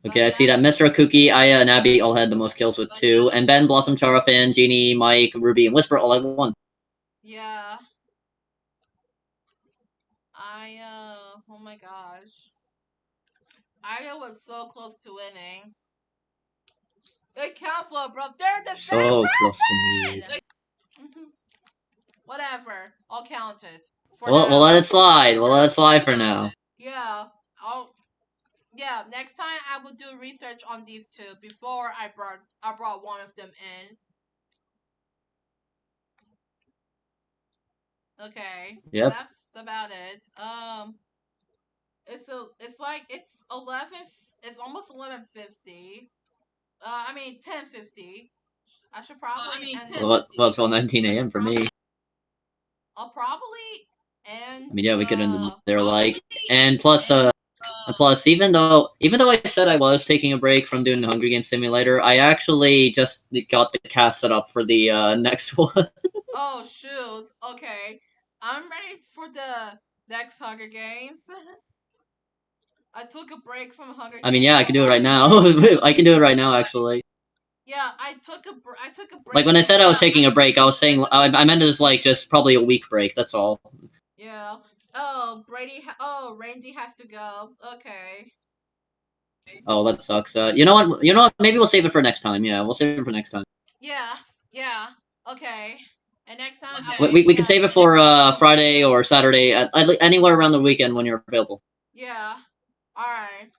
Okay, I see that Mr. Cookie, Aya, and Abby all had the most kills with 2, and Ben, Blossom, Chara, Finn, Genie, Mike, Ruby, and Whisper all had 1. Yeah. Oh my gosh. Aya was so close to winning. It counts, little bro. They're the same So person! close to me. Whatever. I'll count it. We'll let it slide. We'll let it slide for now. Yeah. Yeah, next time I will do research on these two before I brought one of them in. Okay. Yep. That's about it. It's 11. It's almost 11:50. I mean 10:50. I should probably end. Well, it's 19 a.m. for me. I'll probably end. I mean, yeah, we could end it there, like, and plus, even though I said I was taking a break from doing the Hunger Games Simulator, I actually just got the cast set up for the next one. Oh shoot. Okay. I'm ready for the next Hunger Games. I took a break from Hunger Games. I mean, yeah, I can do it right now. I can do it right now, actually. Yeah, I took a break. Like when I said I was taking a break, I was saying I meant it as like just probably a week break. That's all. Yeah. Randy has to go. Okay. Oh, that sucks. You know what? You know what? Maybe we'll save it for next time. Yeah, we'll save it for next time. Yeah. Yeah. Okay. And next time, We can save it for Friday or Saturday, anywhere around the weekend when you're available. Yeah. All right.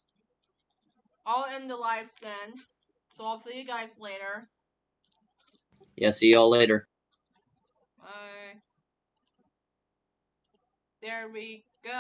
I'll end the lives then. So I'll see you guys later. Yeah, see y'all later. Bye. There we go.